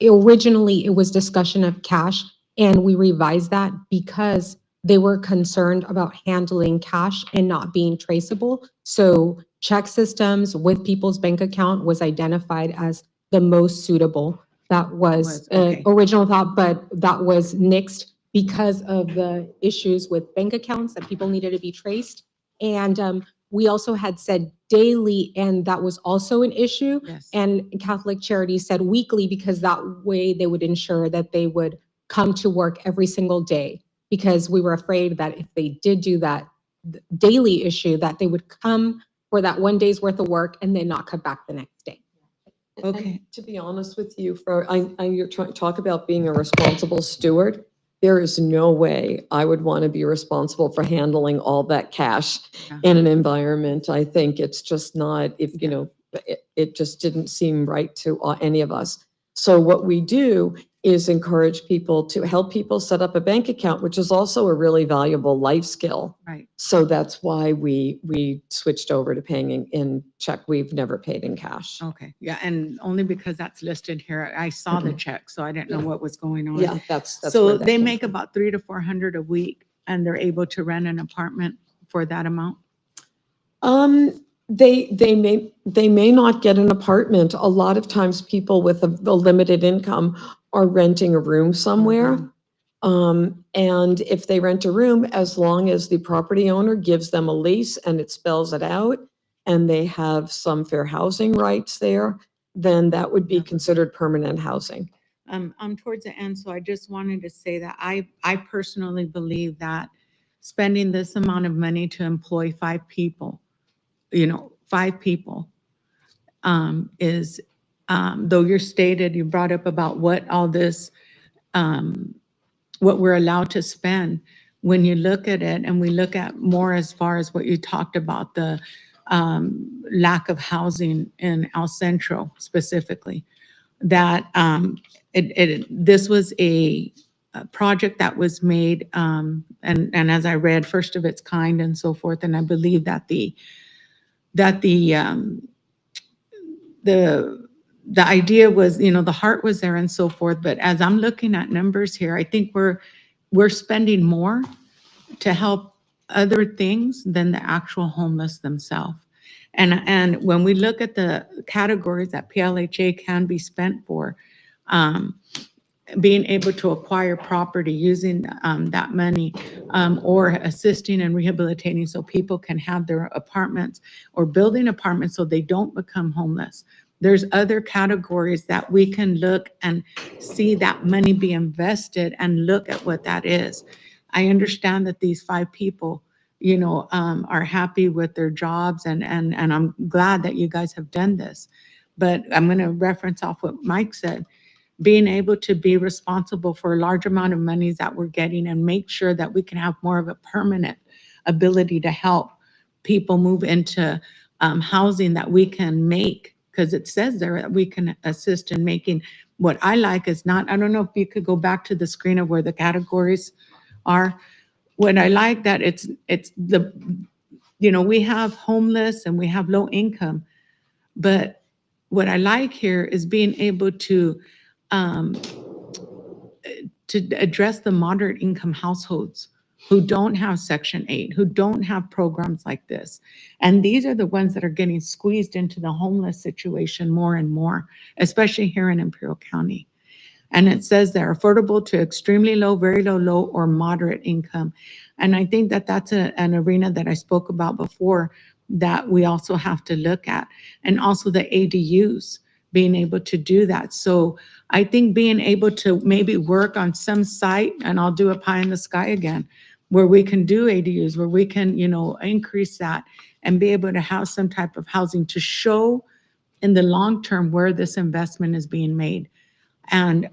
originally it was discussion of cash, and we revised that because they were concerned about handling cash and not being traceable. So check systems with people's bank account was identified as the most suitable. That was okay. original thought, but that was nixed because of the issues with bank accounts that people needed to be traced. And we also had said daily, and that was also an issue. Yes. And Catholic Charities said weekly, because that way they would ensure that they would come to work every single day, because we were afraid that if they did do that daily issue, that they would come for that one day's worth of work and then not come back the next day. Okay. And to be honest with you, you're talk about being a responsible steward. There is no way I would want to be responsible for handling all that cash in an environment. I think it's just not, it just didn't seem right to any of us. So what we do is encourage people to help people set up a bank account, which is also a really valuable life skill. Right. So that's why we switched over to paying in check. We've never paid in cash. Okay, yeah, and only because that's listed here. I saw the check, so I didn't know what was going on. Yeah, that's So where that they came make from. about 300 to 400 a week, and they're able to rent an apartment for that amount? They may not get an apartment. A lot of times people with a limited income are renting a room somewhere. And if they rent a room, as long as the property owner gives them a lease and it spells it out, and they have some fair housing rights there, then that would be considered permanent housing. I'm towards the end, so I just wanted to say that I personally believe that spending this amount of money to employ 5 people, 5 people, is, though you brought up about what all this, what we're allowed to spend. When you look at it, and we look at more as far as what you talked about, the lack of housing in El Centro specifically, that this was a project that was made, and as I read, first of its kind and so forth. And I believe that the idea was, the heart was there and so forth. But as I'm looking at numbers here, I think we're spending more to help other things than the actual homeless themselves. And when we look at the categories that PLHA can be spent for, being able to acquire property using that money, or assisting and rehabilitating so people can have their apartments, or building apartments so they don't become homeless. There's other categories that we can look and see that money be invested and look at what that is. I understand that these 5 people, are happy with their jobs, and I'm glad that you guys have done this. But I'm going to reference off what Mike said. Being able to be responsible for a large amount of monies that we're getting, and make sure that we can have more of a permanent ability to help people move into housing that we can make, because it says there that we can assist in making. What I like is not, I don't know if you could go back to the screen of where the categories are. What I like that it's the, we have homeless and we have low income, but what I like here is being able to address the moderate income households who don't have Section 8, who don't have programs like this. And these are the ones that are getting squeezed into the homeless situation more and more, especially here in Imperial County. And it says they're affordable to extremely low, very low, low, or moderate income. And I think that that's an arena that I spoke about before that we also have to look at. And also the ADUs, being able to do that. So I think being able to maybe work on some site, and I'll do a pie in the sky again, where we can do ADUs, where we can, increase that and be able to have some type of housing to show in the long term where this investment is being made. And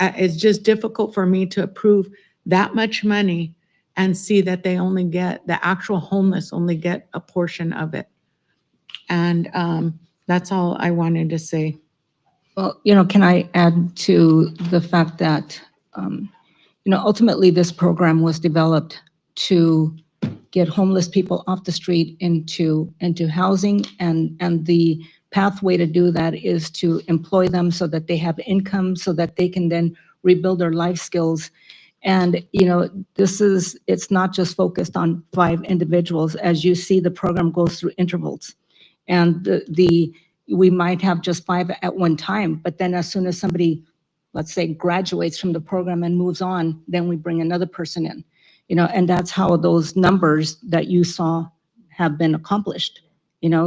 it's just difficult for me to approve that much money and see that they only get, the actual homeless only get a portion of it. And that's all I wanted to say. Well, can I add to the fact that, ultimately this program was developed to get homeless people off the street into housing, and the pathway to do that is to employ them so that they have income, so that they can then rebuild their life skills. And, it's not just focused on 5 individuals. As you see, the program goes through intervals. And we might have just 5 at one time, but then as soon as somebody, let's say, graduates from the program and moves on, then we bring another person in, and that's how those numbers that you saw have been accomplished.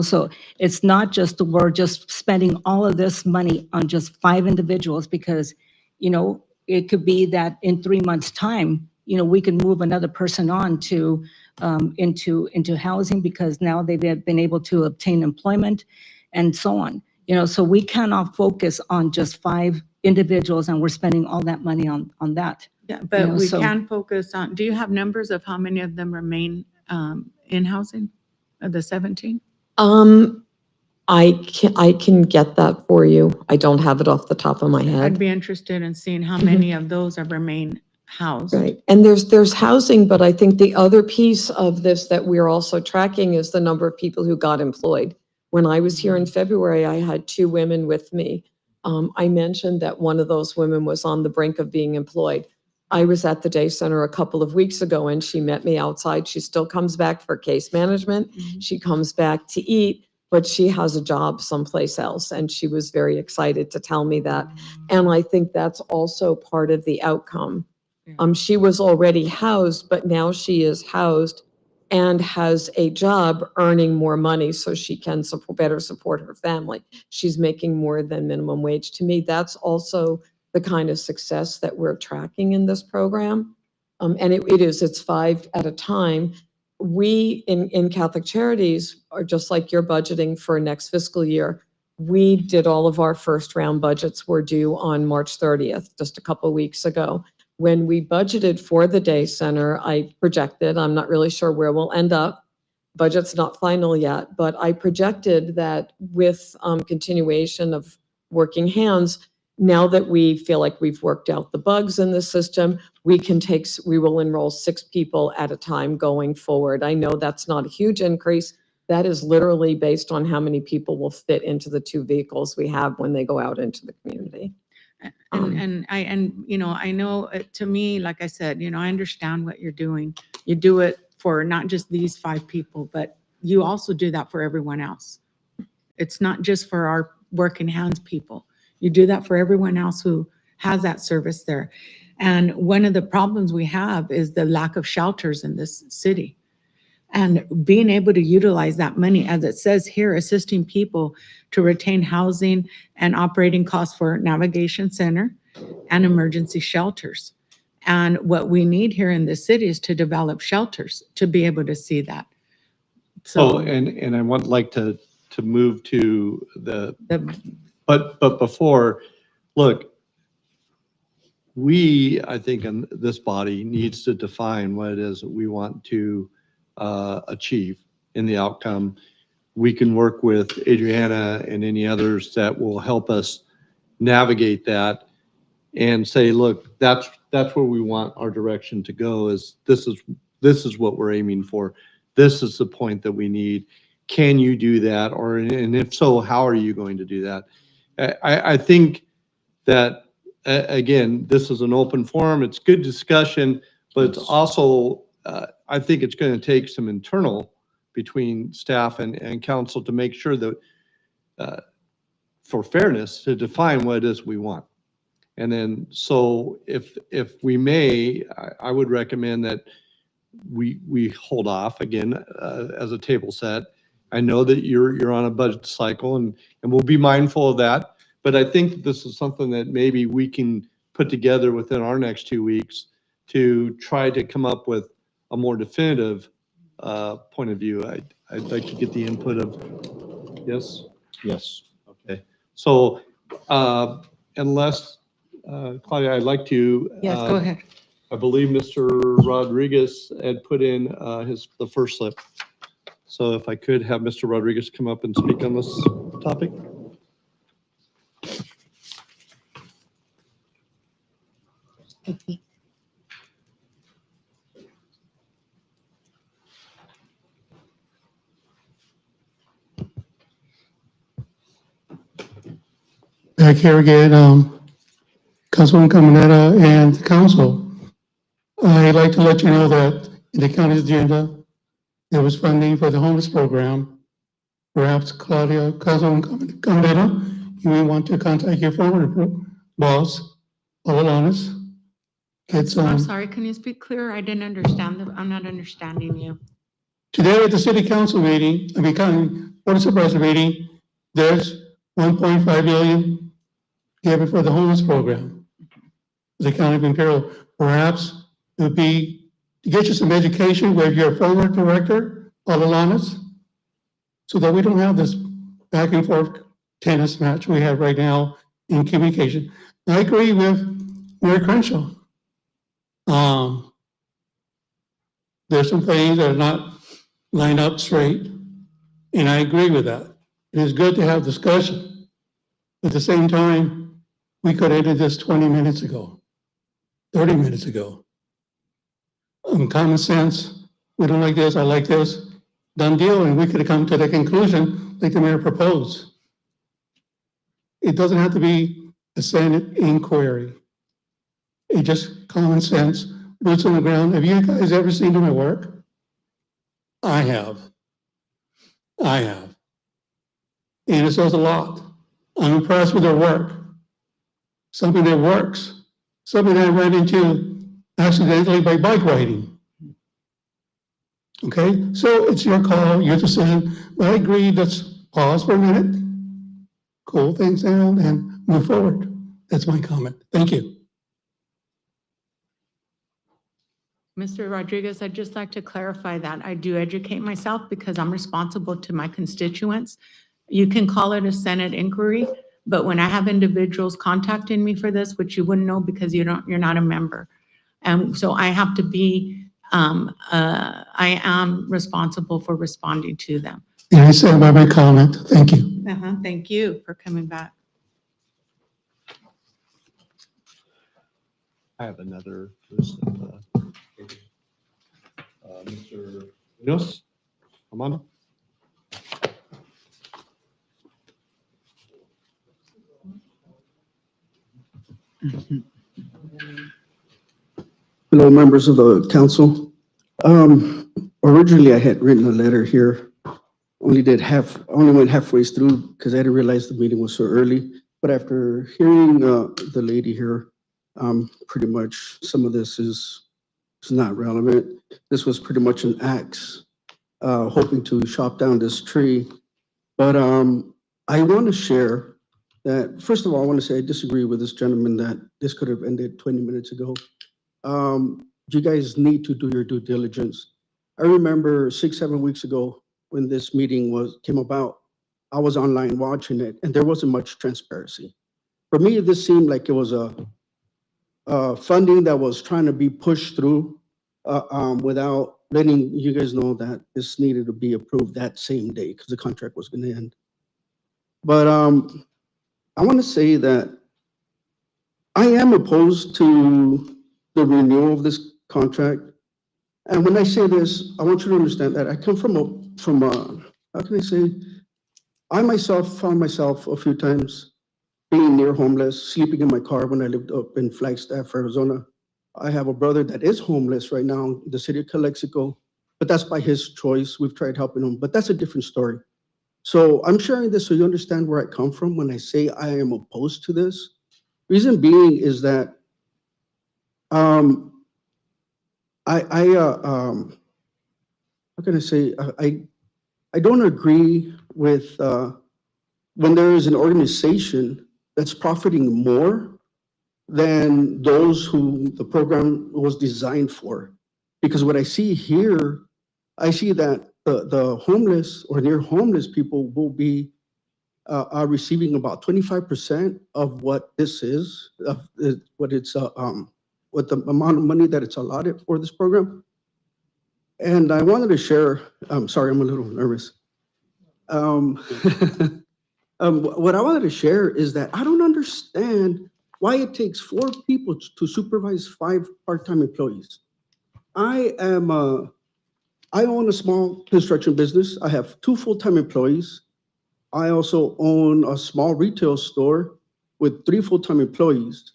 So it's not just we're just spending all of this money on just 5 individuals, because, it could be that in 3 months' time, we can move another person on to into housing, because now they've been able to obtain employment and so on. So we cannot focus on just 5 individuals and we're spending all that money on that. Yeah, but we can focus on, do you have numbers of how many of them remain in housing, of the 17? I can get that for you. I don't have it off the top of my head. I'd be interested in seeing how many of those have remained housed. Right. And there's housing, but I think the other piece of this that we're also tracking is the number of people who got employed. When I was here in February, I had 2 women with me. I mentioned that one of those women was on the brink of being employed. I was at the day center a couple of weeks ago and she met me outside. She still comes back for case management. She comes back to eat, but she has a job someplace else. And she was very excited to tell me that. And I think that's also part of the outcome. She was already housed, but now she is housed and has a job earning more money so she can better support her family. She's making more than minimum wage. To me, that's also the kind of success that we're tracking in this program. And it's 5 at a time. We in Catholic Charities are just like you're budgeting for next fiscal year. We did all of our first round budgets were due on March 30th, just a couple of weeks ago. When we budgeted for the day center, I projected, I'm not really sure where we'll end up. Budget's not final yet, but I projected that with continuation of working hands, now that we feel like we've worked out the bugs in the system, we will enroll 6 people at a time going forward. I know that's not a huge increase. That is literally based on how many people will fit into the 2 vehicles we have when they go out into the community. I know to me, like I said, I understand what you're doing. You do it for not just these 5 people, but you also do that for everyone else. It's not just for our working hands people. You do that for everyone else who has that service there. And one of the problems we have is the lack of shelters in this city. And being able to utilize that money, as it says here, assisting people to retain housing and operating costs for navigation center and emergency shelters. And what we need here in the city is to develop shelters to be able to see that. So, and I would like to move to but before, look, I think in this body needs to define what it is that we want to achieve in the outcome. We can work with Adriana and any others that will help us navigate that and say, look, that's where we want our direction to go. This is what we're aiming for. This is the point that we need. Can you do that? And if so, how are you going to do that? I think that again, this is an open forum. It's good discussion, but it's also I think it's going to take some internal between staff and council to make sure that for fairness to define what it is we want. And then, so if we may, I would recommend that we hold off again as a table set. I know that you're on a budget cycle and we'll be mindful of that, but I think this is something that maybe we can put together within our next 2 weeks to try to come up with a more definitive point of view. I'd like to get the input of, yes? Yes. Okay. So unless, Claudia, I'd like to. Yes, go ahead. I believe Mr. Rodriguez had put in the first slip. So if I could have Mr. Rodriguez come up and speak on this topic. Okay. Back here again, Councilwoman Caminera and the council. I'd like to let you know that in the county's agenda, there was funding for the homeless program. Perhaps Claudia, Councilwoman Caminera, you may want to contact your former boss, Alana's. I'm sorry, can you speak clearer? I didn't understand. I'm not understanding you. Today at the city council meeting, county board of supervisor meeting, there's 1.5 billion given for the homeless program. The county of Imperial, perhaps it would be to get you some education with your former director, Alana's, so that we don't have this back and forth tennis match we have right now in communication. I agree with Mayor Crenshaw. There's some things that are not lined up straight, and I agree with that. It is good to have discussion. At the same time, we could have ended this 20 minutes ago, 30 minutes ago. Common sense, we don't like this, I like this, done deal, and we could have come to the conclusion like the mayor proposed. It doesn't have to be a Senate inquiry. It's just common sense, boots on the ground. Have you guys ever seen them at work? I have. And it says a lot. I'm impressed with their work. Something that works. Something that I ran into accidentally by bike riding. Okay, so it's your call, your decision, but I agree, let's pause for a minute, cool things down and move forward. That's my comment. Thank you. Mr. Rodriguez, I'd just like to clarify that I do educate myself because I'm responsible to my constituents. You can call it a Senate inquiry, but when I have individuals contacting me for this, which you wouldn't know because you're not a member. And so I have to be, I am responsible for responding to them. Yeah, I said by my comment. Thank you. Thank you for coming back. I have another list of, Mr. Munoz, come on. Hello, members of the council. Originally, I had written a letter here. Only went halfway through because I didn't realize the meeting was so early. But after hearing the lady here, pretty much some of this is not relevant. This was pretty much an axe, hoping to chop down this tree. But I want to share that, first of all, I want to say I disagree with this gentleman that this could have ended 20 minutes ago. You guys need to do your due diligence. I remember 6-7 weeks ago when this meeting came about, I was online watching it and there wasn't much transparency. For me, this seemed like it was a funding that was trying to be pushed through without letting you guys know that this needed to be approved that same day because the contract was going to end. But I want to say that I am opposed to the renewal of this contract. And when I say this, I want you to understand that I come from how can I say, I myself found myself a few times being near homeless, sleeping in my car when I lived up in Flagstaff, Arizona. I have a brother that is homeless right now in the city of Calexico, but that's by his choice. We've tried helping him, but that's a different story. So I'm sharing this so you understand where I come from when I say I am opposed to this. Reason being is that how can I say, I don't agree with when there is an organization that's profiting more than those who the program was designed for. Because what I see here, I see that the homeless or near homeless people will be are receiving about 25% of what this is, what the amount of money that it's allotted for this program. And I wanted to share, I'm sorry, I'm a little nervous. What I wanted to share is that I don't understand why it takes 4 people to supervise 5 part-time employees. I own a small construction business. I have 2 full-time employees. I also own a small retail store with 3 full-time employees,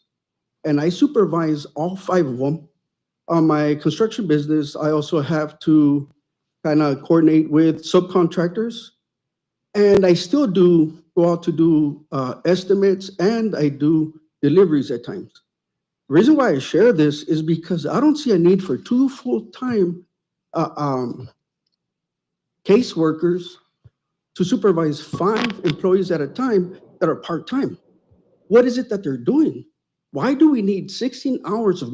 and I supervise all 5 of them. On my construction business, I also have to kind of coordinate with subcontractors, and I still do go out to do estimates, and I do deliveries at times. The reason why I share this is because I don't see a need for 2 full-time caseworkers to supervise 5 employees at a time that are part-time. What is it that they're doing? Why do we need 16 hours of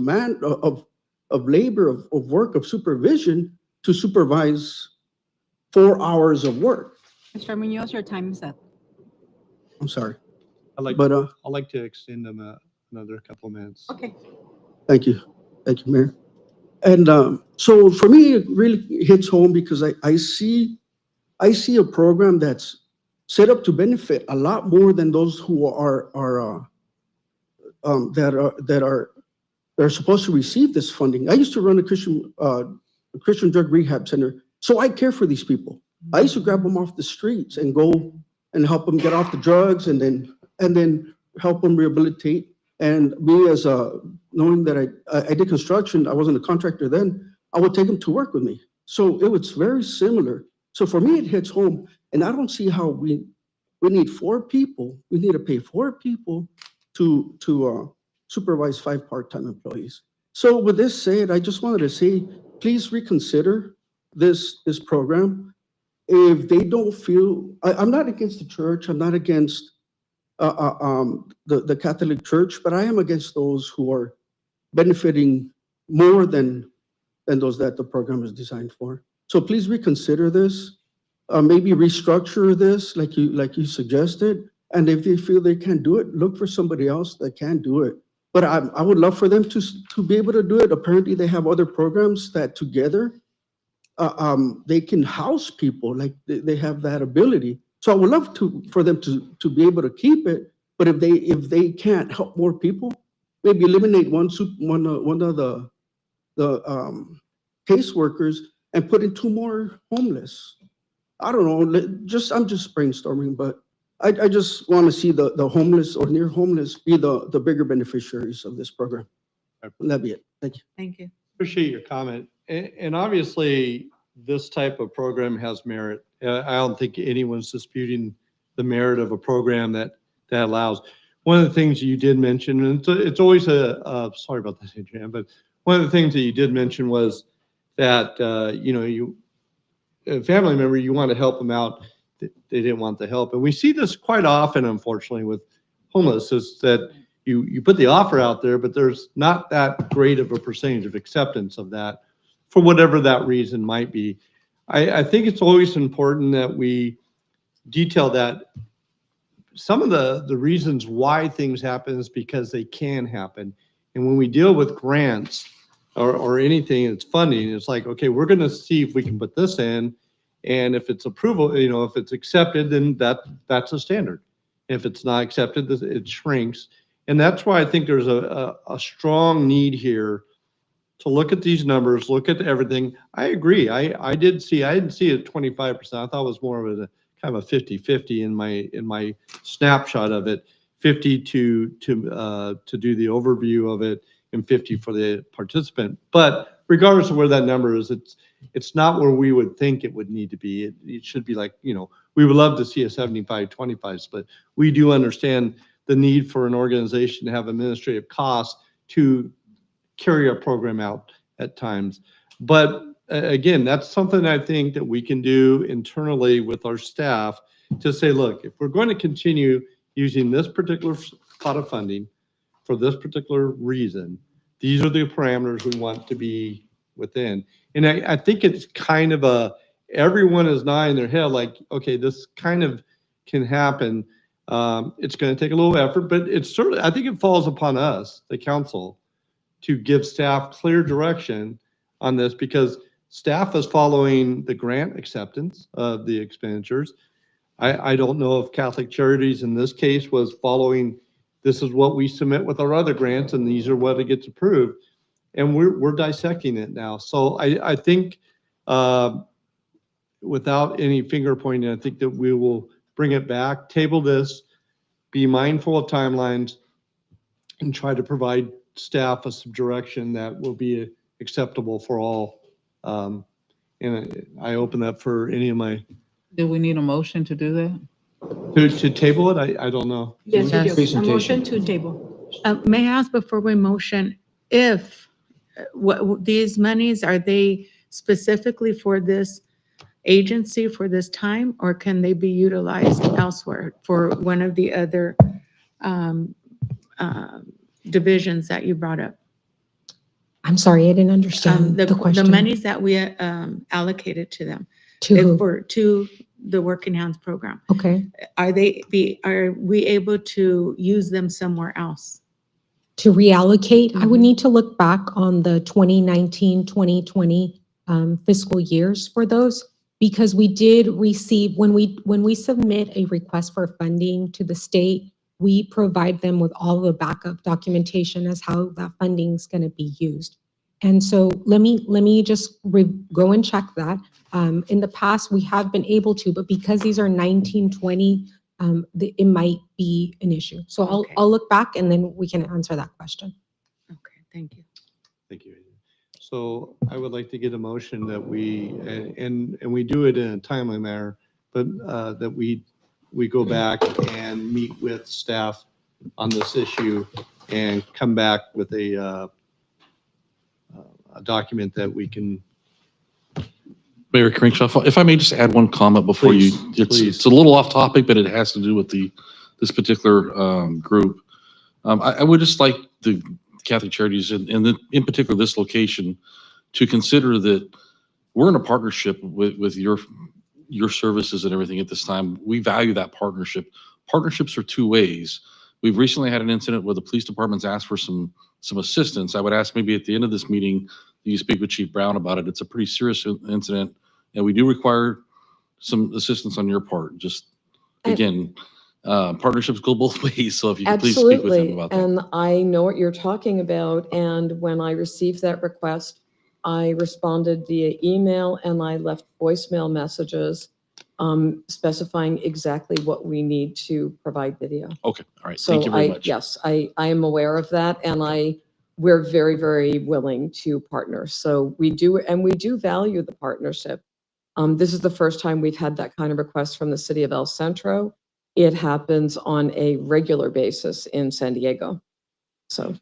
labor, of work, of supervision to supervise 4 hours of work? Mr. Munoz, your time is up. I'm sorry. I'd like to extend them another couple of minutes. Okay. Thank you. Thank you, Mayor. And so for me, it really hits home because I see a program that's set up to benefit a lot more than those who are supposed to receive this funding. I used to run a Christian drug rehab center, so I care for these people. I used to grab them off the streets and go and help them get off the drugs, and then help them rehabilitate. And me, as knowing that I did construction, I wasn't a contractor then, I would take them to work with me. So it was very similar. So for me, it hits home, and I don't see how we need 4 people. We need to pay 4 people to supervise 5 part-time employees. So with this said, I just wanted to say, please reconsider this program, if they don't feel, I'm not against the church, I'm not against the Catholic Church, but I am against those who are benefiting more than those that the program is designed for. So please reconsider this, maybe restructure this like you suggested. And if they feel they can't do it, look for somebody else that can do it. But I would love for them to be able to do it. Apparently they have other programs that together they can house people, like they have that ability. So I would love for them to be able to keep it. But if they can't help more people, maybe eliminate one of the caseworkers and put in two more homeless. I don't know. I'm just brainstorming, but I just want to see the homeless or near homeless be the bigger beneficiaries of this program. That'd be it. Thank you. Thank you. Appreciate your comment. And obviously, this type of program has merit. I don't think anyone's disputing the merit of a program that allows. One of the things you did mention, and it's always sorry about this, Adrian, but one of the things that you did mention was that, a family member, you want to help them out. They didn't want the help. And we see this quite often, unfortunately, with homeless, is that you put the offer out there, but there's not that great of a percentage of acceptance of that for whatever that reason might be. I think it's always important that we detail that some of the reasons why things happen is because they can happen. And when we deal with grants or anything that's funding, it's like, okay, we're going to see if we can put this in. And if it's approval, if it's accepted, then that's a standard. If it's not accepted, it shrinks. And that's why I think there's a strong need here to look at these numbers, look at everything. I agree. I didn't see it 25%. I thought it was more of a kind of a 50-50 in my snapshot of it. 50 to do the overview of it and 50 for the participant. But regardless of where that number is, it's not where we would think it would need to be. It should be like, we would love to see a 75-25 split. We do understand the need for an organization to have administrative costs to carry our program out at times. But again, that's something I think that we can do internally with our staff to say, look, if we're going to continue using this particular pot of funding for this particular reason, these are the parameters we want to be within. And I think it's kind of everyone is nodding their head like, okay, this kind of can happen. It's going to take a little effort, but I think it falls upon us, the council, to give staff clear direction on this, because staff is following the grant acceptance of the expenditures. I don't know if Catholic Charities in this case was following, this is what we submit with our other grants and these are what it gets approved. And we're dissecting it now. So I think without any finger pointing, I think that we will bring it back, table this, be mindful of timelines, and try to provide staff some direction that will be acceptable for all. And I open that for any of my. Do we need a motion to do that? To table it? I don't know. Yes, you do. A Presentation. motion to table. May I ask before we motion, if these monies, are they specifically for this agency for this time, or can they be utilized elsewhere for one of the other divisions that you brought up? I'm sorry, I didn't understand the question. The monies that we allocated to them. To who? To the Working Hands program. Okay. Are we able to use them somewhere else? To reallocate, I would need to look back on the 2019, 2020 fiscal years for those, because we did receive, when we submit a request for funding to the state, we provide them with all the backup documentation as how that funding is going to be used. And so let me just go and check that. In the past, we have been able to, but because these are 1920, it might be an issue. So Okay. I'll look back and then we can answer that question. Okay, thank you. Thank you. So I would like to get a motion that we, and we do it in a timely manner, but that we go back and meet with staff on this issue and come back with a document that we can Mayor Crankshaw, if I may just add one comment before Please, it's a little off topic, but it has to do with this particular group. I would just like the Catholic Charities and in particular this location to consider that we're in a partnership with your services and everything at this time. We value that partnership. Partnerships are two ways. We've recently had an incident where the police department's asked for some assistance. I would ask maybe at the end of this meeting, you speak with Chief Brown about it. It's a pretty serious incident, and we do require some assistance on your part. Just again, partnerships go both ways. So if you could please speak with him Absolutely, about that. and I know what you're talking about, and when I received that request, I responded via email and I left voicemail messages specifying exactly what we need to provide video. Okay, all right. So Thank you very much. yes, I am aware of that, and we're very, very willing to partner. So we do value the partnership. This is the first time we've had that kind of request from the city of El Centro. It happens on a regular basis in San Diego. So,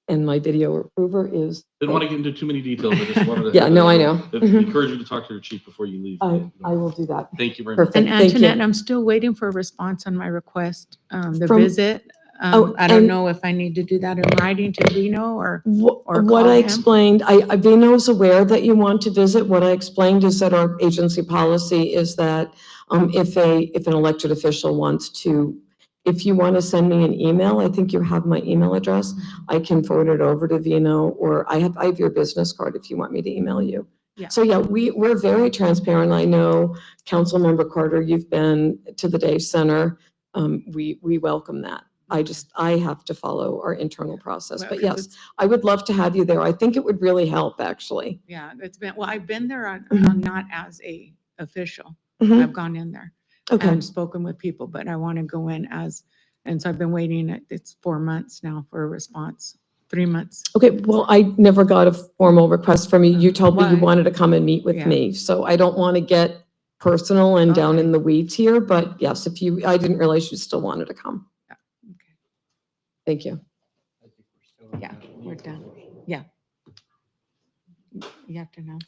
and my video approver is. Didn't want to get into too many details. I just wanted to. Yeah, no, I know. Encourage you to talk to your chief before you leave. I will do that. Thank you very much. Perfect. And Thank you. Antoinette, I'm still waiting for a response on my request, the From- visit. I don't know if I need to do that in writing to Vino or What call I him. explained, Vino is aware that you want to visit. What I explained is that our agency policy is that if an elected official wants to, if you want to send me an email, I think you have my email address. I can forward it over to Vino, or I have your business card if you want me to email you. Yeah. So yeah, we're very transparent. I know Councilmember Carter, you've been to the Day Center. We welcome that. I have to follow our internal process, Well, but 'cause yes, I would love to have you there. I think it would really help, actually. Yeah, I've been there Mhm. not as a official. Mhm. I've gone in there Okay. and spoken with people, but I want to go in and so I've been waiting, it's 4 months now for a response, 3 months. Okay, well, I never got a formal request from you. You told me you Why? wanted to come and meet with Yeah. me, so I don't want to get personal and down in the weeds here, but yes, I didn't realize you still wanted to come. Thank you. Yeah, we're done. Yeah. You have to know.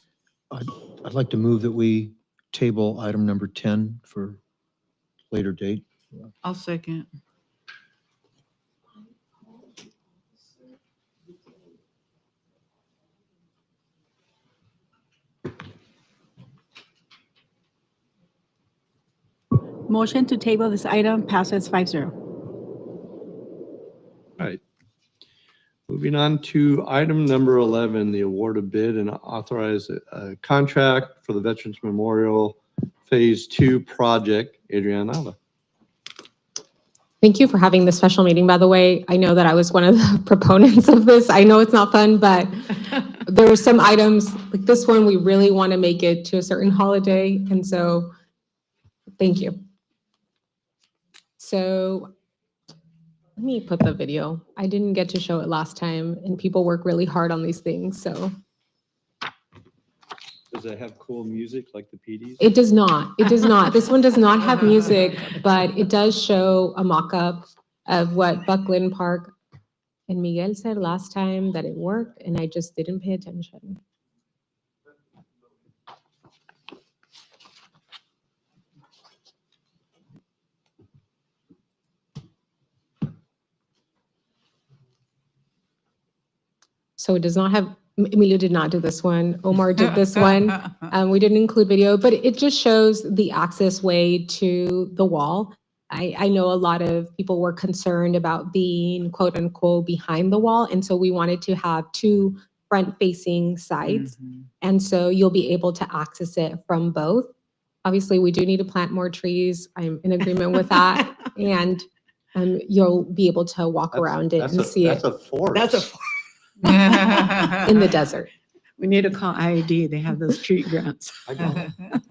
I'd like to move that we table item number 10 for later date. I'll second. Motion to table this item passes 5-0. Right. Moving on to item number 11, the award of bid and authorize a contract for the Veterans Memorial Phase 2 project. Adriana Nava. Thank you for having this special meeting, by the way. I know that I was one of the proponents of this. I know it's not fun, but there were some items, like this one, we really want to make it to a certain holiday, and so thank you. So let me put the video. I didn't get to show it last time, and people work really hard on these things, so. Does it have cool music like the PDs? It does not. It does not. This one does not have music, but it does show a mock-up of what Buckland Park, and Miguel said last time that it worked, and I just didn't pay attention. So it does not have, Emilio did not do this one. Omar did this one. We didn't include video, but it just shows the access way to the wall. I know a lot of people were concerned about being quote unquote behind the wall. And so we wanted to have two front facing sides. And so you'll be able to access it from both. Obviously, we do need to plant more trees. I'm in agreement with that. And you'll be able to walk around it and see it. That's a forest. That's a forest. In the desert. We need to call IAD. They have those tree grants.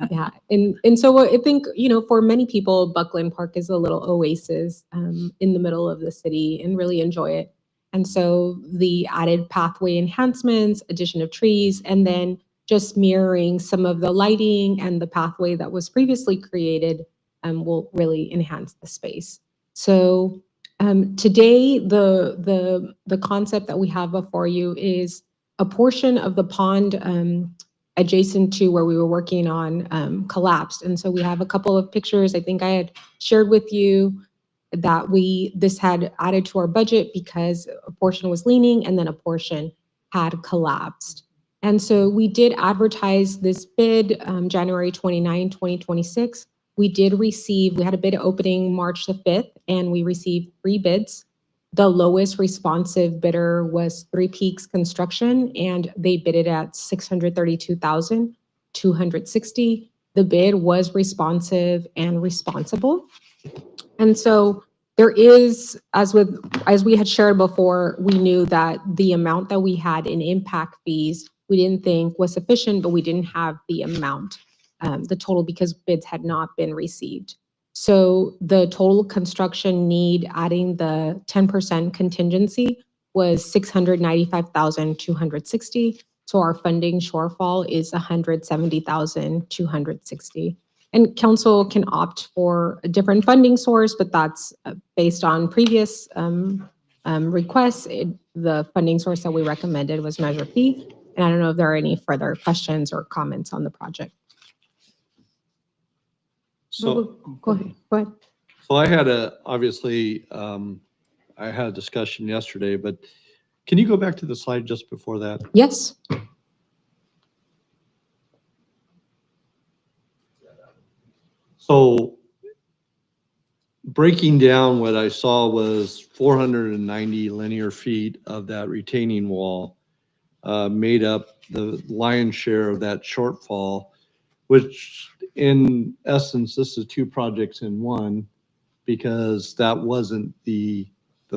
Yeah, and so I think, you know, for many people, Buckland Park is a little oasis in the middle of the city and really enjoy it. And so the added pathway enhancements, addition of trees, and then just mirroring some of the lighting and the pathway that was previously created will really enhance the space. So today, the concept that we have before you is a portion of the pond adjacent to where we were working on collapsed. And so we have a couple of pictures. I think I had shared with you that this had added to our budget because a portion was leaning and then a portion had collapsed. And so we did advertise this bid January 29, 2026. We had a bid opening March the 5th, and we received 3 bids. The lowest responsive bidder was Three Peaks Construction, and they bid it at $632,260. The bid was responsive and responsible. And so there is, as we had shared before, we knew that the amount that we had in impact fees, we didn't think was sufficient, but we didn't have the amount, the total, because bids had not been received. So the total construction need, adding the 10% contingency, was $695,260. So our funding shortfall is $170,260. And council can opt for a different funding source, but that's based on previous requests. The funding source that we recommended was Measure P. And I don't know if there are any further questions or comments on the project. So Go ahead. So I had obviously, I had a discussion yesterday, but can you go back to the slide just before that? Yes. So breaking down, what I saw was 490 linear feet of that retaining wall made up the lion's share of that shortfall, which in essence, this is 2 projects in one, because that wasn't the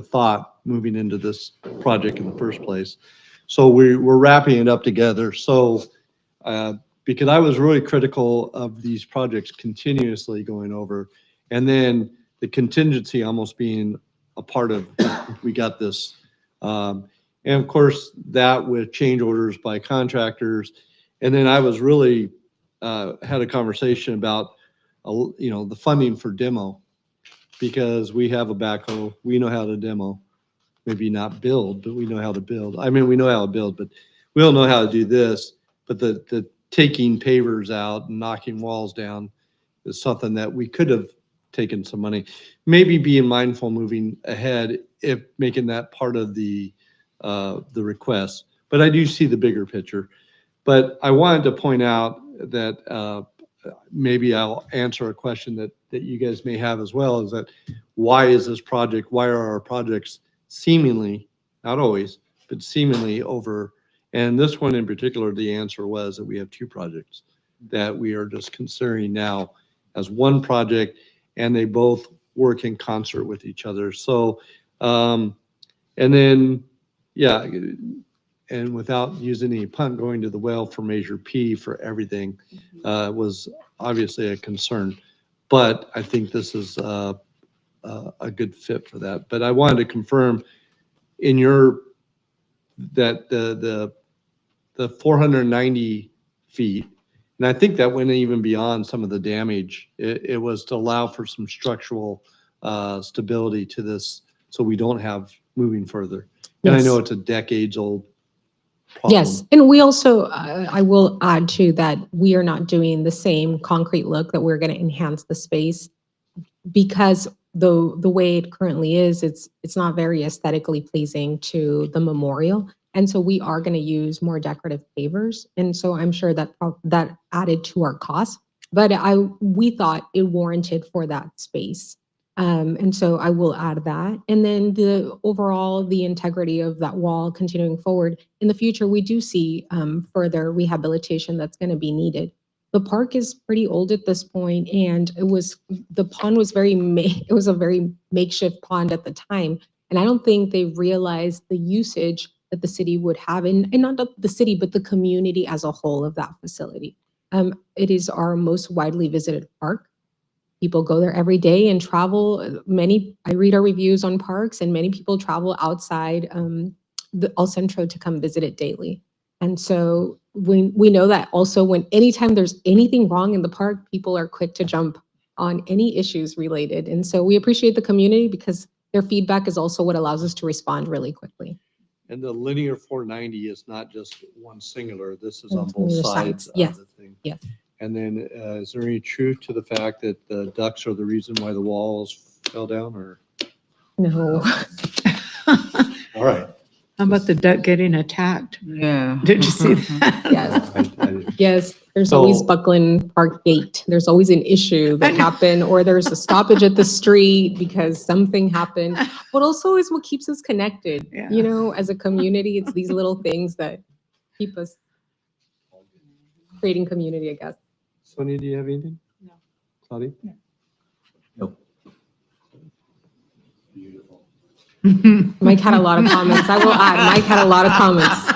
thought moving into this project in the first place. So we're wrapping it up together. So because I was really critical of these projects continuously going over, and then the contingency almost being a part of, we got this. And of course, that with change orders by contractors. And then I was really had a conversation about, the funding for demo, because we have a backhoe, we know how to demo, maybe not build, but we know how to build. I mean, we know how to build, but we don't know how to do this. But the taking pavers out and knocking walls down is something that we could have taken some money. Maybe being mindful moving ahead, if making that part of the request. But I do see the bigger picture. But I wanted to point out that maybe I'll answer a question that you guys may have as well, is that why are our projects seemingly, not always, but seemingly over? And this one in particular, the answer was that we have 2 projects that we are just considering now as one project, and they both work in concert with each other. So, and then, yeah, and without using any pun, going to the well for Measure P for everything was obviously a concern. But I think this is a good fit for that. But I wanted to confirm in that the 490 feet, and I think that went even beyond some of the damage. It was to allow for some structural stability to this, so we don't have moving further. And I know it's a decades old problem. Yes, and we also, I will add to that, we are not doing the same concrete look, that we're going to enhance the space, because the way it currently is, it's not very aesthetically pleasing to the memorial. And so we are going to use more decorative pavers. And so I'm sure that that added to our cost, but we thought it warranted for that space. And so I will add that. And then the integrity of that wall continuing forward. In the future, we do see further rehabilitation that's going to be needed. The park is pretty old at this point, and the pond was it was a very makeshift pond at the time. And I don't think they realized the usage that the city would have, and not the city, but the community as a whole of that facility. It is our most widely visited park. People go there every day and travel. I read our reviews on parks, and many people travel outside El Centro to come visit it daily. And so we know that also anytime there's anything wrong in the park, people are quick to jump on any issues related. And so we appreciate the community, because their feedback is also what allows us to respond really quickly. And the linear 490 is not just one singular, this is on It's both either sides of yes, the thing. yes. And then is there any truth to the fact that the ducks are the reason why the walls fell down or? No. All right. How about the duck getting attacked? Yeah. Did you see that? Yes. Yes, there's always So- Buckland Park Gate. There's always an issue that happened, or there's a stoppage at the street because something happened. But also is what keeps us connected. Yeah. You know, as a community, it's these little things that keep us creating community, I guess. Sonia, do you have anything? No. Claudia? No. Mike had a lot of comments. I will add, Mike had a lot of comments.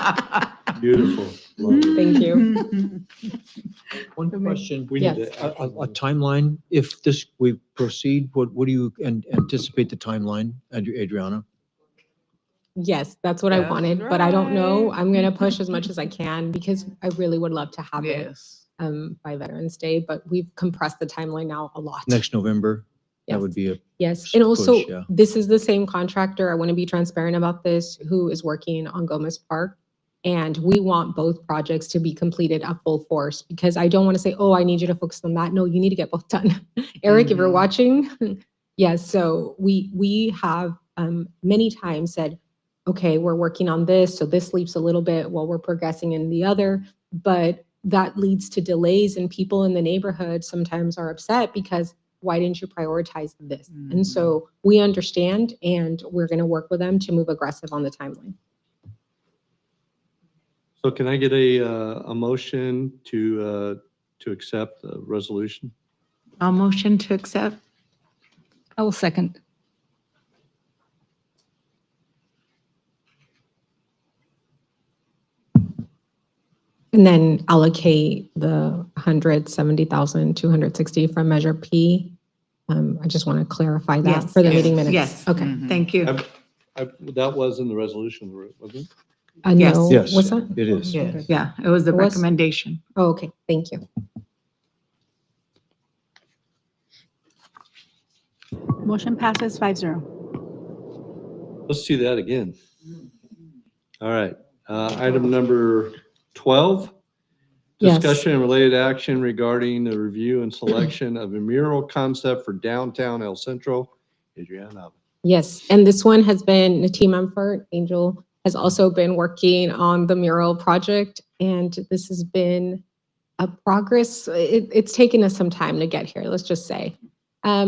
Beautiful. Love it. Thank you. One question, we Yes. need a timeline. If this, we proceed, what do you anticipate the timeline, Adriana? Yes, that's what I That's wanted, but I don't know. right. I'm gonna push as much as I can because I really would love to have it Yes. by Veterans Day, but we've compressed the timeline now a lot. Next November? Yes. That would be a, Yes, and also, push, yeah. this is the same contractor, I want to be transparent about this, who is working on Gomez Park. And we want both projects to be completed at full force, because I don't want to say, oh, I need you to focus on that. No, you need to get both done. Eric, if you're watching, yes, so we have many times said, okay, we're working on this, so this leaves a little bit while we're progressing in the other, but that leads to delays, and people in the neighborhood sometimes are upset because why didn't you prioritize this? And so we understand, and we're going to work with them to move aggressive on the timeline. So can I get a motion to accept the resolution? I'll motion to accept. I will second. And then allocate the 170,260 from Measure P. I just want to clarify that Yes, for the yes, meeting minutes. yes. Okay. Thank you. That was in the resolution, wasn't it? Yes. No, Yes, what's that? it is. Yes. Yeah, it was the It was? recommendation. Oh, okay, thank you. Motion passes 5-0. Let's see that again. All right, item number 12. Yes. Discussion and related action regarding the review and selection of a mural concept for downtown El Centro. Adriana. Yes, and this one has been, Nateem Mumford, Angel, has also been working on the mural project, and this has been a progress. It's taken us some time to get here, let's just say.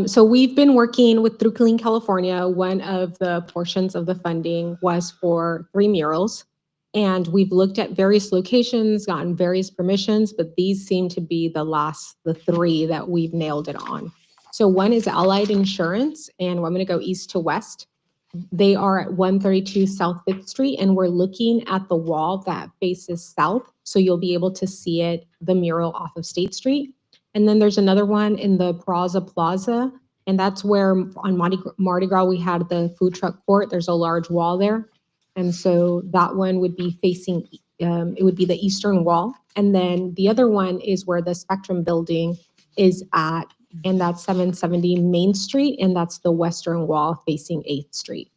So we've been working with Through Clean California. One of the portions of the funding was for 3 murals, and we've looked at various locations, gotten various permissions, but these seem to be the 3 that we've nailed it on. So one is Allied Insurance, and I'm going to go east to west. They are at 132 South 5th Street, and we're looking at the wall that faces south, so you'll be able to see it, the mural off of State Street. And then there's another one in the Plaza, and that's where on Mardi Gras we had the food truck court. There's a large wall there, and so that one would be facing, it would be the eastern wall. And then the other one is where the Spectrum building is at, and that's 770 Main Street, and that's the western wall facing 8th Street.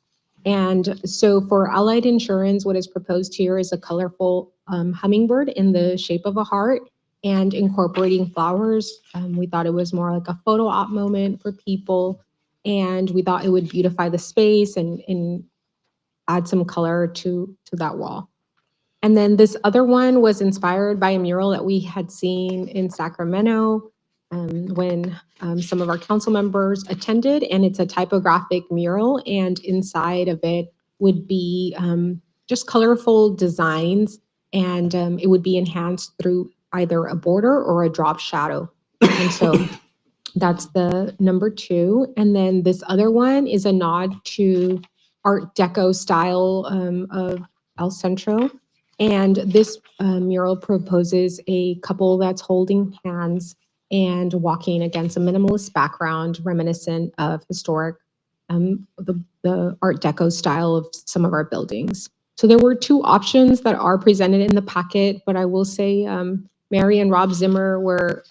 And so for Allied Insurance, what is proposed here is a colorful hummingbird in the shape of a heart and incorporating flowers. We thought it was more like a photo op moment for people, and we thought it would beautify the space and add some color to that wall. And then this other one was inspired by a mural that we had seen in Sacramento when some of our council members attended, and it's a typographic mural, and inside of it would be just colorful designs, and it would be enhanced through either a border or a drop shadow. And so that's the number 2. And then this other one is a nod to Art Deco style of El Centro. And this mural proposes a couple that's holding hands and walking against a minimalist background reminiscent of historic, the Art Deco style of some of our buildings. So there were 2 options that are presented in the packet, but I will say Mary and Rob Zimmer were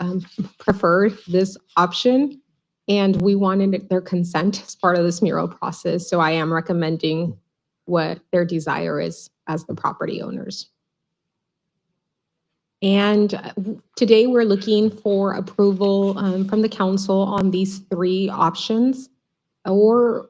preferred this option, and we wanted their consent as part of this mural process. So I am recommending what their desire is as the property owners. And today we're looking for approval from the council on these three options, or,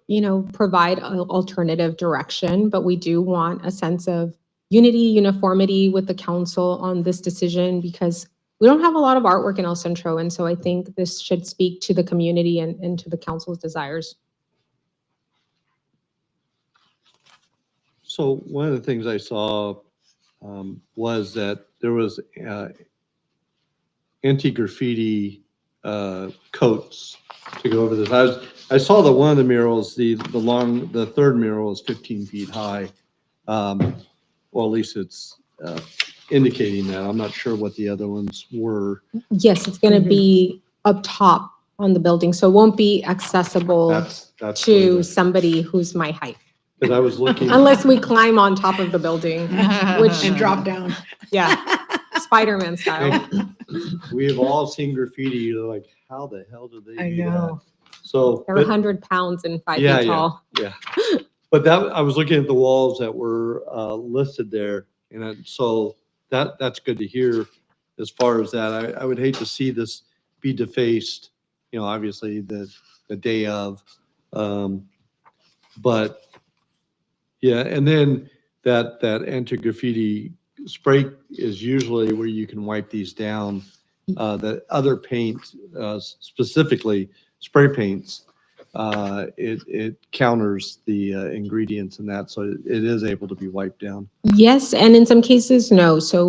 provide alternative direction. But we do want a sense of unity, uniformity with the council on this decision, because we don't have a lot of artwork in El Centro. And so I think this should speak to the community and to the council's desires. So one of the things I saw was that there was anti-graffiti coats to go over this. I saw that one of the murals, the third mural is 15 feet high. Well, at least it's indicating that. I'm not sure what the other ones were. Yes, it's going to be up top on the building, so it won't be accessible That's to somebody who's my height. because I was looking. Unless we climb on top of the building, which And drop down. yeah, Spider-Man style. We have all seen graffiti. They're like, how the hell did they I do know. that? So They're but- 100 pounds and 5 Yeah, feet tall. Yeah. But I was looking at the walls that were listed there, and so that's good to hear as far as that. I would hate to see this be defaced, obviously the day of. But yeah, and then that anti-graffiti spray is usually where you can wipe these down. The other paint, specifically spray paints, it counters the ingredients in that, so it is able to be wiped down. Yes, and in some cases, no. So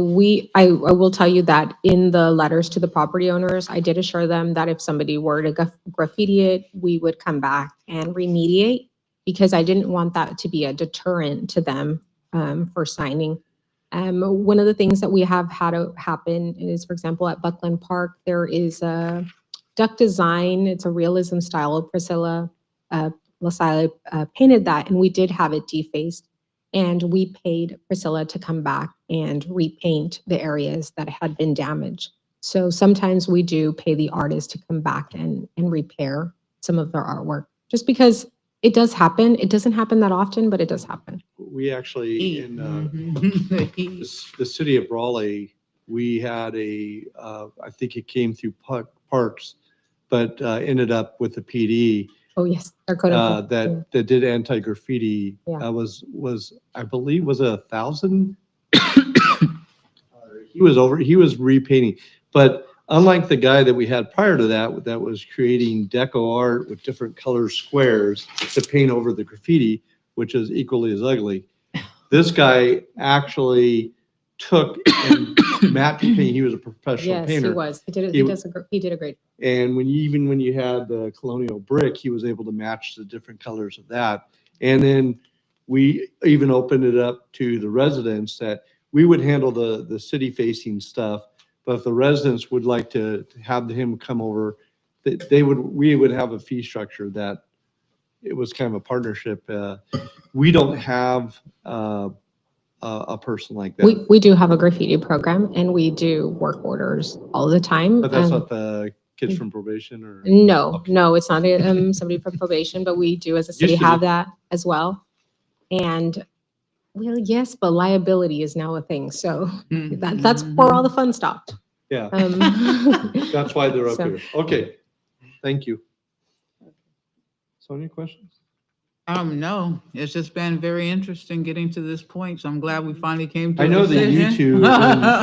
I will tell you that in the letters to the property owners, I did assure them that if somebody were to graffiti it, we would come back and remediate, because I didn't want that to be a deterrent to them for signing. One of the things that we have had happen is, for example, at Buckland Park, there is a duck design. It's a realism style. Priscilla LaSalle painted that, and we did have it defaced. And we paid Priscilla to come back and repaint the areas that had been damaged. So sometimes we do pay the artist to come back and repair some of their artwork, just because it does happen. It doesn't happen that often, but it does happen. We actually, in the city of Raleigh, we had I think it came through Parks, but ended up with the PD. Oh, yes. They're code that did anti-graffiti. Yeah. Was I believe was 1,000. He was repainting, but unlike the guy that we had prior to that was creating deco art with different color squares to paint over the graffiti, which is equally as ugly. This guy actually took and matte paint. He was a professional Yes, painter. he was. He did a great. And when you had the colonial brick, he was able to match the different colors of that. And then we even opened it up to the residents that we would handle the city facing stuff. But if the residents would like to have him come over, we would have a fee structure that it was kind of a partnership. We don't have a person like that. We do have a graffiti program, and we do work orders all the time. But that's not the kids from probation, or? No, no, it's not somebody from probation, but we do as a city Used to have be. that as well. And well, yes, but liability is now a thing. So that's where all the fun stopped. Yeah. That's why they're up So- here. Okay. Thank you. So any questions? No, it's just been very interesting getting to this point, so I'm glad we finally came to I a know that decision.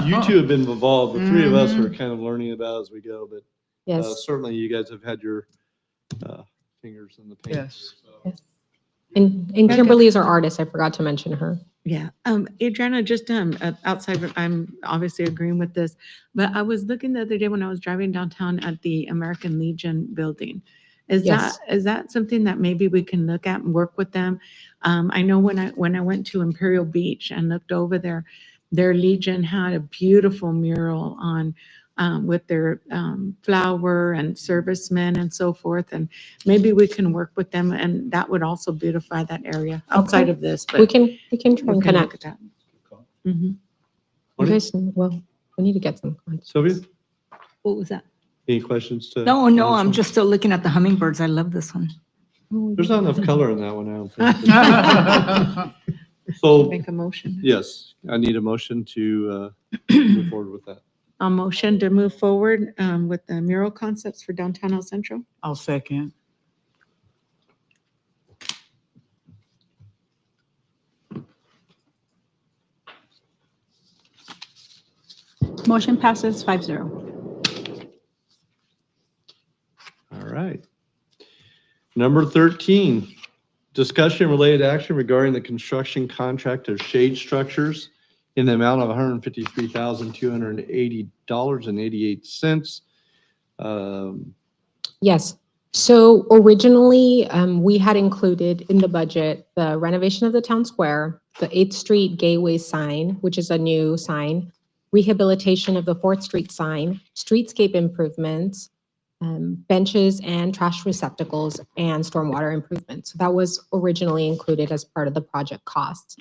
you two have been involved. The three of us are kind of learning about as we go, but Yes. certainly you guys have had your fingers in the paint. Yes. Yes. And Kimberly is our artist. I forgot to mention her. Yeah, Adriana, just outside, I'm obviously agreeing with this, but I was looking the other day when I was driving downtown at the American Legion building. Yes. Is that something that maybe we can look at and work with them? I know when I went to Imperial Beach and looked over there, their Legion had a beautiful mural on with their flower and servicemen and so forth, and maybe we can work with them, and that would also beautify that area outside Okay. of this. But We can try we and can look connect. at that. Mhm. You guys, well, we need to get some. Sylvia, What was that? any questions to? No, I'm just still looking at the hummingbirds. I love this one. There's not enough color in that one, I don't think. So, Make a motion. yes, I need a motion to move forward with that. A motion to move forward with the mural concepts for downtown El Centro. I'll second. Motion passes 5-0. All right. Number 13, discussion related action regarding the construction contract of shade structures in the amount of $153,280.88. Yes. So originally, we had included in the budget the renovation of the town square, the 8th Street Gateway sign, which is a new sign, rehabilitation of the 4th Street sign, streetscape improvements, benches and trash receptacles, and stormwater improvements. So that was originally included as part of the project costs.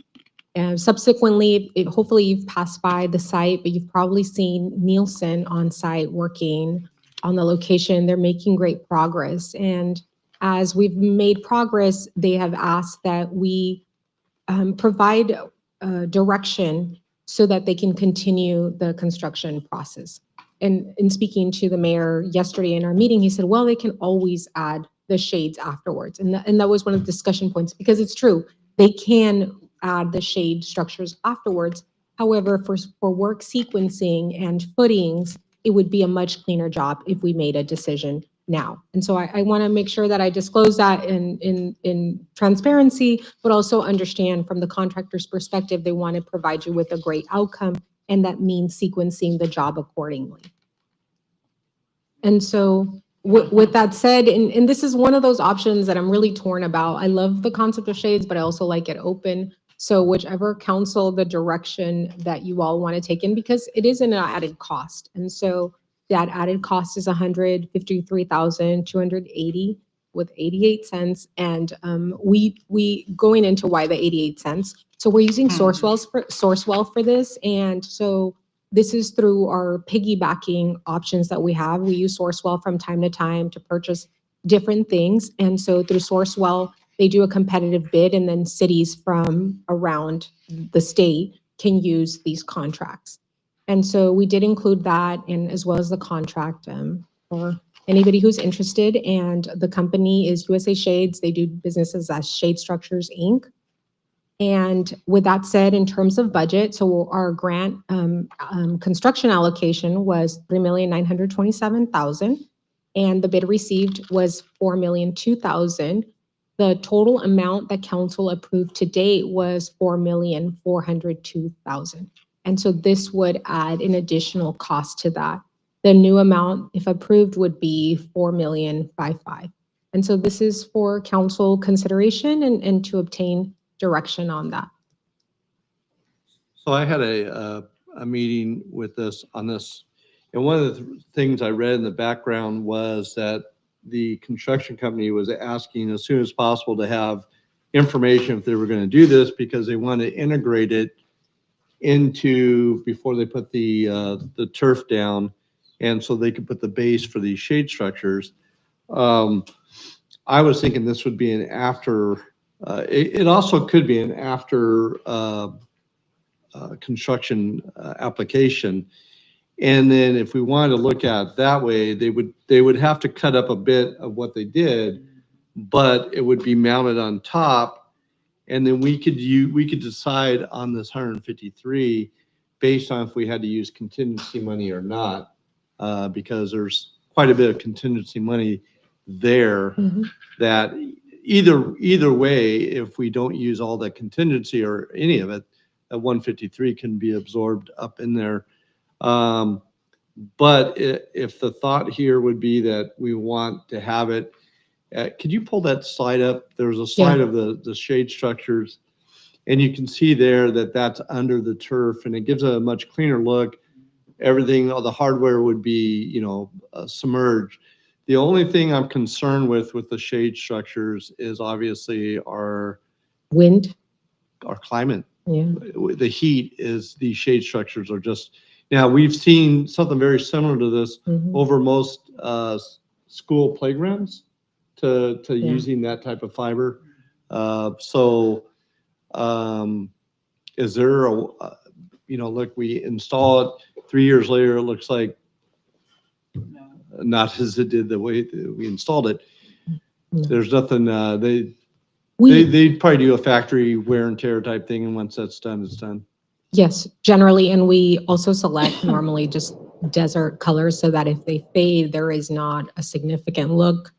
And subsequently, hopefully you've passed by the site, but you've probably seen Nielsen on site working on the location. They're making great progress. And as we've made progress, they have asked that we provide direction so that they can continue the construction process. And in speaking to the mayor yesterday in our meeting, he said, well, they can always add the shades afterwards. And that was one of the discussion points, because it's true, they can add the shade structures afterwards. However, for work sequencing and footings, it would be a much cleaner job if we made a decision now. And so I want to make sure that I disclose that in transparency, but also understand from the contractor's perspective, they want to provide you with a great outcome, and that means sequencing the job accordingly. And so with that said, and this is one of those options that I'm really torn about. I love the concept of shades, but I also like it open. So whichever council, the direction that you all want to take in, because it is an added cost. And so that added cost is $153,280 with 88 cents. And we going into why the 88 cents. So we're using Sourcewell for this. And so this is through our piggybacking options that we have. We use Sourcewell from time to time to purchase different things. And so through Sourcewell, they do a competitive bid, and then cities from around the state can use these contracts. And so we did include that, and as well as the contract for anybody who's interested. And the company is USA Shades. They do businesses as Shade Structures, Inc. And with that said, in terms of budget, so our grant construction allocation was $3,927,000, and the bid received was $4,002,000. The total amount that council approved to date was $4,402,000. And so this would add an additional cost to that. The new amount, if approved, would be $4,055,000. And so this is for council consideration and to obtain direction on that. So I had a meeting with on this, and one of the things I read in the background was that the construction company was asking as soon as possible to have information if they were going to do this, because they want to integrate it into before they put the turf down, and so they could put the base for these shade structures. I was thinking this would be an after. It also could be an after construction application. And then if we wanted to look at it that way, they would have to cut up a bit of what they did, but it would be mounted on top. And then we could decide on this 153 based on if we had to use contingency money or not, because there's quite a bit of contingency money there. Mm-hmm. That either way, if we don't use all that contingency or any of it, that 153 can be absorbed up in there. But if the thought here would be that we want to have it, could you pull that slide up? There's a slide of the shade structures, and you can see there that that's under the turf, and it gives a much cleaner look. Everything, all the hardware would be, submerged. The only thing I'm concerned with the shade structures is obviously our wind, our climate. Yeah. The heat is these shade structures are just, now we've seen something very similar to this over most school playgrounds. to Yeah. using that type of fiber. So, is there look, we install it, 3 years later, it looks like not as it did the way that we installed it. There's nothing, they'd probably do a factory wear and tear type thing, and once that's done, it's done. Yes, generally, and we also select normally just desert colors so that if they fade, there is not a significant look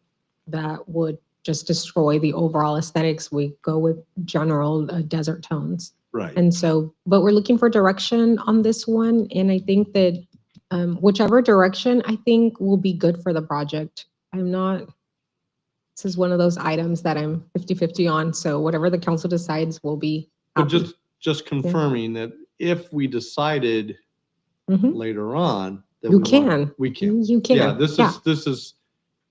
that would just destroy the overall aesthetics. We go with general desert tones. Right. And so, but we're looking for direction on this one. And I think that whichever direction I think will be good for the project. This is one of those items that I'm 50-50 on. So whatever the council decides will be But happy. just confirming that if we decided Mhm. later on that You we want- can. we can. You can. Yeah,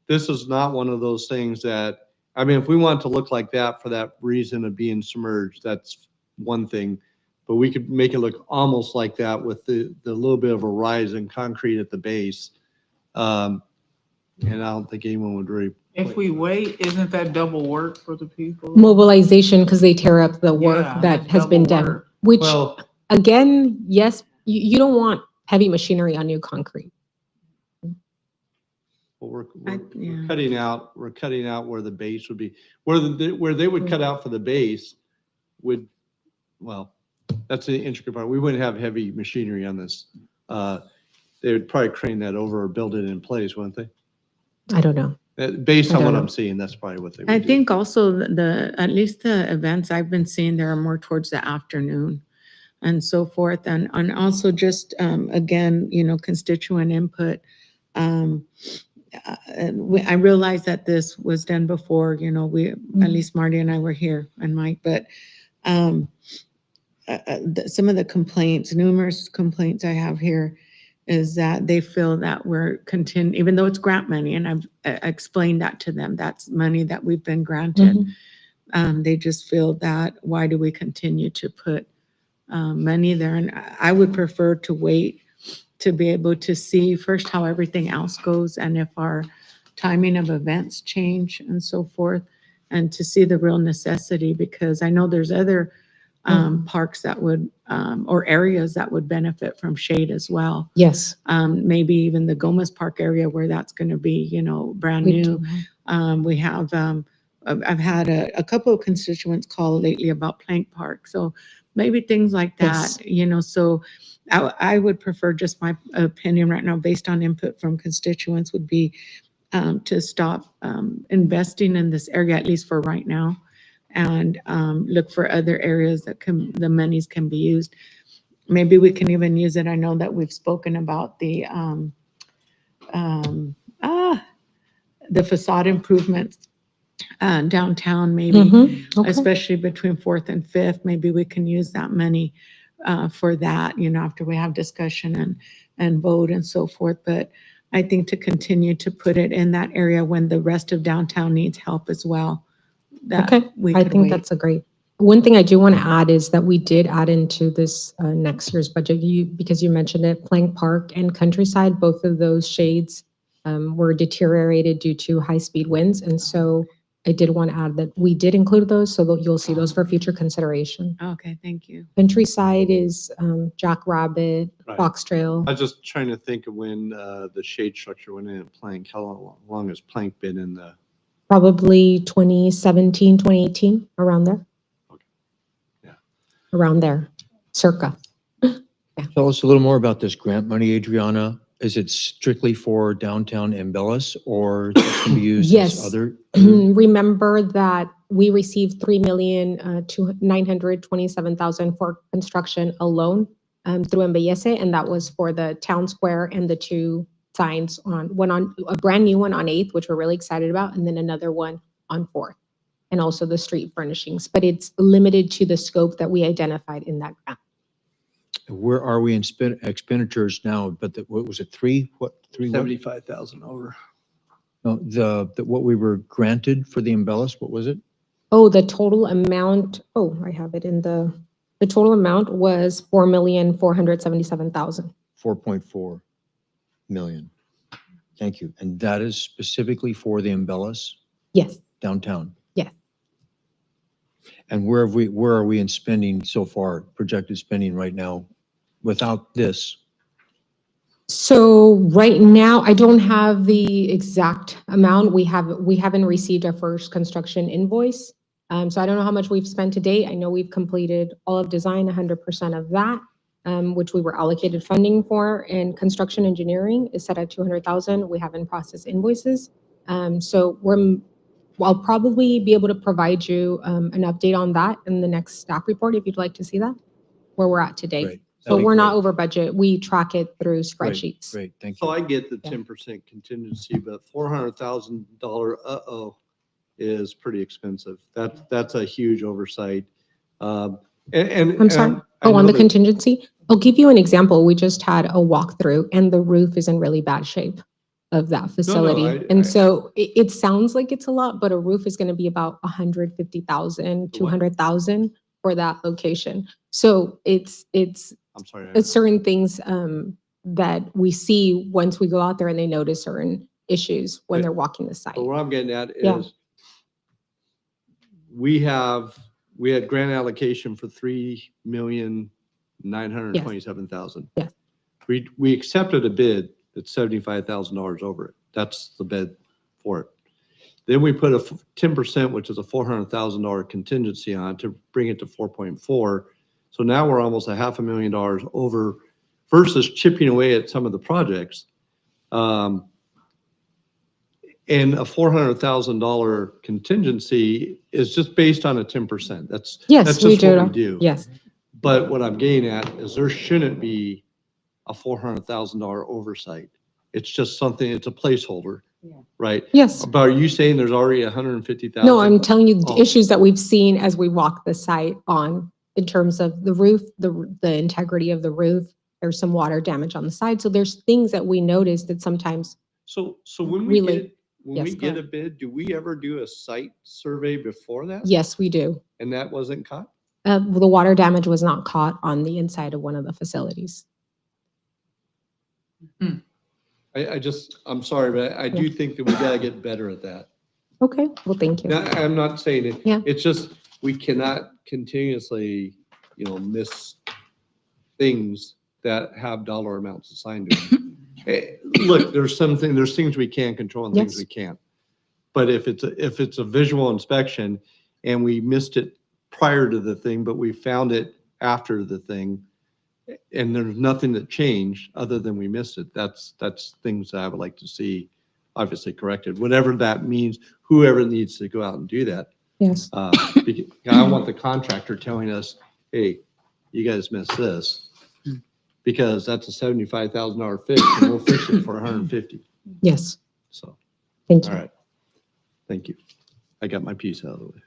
this is not one of those things that, I mean, if we want it to look like that for that reason of being submerged, that's one thing. But we could make it look almost like that with the little bit of a rise in concrete at the base. And I don't think anyone would really. If we wait, isn't that double work for the people? Mobilization, because they tear up the work Yeah, that that's has been double done, work. which Well, again, yes, you don't want heavy machinery on new concrete. Well, we're yeah. cutting out where the base would be, where they would cut out for the base would, well, that's the intricate part. We wouldn't have heavy machinery on this. They would probably crane that over or build it in place, wouldn't they? I don't know. Based I on don't what know. I'm seeing, that's probably what they would I do. think also at least the events I've been seeing, there are more towards the afternoon and so forth. And also just, again, constituent input. I realized that this was done before, at least Marty and I were here and Mike, but some of the complaints, numerous complaints I have here is that they feel that we're even though it's grant money, and I've explained that to them, that's money that we've been granted. They just feel that, why do we continue to put money there? And I would prefer to wait to be able to see first how everything else goes and if our timing of events change and so forth, and to see the real necessity, because I know there's other parks that would, or areas that would benefit from shade as well. Yes. Maybe even the Gomez Park area where that's going to be, brand We new. do. We have, I've had a couple of constituents call lately about Plank Park. So maybe things like that, so I would prefer, just my opinion right now, based on input from constituents, would be to stop investing in this area, at least for right now, and look for other areas that the monies can be used. Maybe we can even use it. I know that we've spoken about the facade improvements downtown, maybe, Okay. especially between 4th and 5th. Maybe we can use that money for that, after we have discussion and vote and so forth. But I think to continue to put it in that area when the rest of downtown needs help as well. Okay, I think that's a great. One thing I do want to add is that we did add into this next year's budget, because you mentioned it, Plank Park and Countryside, both of those shades were deteriorated due to high-speed winds. And so I did want to add that we did include those, so that you'll see those for future consideration. Okay, thank you. Countryside is Jackrabbit, Right. Fox Trail. I was just trying to think of when the shade structure went in at Plank. How long has Plank been in the? Probably 2017, 2018, around there. Okay. Yeah. Around there, circa. Tell us a little more about this grant money, Adriana. Is it strictly for downtown Embellis, or can be used Yes. as other? Remember that we received $3,927,000 for construction alone through Embellece, and that was for the town square and the two signs one on a brand new one on 8th, which we're really excited about, and then another one on 4th, and also the street furnishings. But it's limited to the scope that we identified in that grant. Where are we in expenditures now? But what was it, three? What, three? 75,000 over. No, what we were granted for the Embellis, what was it? Oh, the total amount, I have it in the total amount was $4,477,000. 4.4 million. Thank you. And that is specifically for the Embellis? Yes, downtown? yes. And where are we in spending so far, projected spending right now without this? So right now, I don't have the exact amount. We haven't received our first construction invoice. So I don't know how much we've spent to date. I know we've completed all of design, 100% of that, which we were allocated funding for, and construction engineering is set at 200,000. We haven't processed invoices. So I'll probably be able to provide you an update on that in the next staff report if you'd like to see that, where we're at today. Great. So That'd be we're not great. over budget. We track it through Great, spreadsheets. great, thank So you. I get the 10% contingency, but $400,000 is pretty expensive. That's a huge oversight. I'm sorry. I On know the that- contingency, I'll give you an example. We just had a walkthrough and the roof is in really bad shape of that facility. And so it sounds like it's a lot, but a roof is going to be about 150,000, 200,000 for that location. So it's I'm sorry. certain things that we see once we go out there and they notice certain issues when they're walking the site. But what I'm getting at Yeah. is we had grant allocation for $3,927,000. Yes. We accepted a bid that's $75,000 over it. That's the bid for it. Then we put a 10%, which is a $400,000 contingency on to bring it to 4.4. So now we're almost $500,000 over versus chipping away at some of the projects. And a $400,000 contingency is just based on a 10%. That's Yes, we just do. what we do. Yes. But what I'm getting at is there shouldn't be a $400,000 oversight. It's just something, it's a placeholder, right? Yes. But are you saying there's already 150,000? No, I'm telling you the Oh. issues that we've seen as we walk the site on in terms of the roof, the integrity of the roof. There's some water damage on the side. So there's things that we notice that sometimes So when we really. get, Yes, go a ahead. bid, do we ever do a site survey before that? Yes, we do. And that wasn't caught? The water damage was not caught on the inside of one of the facilities. I'm sorry, but I do think that we gotta get better at that. Okay, well, thank you. Now, I'm not saying it. Yeah. It's just, we cannot continuously, miss things that have dollar amounts assigned to them. Look, there's things we can control and things Yes. we can't. But if it's a visual inspection and we missed it prior to the thing, but we found it after the thing, and there's nothing that changed other than we missed it, that's things that I would like to see obviously corrected, whatever that means, whoever needs to go out and do that. Yes. Because I don't want the contractor telling us, hey, you guys missed this, because that's a $75,000 fix, and we'll fix it for 150. Yes. So, Thank you. all right. Thank you. I got my piece out of the way.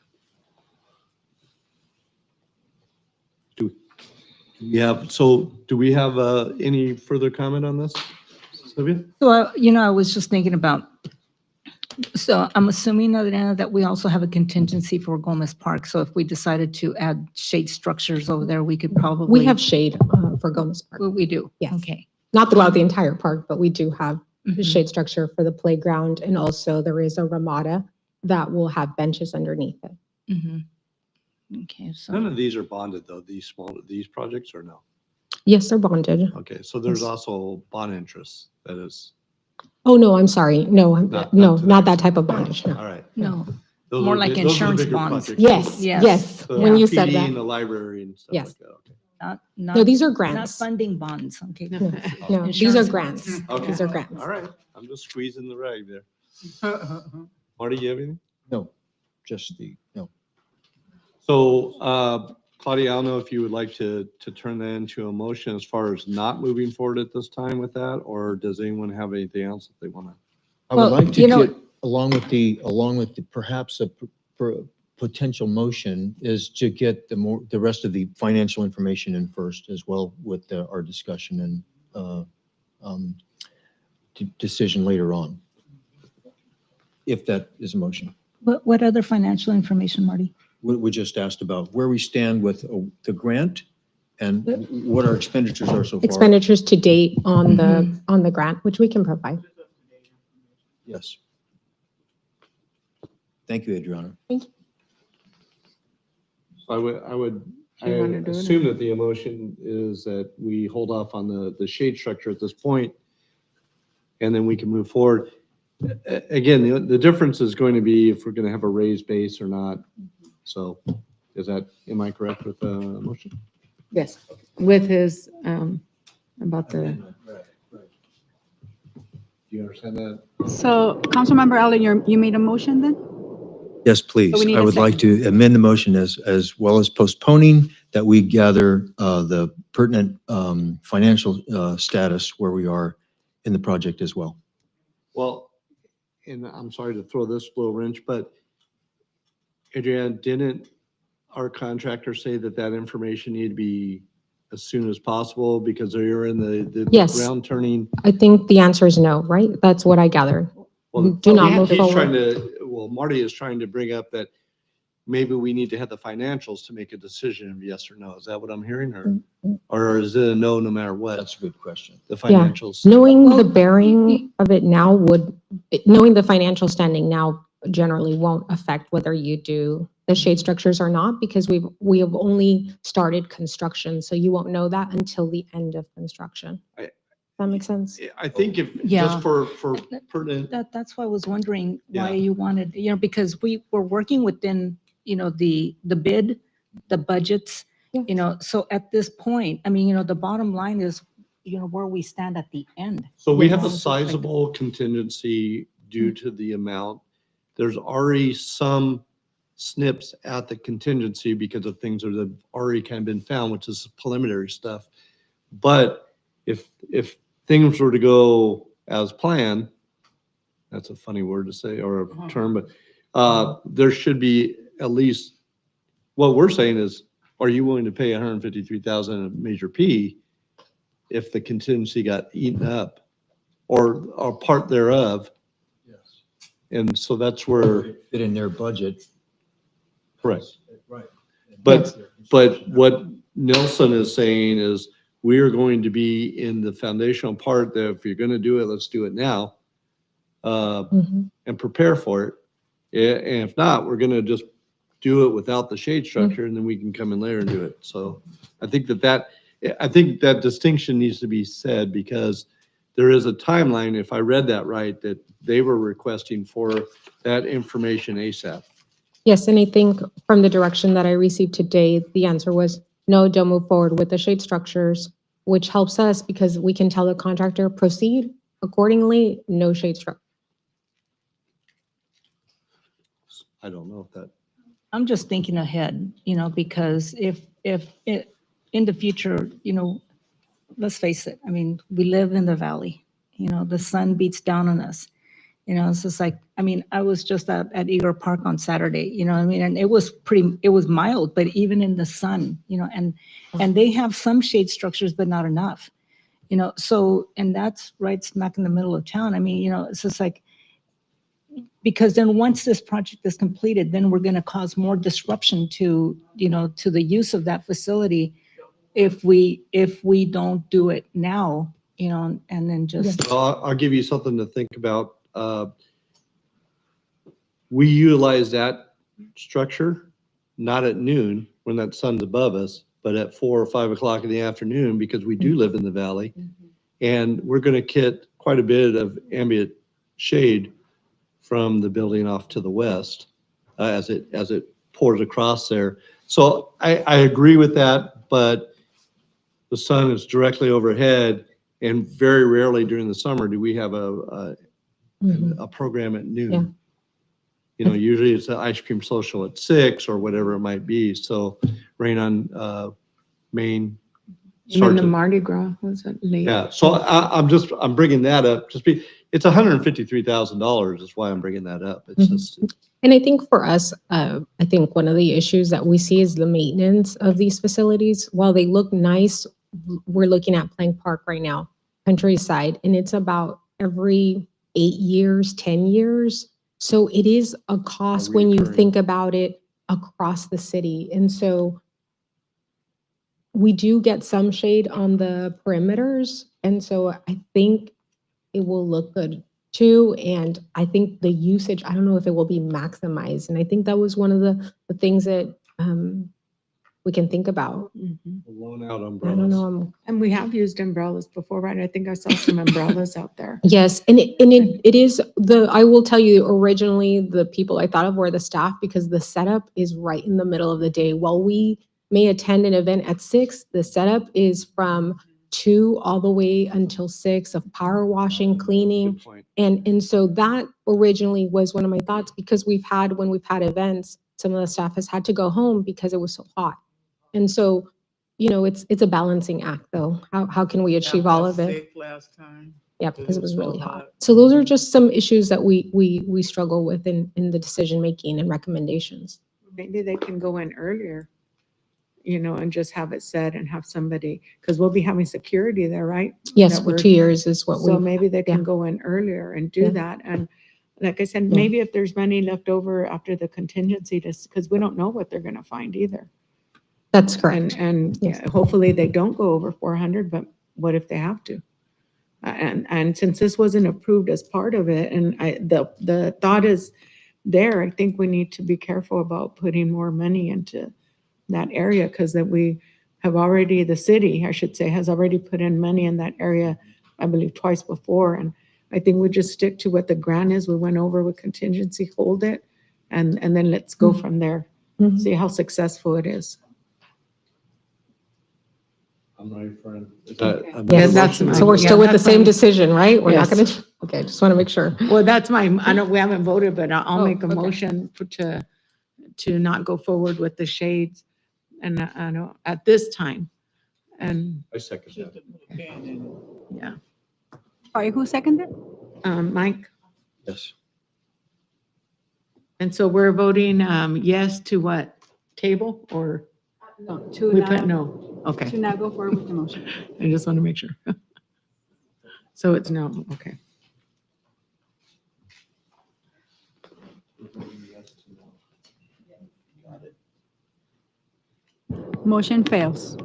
Do we have any further comment on this, Sylvia? So, I was just thinking about, so I'm assuming, Adriana, that we also have a contingency for Gomez Park. So if we decided to add shade structures over there, we could probably. We have shade for Gomez Park. We do? Yes. Okay. Not throughout the entire park, but we do have the Mhm. shade structure for the playground. And also there is a ramada that will have benches underneath it. Mhm. Okay, so. None of these are bonded though, these projects, or no? Yes, they're bonded. Okay, so there's Yes. also bond interest that is, Oh, no, I'm sorry. No, Not not that type of bondage. No. all right. No, Those more are like those are the insurance bigger bonds. projects. Yes, Yes. yes. The When you said PD that. and the library and stuff Yes. like that, okay. not. these are Not grants. funding bonds, okay? No, these are Insurance grants. bonds. Okay. These are grants. All right, I'm just squeezing the rag there. Marty, you have anything? No, no. So, Claudia, I don't know if you would like to turn that into a motion as far as not moving forward at this time with that, or does anyone have anything else that they want to? I would Well, like to you know- get, along with the perhaps a potential motion is to get the rest of the financial information in first, as well with our discussion and decision later on. If that is a motion. What other financial information, Marty? We just asked about where we stand with the grant and what our expenditures are so far. Expenditures to date on the grant, which we can provide. Yes. Thank you, Adriana. So I You wanna do it? assume that the emotion is that we hold off on the shade structure at this point, and then we can move forward. Again, the difference is going to be if we're going to have a raised base or not. So am I correct with the motion? Yes, with his, about the, Do you understand that? So Councilmember Allen, you made a motion then? Yes, please. So we need I a would like to amend the motion as well as postponing that we gather the pertinent financial status where we are in the project as well. Well, and I'm sorry to throw this little wrench, but Adrienne, didn't our contractor say that that information needed to be as soon as possible because they're in the Yes. ground turning? I think the answer is no, right? That's what I gathered. Well, Do not move he's trying forward. Marty is trying to bring up that maybe we need to have the financials to make a decision of yes or no. Is that what I'm hearing, or is it a no matter what? That's a good question. The Yeah. financials. Knowing the bearing of it now knowing the financial standing now generally won't affect whether you do the shade structures or not, because we have only started construction, so you won't know that until the end of construction. That makes sense? I think if, Yeah. just for pertinent, That's why I was wondering why Yeah. you wanted, because we were working within, the bid, the budgets, so at this point, the bottom line is, where we stand at the end. so we you have know, a so it's like- sizable contingency due to the amount. There's already some snips at the contingency because of things that have already kind of been found, which is preliminary stuff. But if things were to go as planned, that's a funny word to say or a term, but there should be at least, what we're saying is, are you willing to pay 153,000 a major P if the contingency got eaten up or part thereof? Yes. And so that's where, Fit in their budget. correct. Right. But what Nelson is saying is we are going to be in the foundational part that if you're going to do it, let's do it now. And prepare for it. And if not, we're going to just do it without the shade structure and then we can come in later and do it. So I think that distinction needs to be said because there is a timeline, if I read that right, that they were requesting for that information ASAP. Yes, and I think from the direction that I received today, the answer was no, don't move forward with the shade structures, which helps us because we can tell the contractor proceed accordingly, no shade structure. I don't know if that. I'm just thinking ahead, because if it, in the future, let's face it, we live in the valley, the sun beats down on us. It's just like, I was just at Eagle Park on Saturday, and it was mild, but even in the sun, and they have some shade structures, but not enough, so, and that's right smack in the middle of town. It's just like, because then once this project is completed, then we're going to cause more disruption to the use of that facility if we don't do it now, and then just. I'll give you something to think about. We utilize that structure, not at noon when that sun's above us, but at 4 or 5 o'clock in the afternoon because we do live in the valley. And we're going to get quite a bit of ambient shade from the building off to the west as it pours across there. So I agree with that, but the sun is directly overhead and very rarely during the summer do we have a program at noon. Usually it's an ice cream social at 6 or whatever it might be. So rain on Main. and then the Mardi Gras was it late? Yeah, so I'm bringing that up. It's $153,000 is why I'm bringing that up. It's just. And I think for us, I think one of the issues that we see is the maintenance of these facilities. While they look nice, we're looking at Plank Park right now, Countryside, and it's about every 8 years, 10 years. So it is a cost when you think about it across the city. And so we do get some shade on the perimeters. And so I think it will look good too. And I think the usage, I don't know if it will be maximized. And I think that was one of the things that we can think about. Blown out I umbrellas. don't know. And we have used umbrellas before, right? I think I saw some umbrellas out there. Yes, and it is I will tell you, originally, the people I thought of were the staff, because the setup is right in the middle of the day. While we may attend an event at 6, the setup is from 2 all the way until 6 of power washing, cleaning. Good point. And so that originally was one of my thoughts, because when we've had events, some of the staff has had to go home because it was so hot. And so, it's a balancing act, though. How can we achieve all of it? Sick last time. Yeah, because it was really hot. So those are just some issues that we struggle with in the decision-making and recommendations. Maybe they can go in earlier, and just have it set and have somebody, because we'll be having security there, right? Yes, That for we're- 2 years is what So we, maybe they can yeah. go in earlier and do Yeah. that. And like I said, Yeah. maybe if there's money left over after the contingency, because we don't know what they're gonna find either. That's correct. And Yes. hopefully they don't go over 400, but what if they have to? And since this wasn't approved as part of it, and the thought is there, I think we need to be careful about putting more money into that area, because that we have already, the city, I should say, has already put in money in that area, I believe twice before. And I think we just stick to what the grant is. We went over with contingency, hold it, and then let's go from there. Mhm. See how successful it is. I'm ready for it. Is that? Yes, that's so we're still with the same decision, right? We're not Yes. gonna, okay, just want to make sure. Well, that's I know we haven't voted, but I'll Oh, make a okay. motion to not go forward with the shades. And I know at this time, and I second that. yeah, Sorry, who seconded? Mike. Yes. And so we're voting yes to what? Table or No, to we put not, no? Okay, to not go forward with the motion. I just want to make sure. So it's no, okay. Motion fails.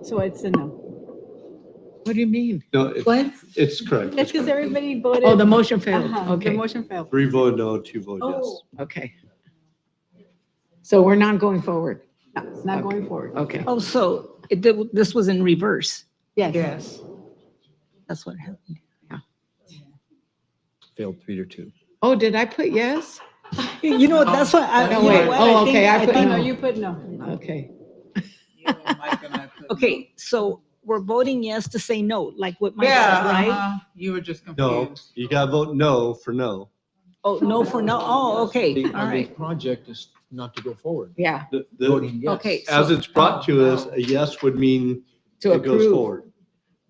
So it's a no. What do you mean? No, What? it's correct. That's because everybody voted. Oh, the motion failed. Uh-huh, Okay. The motion failed. 3 vote no, 2 vote yes. Oh, Okay. So we're not going forward. no, it's not going forward. Okay. Oh, so this was in reverse. Yes. That's what happened. Failed 3-2. Oh, did I put yes? You know, that's what I, No, you know wait. what? Oh, I think- okay, I put think- No, no. you put no. Okay. Okay, so we're voting yes to say no, like what Mike said, Yeah, right? you were just No, confused. you gotta vote no for no. Oh, no for no, oh, okay, The- all on the right, project is not to go forward. yeah, Voting yes. okay. As so- it's brought to us, a yes would mean To it goes approve, forward.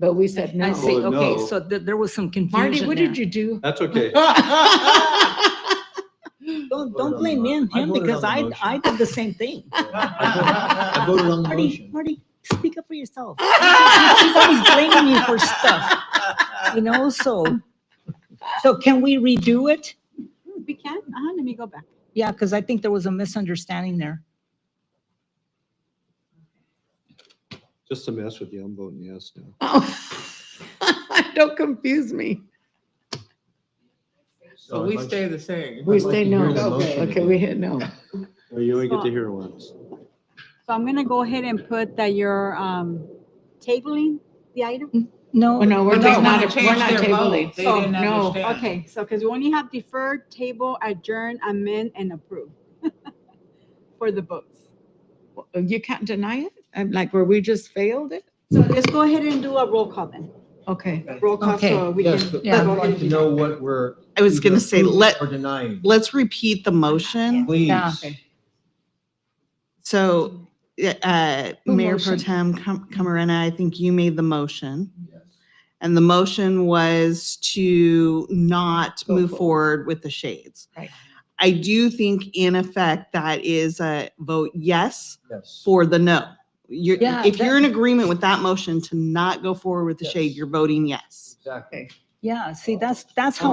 but we said I no. see, Oh, okay, no. so there was some confusion Marty, what there. did you do? That's okay. Don't blame me and I him voted because on the motion. I did the same thing. I voted on the Marty, motion. Marty, speak up for yourself. He's always blaming you for stuff, so can we redo it? We can? Let me go back. Yeah, because I think there was a misunderstanding there. Just to mess with you, I'm voting yes now. Oh, don't confuse me. So we stay the same. We I'd like stay to no. hear the motion Okay, again. we hit no. Well, you only get to hear it once. So I'm gonna go ahead and put that you're tabling the item. No, Oh, no, we're But just they not, wanna we're change not their tabling. vote. They Oh, didn't no. understand. Okay, so because we only have deferred, table, adjourn, amend, and approve for the votes. You can't deny it? Like where we just failed it? So let's go ahead and do a roll call then. Okay. Roll call Okay. so we Yes, can. but Yeah. I'd go ahead like and to do know that. what we're. I was gonna say, Or denying. let's repeat the motion. Please. Yeah. So, Who Mayor Pro motioned? Tem Camarena, I think you made the motion. And the motion was to not Go move forward. forward with the shades. Right. I do think in effect that is a vote yes Yes. for the no. You're, Yeah, if you're that- in agreement with that motion to not go forward with the shade, Yes. you're voting yes. Exactly. Yeah, see, that's how that's So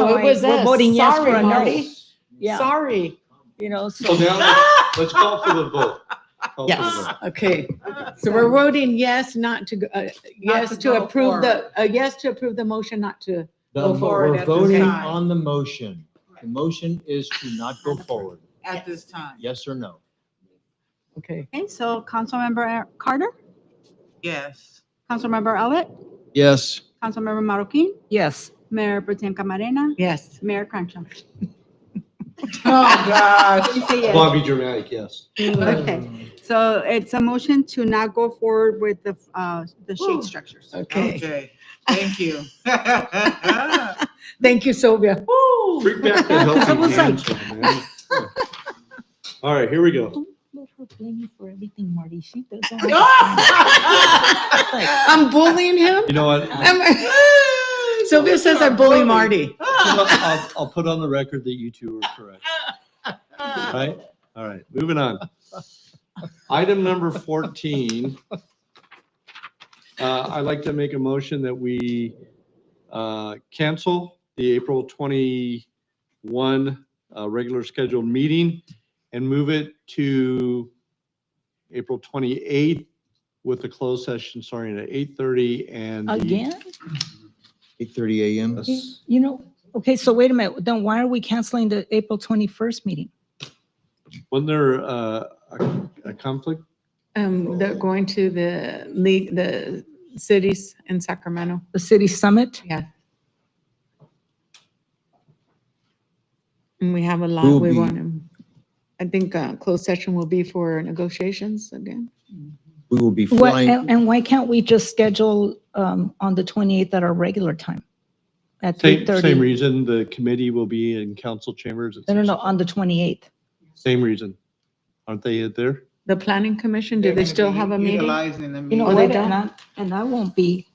how it was we're us. voting yes Sorry, for a no. Marty. Yeah, Sorry. so. So now let's call for the vote. Call for the Yes. vote. Okay. So we're voting yes, not to, yes to to go approve the, forward. yes to approve the motion, not to. No, forward we're at this voting time. on the motion. The motion is to not go forward. At this time. Yes or no? Okay. Okay, so Councilmember Carter, Yes. Councilmember Elliott, Yes. Councilmember Marroquin, Yes. Mayor Pro Tem Camarena, Yes. Mayor Crenshaw. Oh, gosh. You say yes. Bobby dramatic, yes. Okay, so it's a motion to not go forward with the shade structures. Okay. Okay, thank you. Thank you, Sylvia. Bring back the I helping was like- hands, man. All right, here we go. Don't let her blame you for everything, Marty. She doesn't. I'm bullying him? You know what? Sylvia says I bully Marty. I'll put on the record that you two are correct. Right? All right, moving on. Item number 14. I'd like to make a motion that we cancel the April 21 regular scheduled meeting and move it to April 28th with the closed session starting at 8:30 and. Again? 8:30 a.m. You know, okay, so wait a minute. Then why are we canceling the April 21st meeting? Wasn't there a conflict? They're going to the league, the cities in Sacramento. The city summit? Yeah. And we have a Who lot will we be- want to, I think closed session will be for negotiations again. We will be What, flying. and why can't we just schedule on the 28th at our regular time? At Same 3:30? reason the committee will be in council chambers. at No, 6. on the 28th. Same reason. Aren't they there? The planning commission, do they still have a meeting? Utilizing the You meeting. know Oh, they what? don't? And I won't be.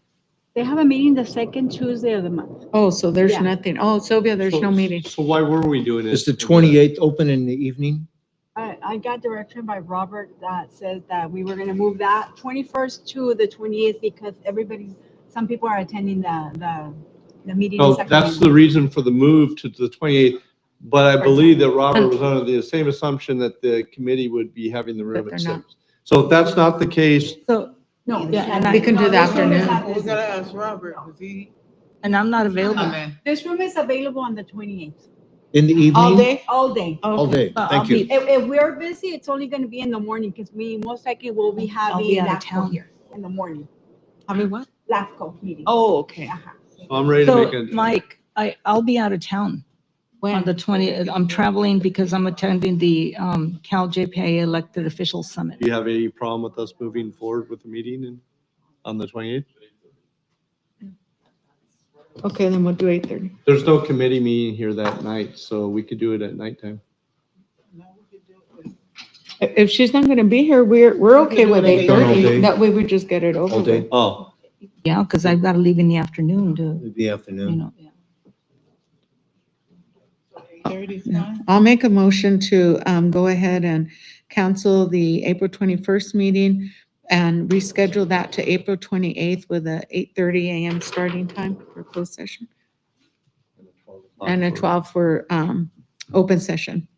They have a meeting the second Tuesday of the month. Oh, so there's Yeah. nothing. Oh, Sylvia, there's no meeting. So why were we doing it? Is the 28th open in the evening? I got direction by Robert that says that we were gonna move that 21st to the 28th because some people are attending the meeting. in Oh, that's Sacramento. the reason for the move to the 28th. But I believe that Robert was under the same assumption that the committee would be having the room But at they're not. 6. So if that's not the case, So, No. yeah, and We can do the this room is afternoon. not- We gotta ask Robert, was he and I'm not available. coming? This room is available on the 28th, In the evening? All day? all day. All day. I'll Thank you. be- If we're busy, it's only gonna be in the morning because we most likely will be I'll be having out of LAFCO town. here in the morning. I mean, what? LAFCO meeting. Oh, okay. I'm ready to make So, a. Mike, I'll be out of town on the 20th. I'm traveling because I'm attending the Cal JPA Elected Officials Summit. Do you have any problem with us moving forward with the meeting on the 28th? Okay, then we'll do 8:30. There's no committee meeting here that night, so we could do it at nighttime. If she's not gonna be here, we're okay with All day. 8:30. That way we just get it over All day. with. Oh, Yeah, because I've got to leave in the afternoon to, The you afternoon. know. yeah. 30 fine? I'll make a motion to go ahead and cancel the April 21st meeting and reschedule that to April 28th with a 8:30 a.m. starting time for closed session and a 12 for open session.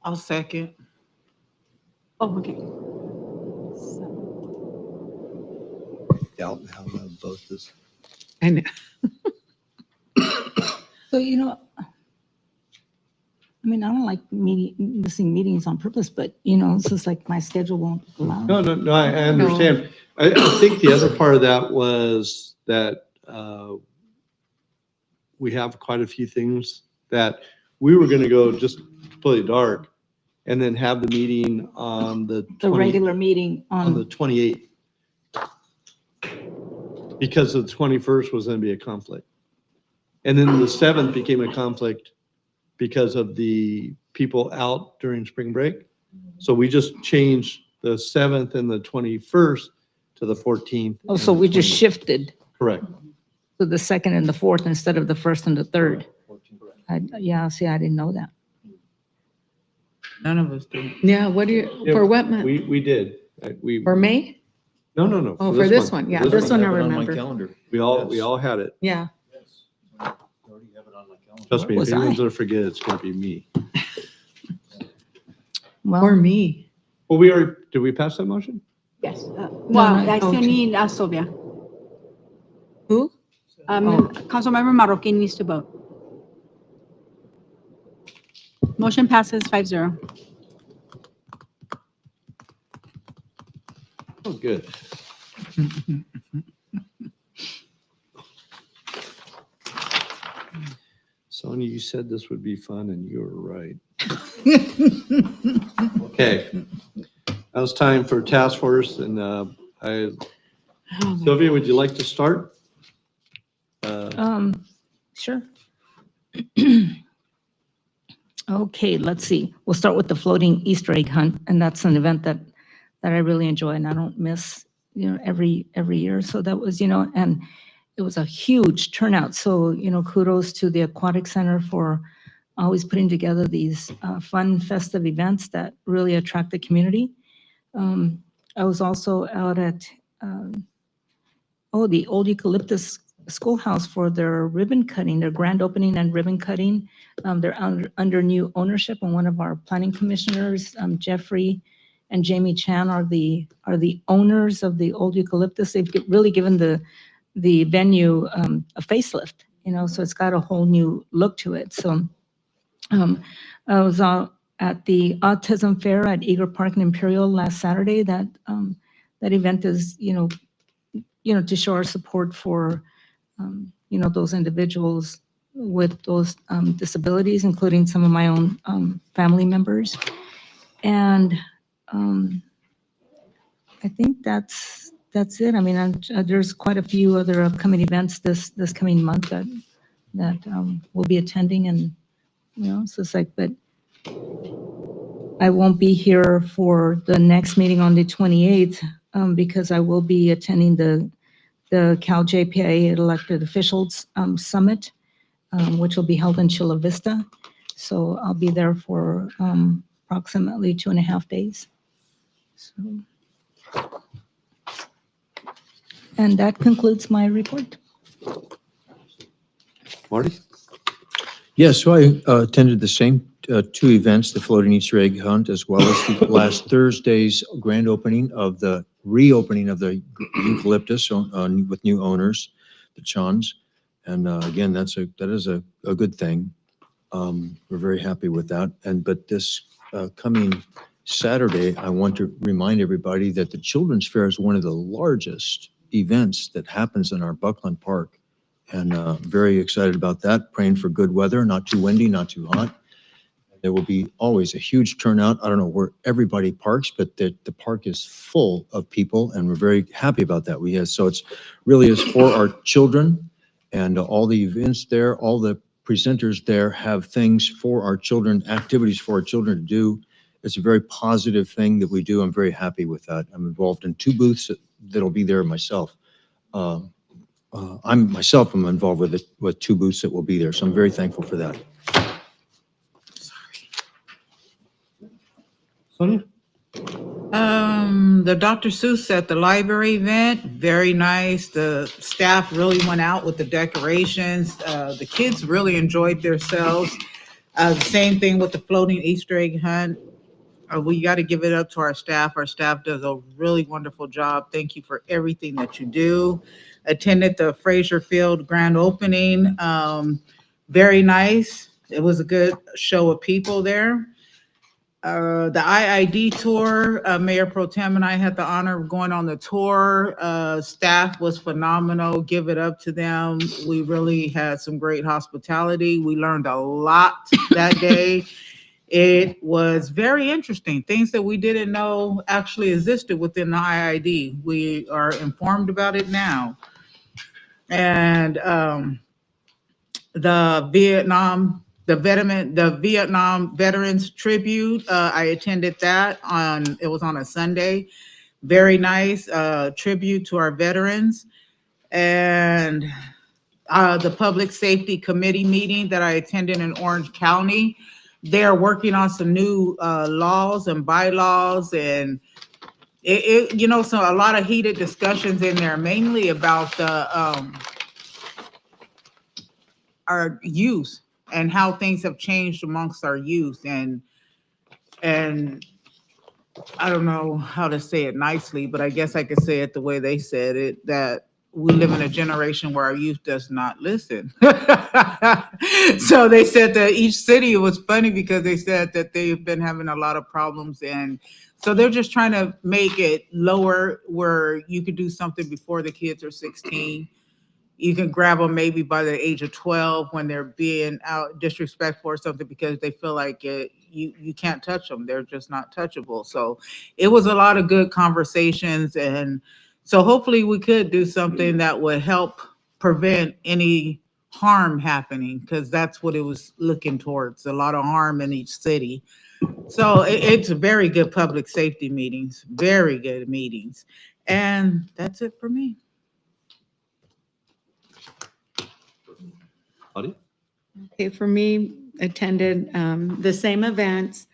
I'll second. Oh, okay. How about both this? I know. So, you know, I mean, I don't like missing meetings on purpose, but, you know, it's just like my schedule won't allow. no, I understand. I think the other part of that was that we have quite a few things that we were gonna go just completely dark and then have the meeting on the The 20 regular meeting on the on, 28th. Because the 21st was gonna be a conflict. And then the 7th became a conflict because of the people out during spring break. So we just changed the 7th and the 21st to the 14th. oh, so we just shifted Correct. to the 2nd and the 4th instead of the 1st and the 3rd. Yeah, see, I didn't know that. None of us do. Yeah, what do you, for what month? We did. We, For May? no. Oh, for this one, yeah, this one I have it on my remember. calendar. We all had it. Yeah. I already have it on my calendar. Trust me, if Was anyone's I? gonna forget, it's gonna be me. Or Well, me. Well, did we pass that motion? Yes. Well, I still okay. need Sylvia. Who? Councilmember Marroquin needs to vote. Motion passes 5-0. Oh, good. Sonia, you said this would be fun and you were right. Okay. Now it's time for task force and Sylvia, would you like to start? Sure. Okay, let's see. We'll start with the floating Easter egg hunt, and that's an event that I really enjoy and I don't miss, every year. So that was, and it was a huge turnout. So, kudos to the Aquatic Center for always putting together these fun, festive events that really attract the community. I was also out at the Old Eucalyptus Schoolhouse for their ribbon cutting, their grand opening and ribbon cutting. They're under new ownership, and one of our planning commissioners, Jeffrey and Jamie Chan, are the owners of the Old Eucalyptus. They've really given the venue a facelift, so it's got a whole new look to it. So I was out at the Autism Fair at Eager Park and Imperial last Saturday. That event is, to show our support for, those individuals with those disabilities, including some of my own family members. And I think that's it. I mean, there's quite a few other upcoming events this coming month that we'll be attending, and so it's like, but I won't be here for the next meeting on the 28th because I will be attending the Cal JPA Elected Officials Summit, which will be held in Chula Vista. So I'll be there for approximately 2.5 days. So, and that concludes my report. Marty? Yes, so I attended the same two events, the floating Easter egg hunt, as well as the last Thursday's grand opening of the reopening of the eucalyptus with new owners, the Chans. And again, that is a good thing. We're very happy with that. But this coming Saturday, I want to remind everybody that the Children's Fair is one of the largest events that happens in our Buckland Park. And very excited about that, praying for good weather, not too windy, not too hot. There will be always a huge turnout. I don't know where everybody parks, but the park is full of people, and we're very happy about that. So it's really is for our children, and all the events there, all the presenters there have things for our children, activities for our children to do. It's a very positive thing that we do. I'm very happy with that. I'm involved in 2 booths that'll be there myself. I'm involved with 2 booths that will be there, so I'm very thankful for that. Sonia? The Dr. Seuss at the library event, very nice. The staff really went out with the decorations. The kids really enjoyed themselves. The same thing with the floating Easter egg hunt. We got to give it up to our staff. Our staff does a really wonderful job. Thank you for everything that you do. Attended the Fraser Field grand opening. Very nice. It was a good show of people there. The IID tour, Mayor Pro Tem and I had the honor of going on the tour. Staff was phenomenal. Give it up to them. We really had some great hospitality. We learned a lot that day. It was very interesting. Things that we didn't know actually existed within the IID. We are informed about it now. And the Vietnam Veterans Tribute, I attended that it was on a Sunday. Very nice tribute to our veterans. And the Public Safety Committee meeting that I attended in Orange County. They're working on some new laws and bylaws, and so a lot of heated discussions in there, mainly about our youth and how things have changed amongst our youth, and I don't know how to say it nicely, but I guess I could say it the way they said it, that we live in a generation where our youth does not listen. So they said that each city, it was funny because they said that they've been having a lot of problems, and so they're just trying to make it lower where you could do something before the kids are 16. You can grab them maybe by the age of 12 when they're being out disrespectful or something because they feel like you can't touch them. They're just not touchable. So it was a lot of good conversations. And so hopefully we could do something that would help prevent any harm happening, because that's what it was looking towards, a lot of harm in each city. So it's very good public safety meetings, very good meetings. And that's it for me. Audie? Okay, for me, attended the same events.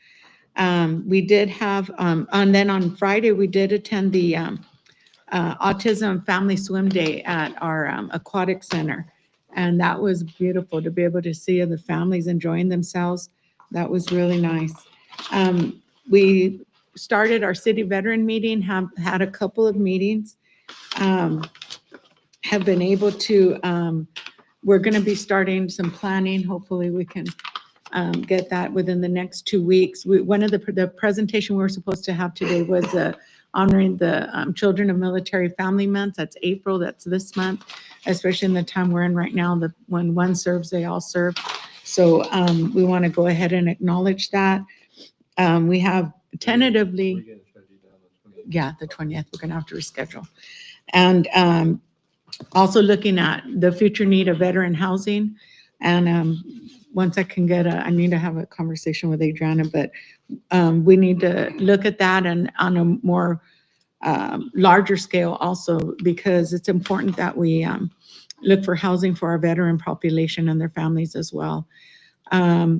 We did have, and then on Friday, we did attend the Autism Family Swim Day at our aquatic center. And that was beautiful to be able to see the families enjoying themselves. That was really nice. We started our city veteran meeting, have had a couple of meetings, have been able to, we're going to be starting some planning. Hopefully we can get that within the next 2 weeks. One of the presentation we were supposed to have today was honoring the Children of Military Family Month. That's April, that's this month, especially in the time we're in right now, that when one serves, they all serve. So we want to go ahead and acknowledge that. We have tentatively, yeah, the 20th, we're going to have to reschedule. And also looking at the future need of veteran housing. And once I can get I need to have a conversation with Adriana, but we need to look at that and on a more larger scale also, because it's important that we look for housing for our veteran population and their families as well. I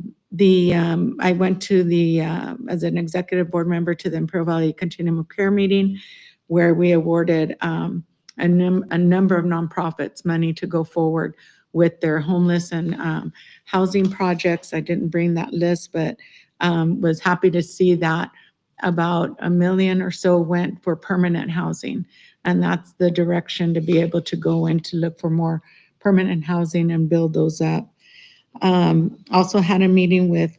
went to the, as an executive board member, to the Imperial Valley Continuum of Care meeting, where we awarded a number of nonprofits money to go forward with their homeless and housing projects. I didn't bring that list, but was happy to see that about $1 million or so went for permanent housing. And that's the direction to be able to go in to look for more permanent housing and build those up. Also had a meeting with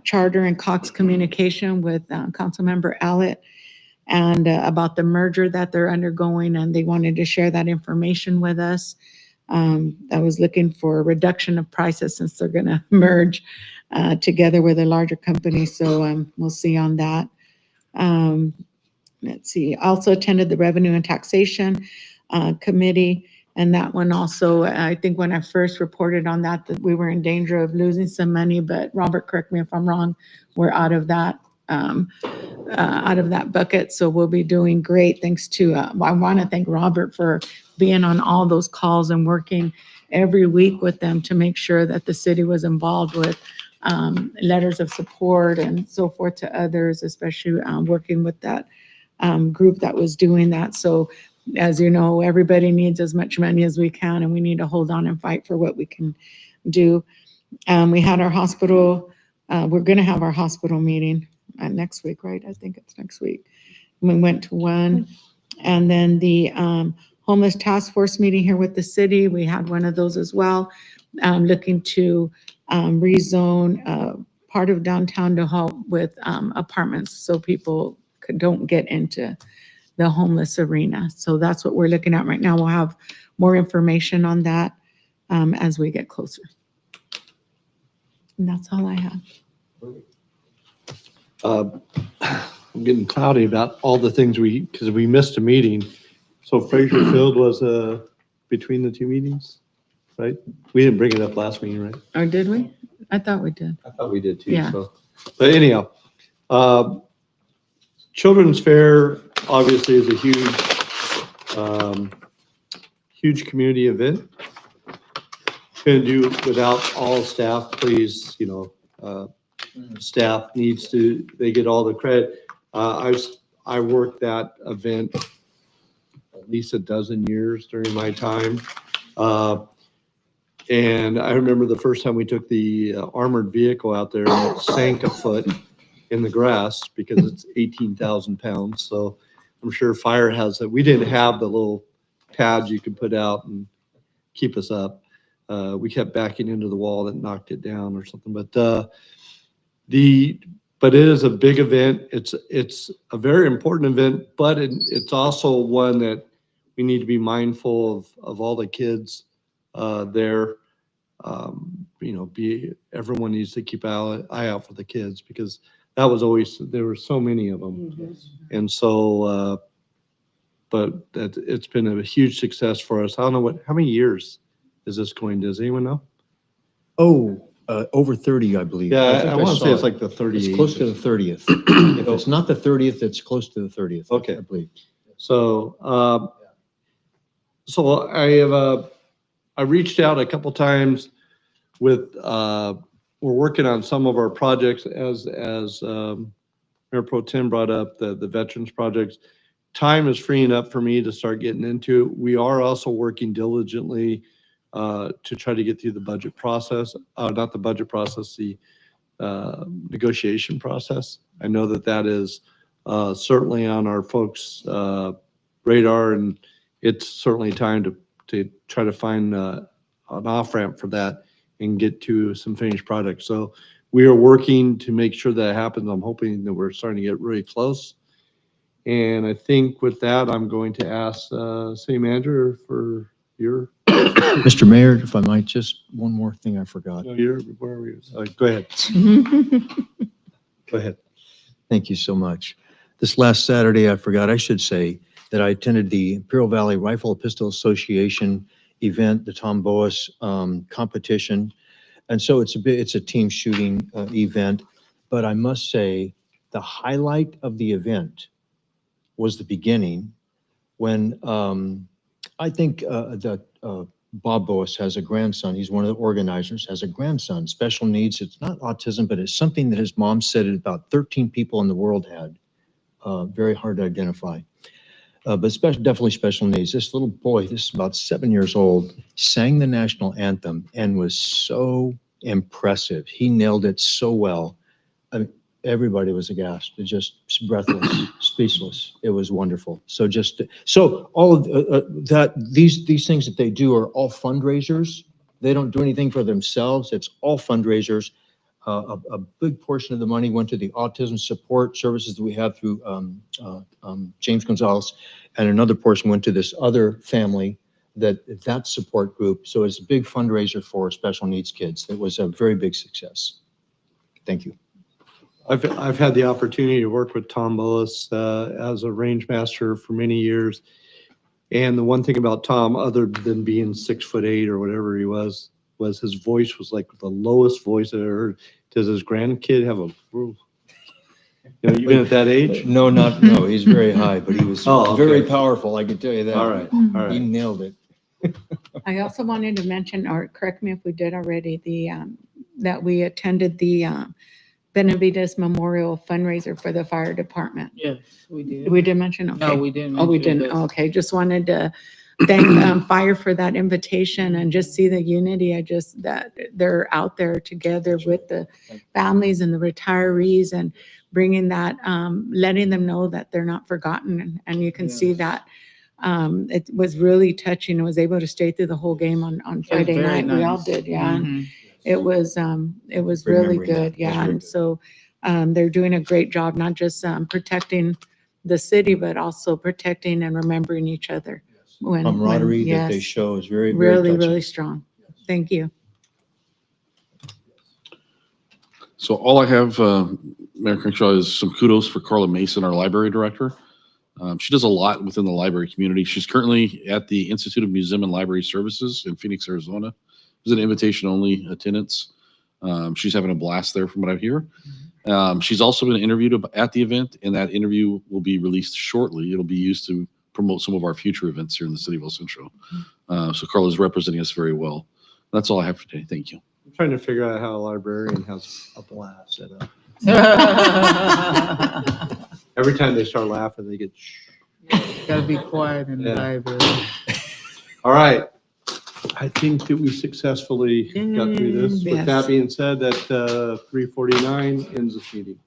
Charter and Cox Communication with Councilmember Allett, and about the merger that they're undergoing, and they wanted to share that information with us. I was looking for a reduction of prices since they're going to merge together with a larger company, so we'll see on that. Let's see, also attended the Revenue and Taxation Committee, and that one also, I think when I first reported on that we were in danger of losing some money, but Robert, correct me if I'm wrong, we're out of that bucket. So we'll be doing great. Thanks to, I want to thank Robert for being on all those calls and working every week with them to make sure that the city was involved with letters of support and so forth to others, especially working with that group that was doing that. So as you know, everybody needs as much money as we can, and we need to hold on and fight for what we can do. We had our hospital, we're going to have our hospital meeting next week, right? I think it's next week. We went to one. And then the homeless task force meeting here with the city, we had one of those as well, looking to rezone part of downtown to help with apartments so people don't get into the homeless arena. So that's what we're looking at right now. We'll have more information on that as we get closer. And that's all I have. I'm getting cloudy about all the things because we missed a meeting. So Fraser Field was between the two meetings, right? We didn't bring it up last meeting, right? Or did we? I thought we did. I thought we did too. Yeah. So, but anyhow, Children's Fair obviously is a huge community event. Couldn't do without all staff. Please, staff needs to, they get all the credit. I worked that event at least a dozen years during my time. And I remember the first time we took the armored vehicle out there and it sank a foot. in the grass because it's 18,000 pounds. So I'm sure fire has it. We didn't have the little pads you could put out and keep us up. We kept backing into the wall that knocked it down or something. But but it is a big event. It's a very important event, but it's also one that we need to be mindful of all the kids there. Everyone needs to keep an eye out for the kids because that was always, there were so many of them. And so, but it's been a huge success for us. I don't know how many years is this going? Does anyone know? Over 30, I believe. Yeah, think I want to saw say it's it. like the 38th. It's close to the 30th. If it's not the 30th, it's close to the 30th. Okay. I believe. So, I reached out a couple times with, we're working on some of our projects as Mayor Pro Tem brought up the veterans projects. Time is freeing up for me to start getting into it. We are also working diligently to try to get through the budget process, not the budget process, the negotiation process. I know that is certainly on our folks' radar, and it's certainly time to try to find an off-ramp for that and get to some finished products. So we are working to make sure that happens. I'm hoping that we're starting to get really close. And I think with that, I'm going to ask City Manager for your. Mr. Mayor, if I might, just one more thing I forgot. No, where are we? Go ahead. Go ahead. Thank you so much. This last Saturday, I forgot, I should say, that I attended the Imperial Valley Rifle and Pistol Association event, the Tom Boas competition. And so it's a team shooting event. But I must say, the highlight of the event was the beginning when I think that Bob Boas has a grandson. He's one of the organizers, has a grandson, special needs. It's not autism, but it's something that his mom said about 13 people in the world had. Very hard to identify. But definitely special needs. This little boy, this is about 7 years old, sang the national anthem and was so impressive. He nailed it so well. I mean, everybody was aghast, just breathless, speechless. It was wonderful. So all of that, these things that they do are all fundraisers. They don't do anything for themselves. It's all fundraisers. A big portion of the money went to the autism support services that we have through James Gonzalez, and another portion went to this other family that support group. So it's a big fundraiser for special needs kids. It was a very big success. Thank you. I've had the opportunity to work with Tom Boas as a range master for many years. And the one thing about Tom, other than being 6'8" or whatever he was his voice was like the lowest voice I ever heard. Does his grandkid have even at that age? No, he's very high, but he was very powerful, I can tell you that. All right. He nailed it. I also wanted to mention, or correct me if we did already, that we attended the Benavides Memorial fundraiser for the fire department. Yes, we did. We did mention, okay. No, we didn't. Oh, we mention didn't. this. Okay, just wanted to thank fire for that invitation and just see the unity. That they're out there together with the families and the retirees and bringing that, letting them know that they're not forgotten. And you can see that it was really touching. I was able to stay through the whole game on Friday very night. We all nice. did, yeah. Mhm. It was really Remembering good, that. yeah. That's And so they're doing a great job, not just protecting the city, but also protecting and remembering each other. Camaraderie that they yes, show is very, very really, touching. really strong. Thank you. So all I have, Mayor Crenshaw, is some kudos for Carla Mason, our library director. She does a lot within the library community. She's currently at the Institute of Museum and Library Services in Phoenix, Arizona. It's an invitation-only attendance. She's having a blast there from what I hear. She's also been interviewed at the event, and that interview will be released shortly. It'll be used to promote some of our future events here in the city of El Centro. So Carla's representing us very well. That's all I have for today. Thank you. I'm trying to figure out how a librarian has a blast at it. Every time they start laughing, they get Gotta be quiet in the library. All right. I think that we successfully got through this. With that being said, that 3:49 ends this meeting.